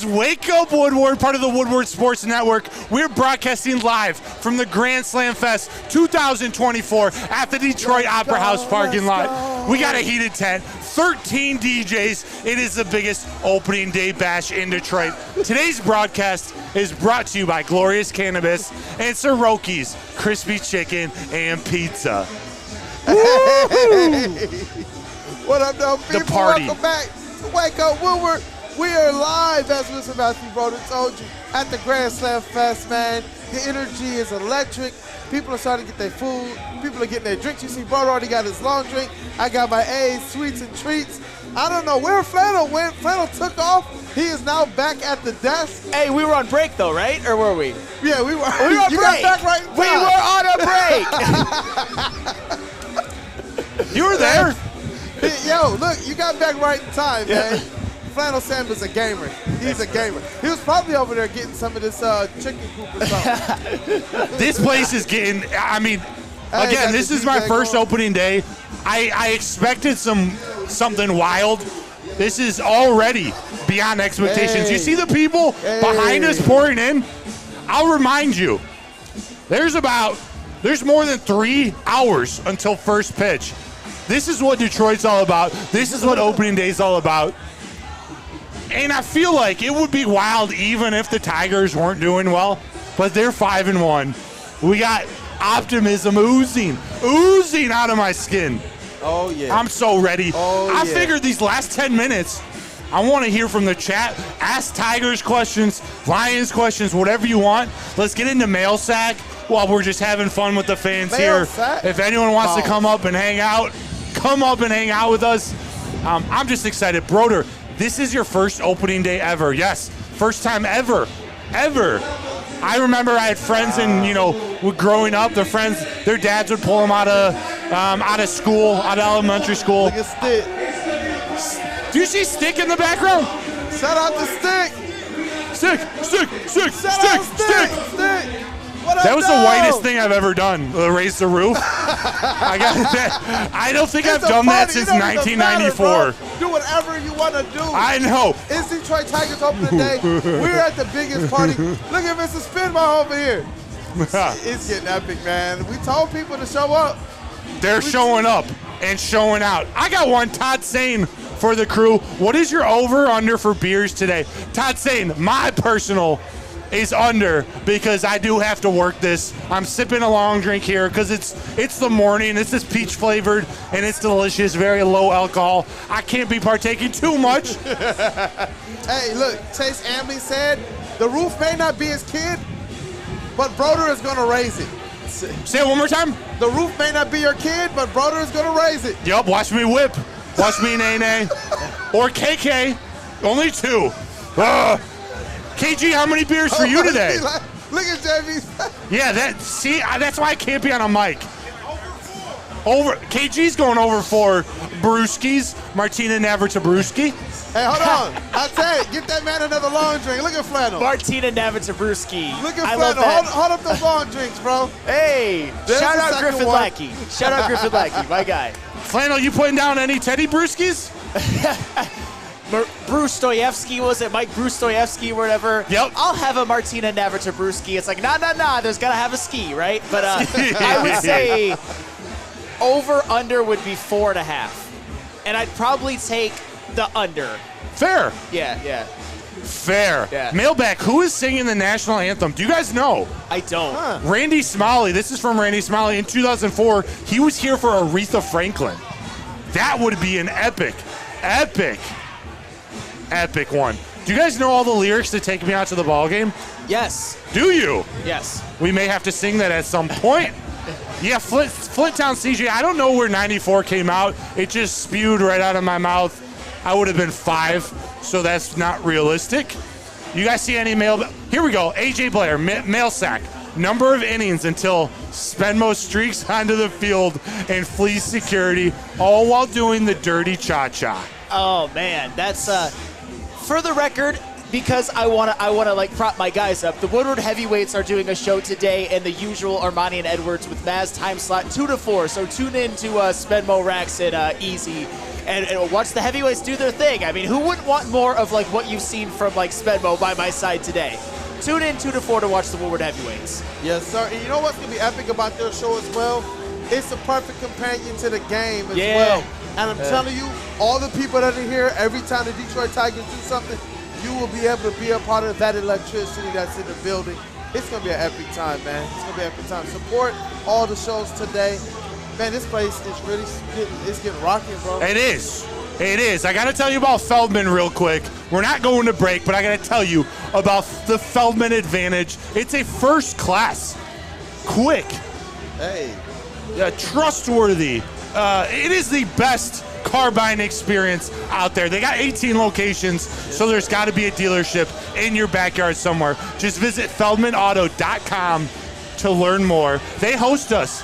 Wake up, Woodward, part of the Woodward Sports Network. We're broadcasting live from the Grand Slam Fest 2024 at the Detroit Opera House parking lot. We got a heated tent, 13 DJs. It is the biggest opening day bash in Detroit. Today's broadcast is brought to you by Glorious Cannabis and Soroki's Crispy Chicken and Pizza. What up, though, people? The party. Welcome back to Wake Up Woodward. We are live, as Mr. Matthew Broder told you, at the Grand Slam Fest, man. The energy is electric. People are starting to get their food. People are getting their drinks. You see, Broder already got his long drink. I got my A's, sweets, and treats. I don't know where Flannel went. Flannel took off. He is now back at the desk. Hey, we were on break, though, right? Or were we? Yeah, we were. We were on you break. got back right in time. We were on a break. You were there. Yo, look, you got back right in time, man. Flannel Sam is a gamer. He's a gamer. He was probably over there getting some of this chicken coop or something. This place is getting, I mean, again, this is my first opening day. I expected something wild. This is already beyond expectations. You see the people behind us pouring in? I'll remind you, there's more than 3 hours until first pitch. This is what Detroit's all about. This is what opening day is all about. And I feel like it would be wild even if the Tigers weren't doing well, but they're 5-1. We got optimism oozing out of my skin. Oh, yeah. I'm so ready. I yeah. figured these last 10 minutes, I want to hear from the chat. Ask Tigers questions, Lions questions, whatever you want. Let's get into mail sack while we're just having fun with the fans Mail here. sack? If anyone wants to come up and hang out, come up and hang out with us. I'm just excited. Broder, this is your first opening day ever. Yes, first time ever. I remember I had friends growing up, their dads would pull them out of school, out of elementary school. Look at Stick. Do you see Stick in the background? Shout out to Stick. Stick. Shout out Stick. What That up, was dog? the whitest thing I've ever done, raise the roof. I don't think I've done that since 1994. Do whatever you want to do. I know. It's Detroit Tigers opening day. We're at the biggest party. Look at Mr. Spinball over here. It's getting epic, man. We told people to show up. They're showing up and showing out. I got one, Todd Sane for the crew. What is your over/under for beers today? Todd Sane, my personal is under because I do have to work this. I'm sipping a long drink here because it's the morning. This is peach flavored and it's delicious, very low alcohol. I can't be partaking too much. Hey, look, Chase Ambly said the roof may not be his kid, but Broder is going to raise it. Say it one more time. The roof may not be your kid, but Broder is going to raise it. Yup, watch me whip. Watch me nay-nay. Or KK. Only 2. KG, how many beers for you today? Look at JV. Yeah, that's why I can't be on a mic. KG's going over 4 brewskis. Martina Navratilbrewski. Hey, hold on. I tell you, get that man another long drink. Look at Flannel. Martina Navratilbrewski. Look at Flannel. Hold up those long drinks, bro. Hey, shout out Griffin Lackey. Shout out Griffin Lackey, my guy. Flannel, you putting down any Teddy Brewskis? Bruce Stoyevsky, was it Mike Bruce Stoyevsky or whatever? Yep. I'll have a Martina Navratilbrewski. It's like, nah, there's got to have a ski, right? But I would say over/under would be 4.5. And I'd probably take the under. Fair. Yeah. Fair. Yeah. Mailbag, who is singing the national anthem? Do you guys know? I don't. Randy Smalley. This is from Randy Smalley. In 2004, he was here for Aretha Franklin. That would be an epic one. Do you guys know all the lyrics to Take Me Out to the Ball Game? Yes. Do you? Yes. We may have to sing that at some point. Yeah, Flinttown CJ, I don't know where 94 came out. It just spewed right out of my mouth. I would have been 5, so that's not realistic. You guys see any mail? Here we go. AJ Blair, mail sack. Number of innings until Spenmo streaks onto the field and flees security, all while doing the dirty cha-cha. Oh, man. That's, for the record, because I wanna like prop my guys up. The Woodward heavyweights are doing a show today in the usual Armani and Edwards with Maz time slot 2 to 4. So tune in to Spenmo Racks and Easy and watch the heavyweights do their thing. I mean, who wouldn't want more of like what you've seen from like Spenmo by my side today? Tune in 2 to 4 to watch the Woodward heavyweights. Yes, sir. And you know what's gonna be epic about their show as well? It's a perfect companion to the game as well. And I'm telling you, all the people that are here, every time the Detroit Tigers do something, you will be able to be a part of that electricity that's in the building. It's going to be an epic time, man. It's going to be an epic time. Support all the shows today. Man, this place is really getting rocking, bro. It is. I got to tell you about Feldman real quick. We're not going to break, but I got to tell you about the Feldman Advantage. It's a first class, quick, trustworthy. It is the best car buying experience out there. They got 18 locations, so there's got to be a dealership in your backyard somewhere. Just visit feldmanauto.com to learn more. They host us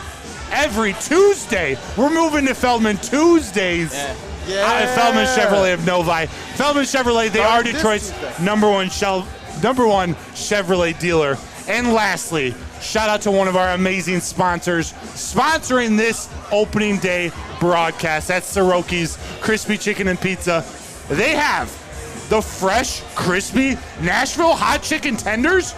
every Tuesday. We're moving to Feldman Tuesdays. Out at Feldman Chevrolet of Novi. Feldman Chevrolet, they are Detroit's number one Chevrolet dealer. And lastly, shout out to one of our amazing sponsors sponsoring this opening day broadcast. That's Siroki's Crispy Chicken and Pizza. They have the fresh, crispy Nashville hot chicken tenders,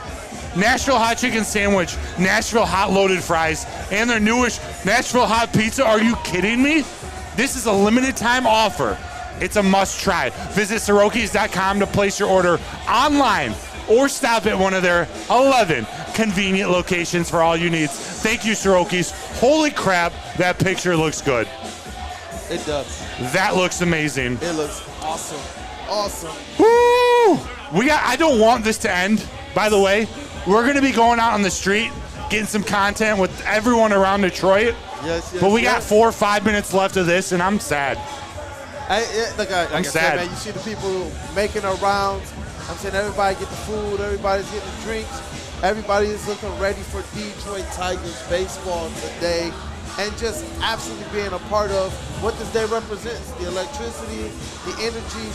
Nashville hot chicken sandwich, Nashville hot loaded fries, and their newish Nashville hot pizza. Are you kidding me? This is a limited time offer. It's a must try. Visit Sirokis.com to place your order online or stop at one of their 11 convenient locations for all your needs. Thank you, Sirokis. Holy crap, that picture looks good. It does. That looks amazing. It looks awesome. Awesome. Woo! I don't want this to end, by the way. We're going to be going out on the street, getting some content with everyone around Detroit. Yes, but we got 4 or 5 minutes left of this, and I'm sad. Like I said, man, you see the people making their rounds. I'm saying everybody get the food, everybody's getting the drinks. Everybody is looking ready for Detroit Tigers baseball today. And just absolutely being a part of what this day represents, the electricity, the energy.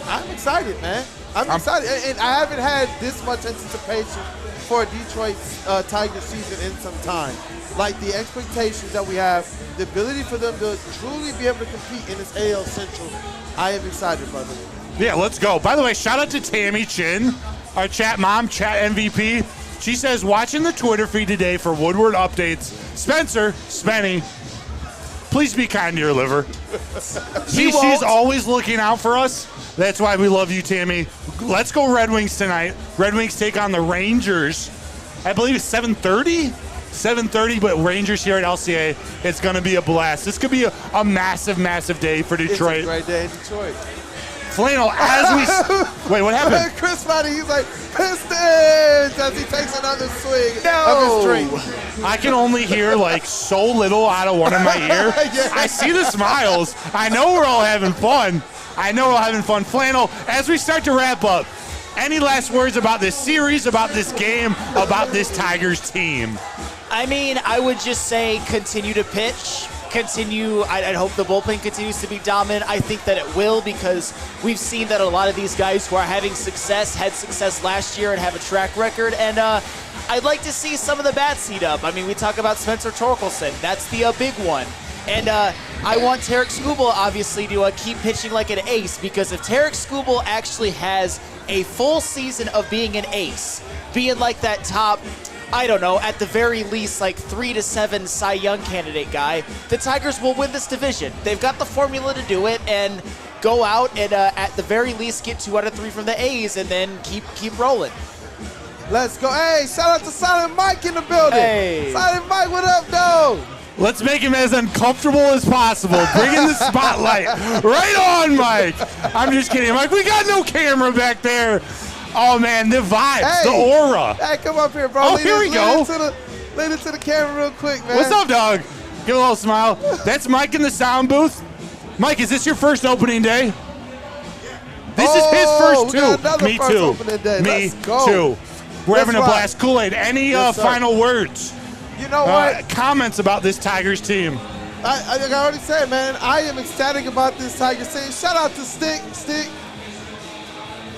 I'm excited, man. I'm excited. And I haven't had this much anticipation for a Detroit Tigers season in some time. Like the expectations that we have, the ability for them to truly be able to compete in this AL Central. I am excited, brother. Yeah, let's go. By the way, shout out to Tammy Chin, our chat mom, chat MVP. She says, watching the Twitter feed today for Woodward updates. Spencer, Spenny, Please be kind to your liver. She's always looking out for us. That's why we love you, Tammy. Let's go Red Wings tonight. Red Wings take on the Rangers. I believe it's 7:30? 7:30, but Rangers here at LCA. It's going to be a blast. This could be a massive, massive day for Detroit. It's a great day in Detroit. Flannel, as we... Wait, what happened? Chris Roddy, he's like, Pistons, as he takes another swing of his drink. I can only hear, like, so little out of one of my ear. Yeah. I see the smiles. I know we're all having fun. Flannel, as we start to wrap up, any last words about this series, about this game, about this Tigers team? I mean, I would just say continue to pitch. I'd hope the bullpen continues to be dominant. I think that it will, because we've seen that a lot of these guys who are having success had success last year and have a track record. And I'd like to see some of the bats heat up. I mean, we talk about Spencer Torkelson. That's the big one. And I want TARIK SKUBAL, obviously, to keep pitching like an ace, because if TARIK SKUBAL actually has a full season of being an ace, being like that top, I don't know, at the very least, like 3 to 7 Cy Young candidate guy, the Tigers will win this division. They've got the formula to do it, and go out and at the very least get 2 out of 3 from the A's, and then keep rolling. Let's go. Hey, shout out to Silent Mike in the building. Hey. Silent Mike, what up, though? Let's make him as uncomfortable as possible. Bring in the spotlight. Right on, Mike. I'm just kidding, Mike. We got no camera back there. Oh, man, the vibes, the aura. Hey, come up here, bro. Oh, here we go. Lead it to the camera real quick, man. What's up, dog? Give a little smile. That's Mike in the sound booth. Mike, is this your first opening day? This is his first, too. Me, too. Me, too. We're having a blast. Kool-Aid, any final words? You know what? Comments about this Tigers team? I already said, man, I am ecstatic about this Tigers team. Shout out to Stick.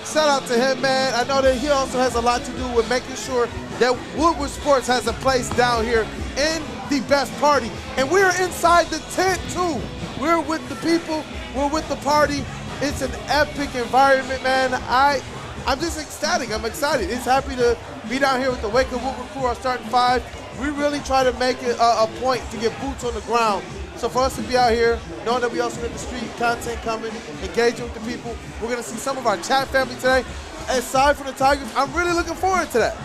Shout out to him, man. I know that he also has a lot to do with making sure that Woodward Sports has a place down here in the best party. And we're inside the tent, too. We're with the people. We're with the party. It's an epic environment, man. I'm just ecstatic. I'm excited. It's happy to be down here with the Wake Up Woodward crew, our starting 5. We really try to make it a point to get boots on the ground. So for us to be out here, knowing that we also get the street content coming, engaging with the people, we're going to see some of our chat family today. Aside from the Tigers, I'm really looking forward to that.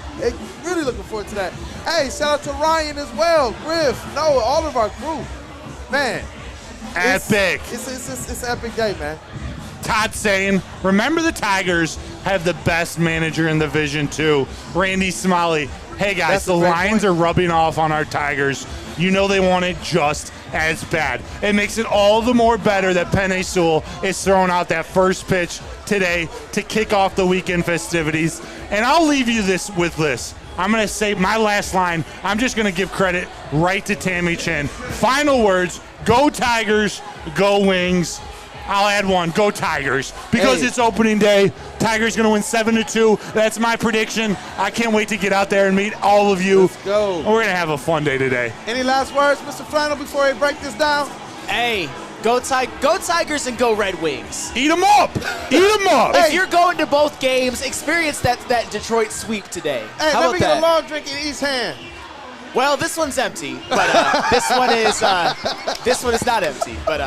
Really looking forward to that. Hey, shout out to Ryan as well, Griff, Noah, all of our crew. Man. Epic. It's an epic day, man. Todd saying, remember the Tigers have the best manager in the Division 2, Randy Smalley. Hey, guys, the lines are rubbing off on our Tigers. You know they want it just as bad. It makes it all the more better that Penei Sewell is throwing out that first pitch today to kick off the weekend festivities. And I'll leave you with this. I'm going to say my last line. I'm just going to give credit right to Tammy Chin. Final words, go Tigers, go Wings. I'll add one, go Tigers. Because it's opening day, Tigers going to win 7-2. That's my prediction. I can't wait to get out there and meet all of you. Let's go. We're going to have a fun day today. Any last words, Mr. Flannel, before we break this down? Hey, go Tigers and go Red Wings. Eat them up. Eat them up. If you're going to both games, experience that Detroit sweep today. Hey, How let about me get that? a long drink in each hand. Well, this one's empty, but this one is not empty. But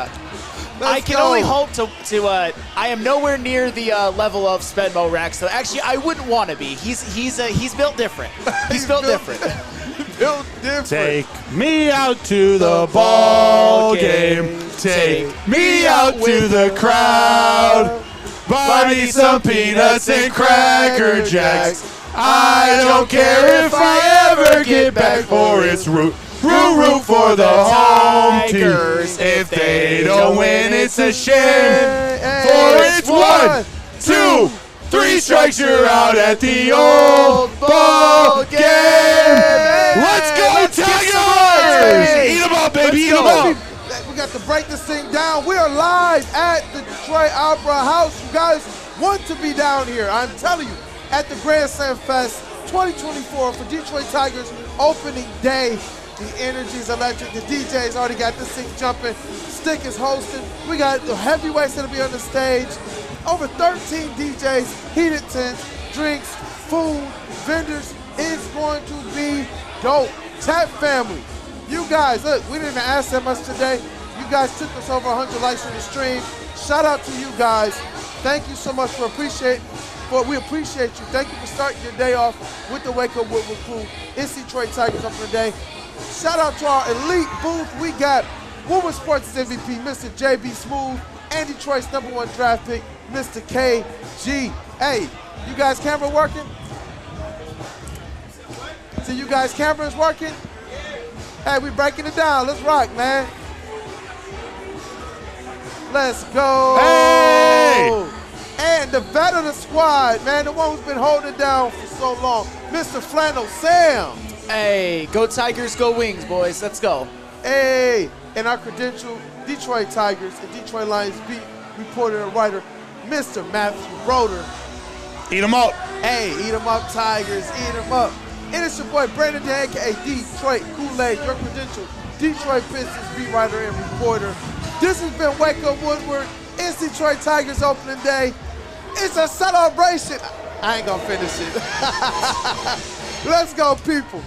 I can only hope to I am nowhere near the level of Spenmo Rax, so actually I wouldn't want to be. He's built different. He's built different. Built different. Take me out to the ball game. Take me out to the crowd. Buy me some peanuts and Cracker Jacks. I don't care if I ever get back, for it's root for the home team. If they don't win, it's a shame. For it's 1, 2, 3 strikes, you're out at the old ball game. Let's go, Tigers! Eat them up, baby, eat them up. We got to break this thing down. We are live at the Detroit Opera House. You guys want to be down here. I'm telling you, at the Grand Slam Fest 2024 for Detroit Tigers opening day. The energy is electric. The DJ's already got this thing jumping. Stick is hosting. We got the heavyweights that'll be on the stage. Over 13 DJs, heated tents, drinks, food, vendors. It's going to be dope. Chat family, you guys, look, we didn't even ask that much today. You guys took us over 100 likes on the stream. Shout out to you guys. Thank you so much we appreciate you. Thank you for starting your day off with the Wake Up Woodward crew. It's Detroit Tigers up for the day. Shout out to our elite booth. We got Woodward Sports MVP, Mr. JB Smooth, and Detroit's #1 draft pick, Mr. KG. Hey, you guys camera working? So you guys cameras working? Hey, we breaking it down. Let's rock, man. Let's go. Hey! And the vet of the squad, man, the one who's been holding it down for so long, Mr. Flannel Sam. Hey, go Tigers, go Wings, boys. Let's go. Hey, and our credentialed Detroit Tigers and Detroit Lions beat reporter and writer, Mr. Matthew Roeder. Eat 'em up. Hey, eat 'em up, Tigers, eat 'em up. And it's your boy Brandon Dan, a.k.a. Detroit Kool-Aid, your credentialed Detroit Pistons beat writer and reporter. This has been Wake Up Woodward. It's Detroit Tigers opening day. It's a celebration. I ain't gonna finish it. Let's go, people.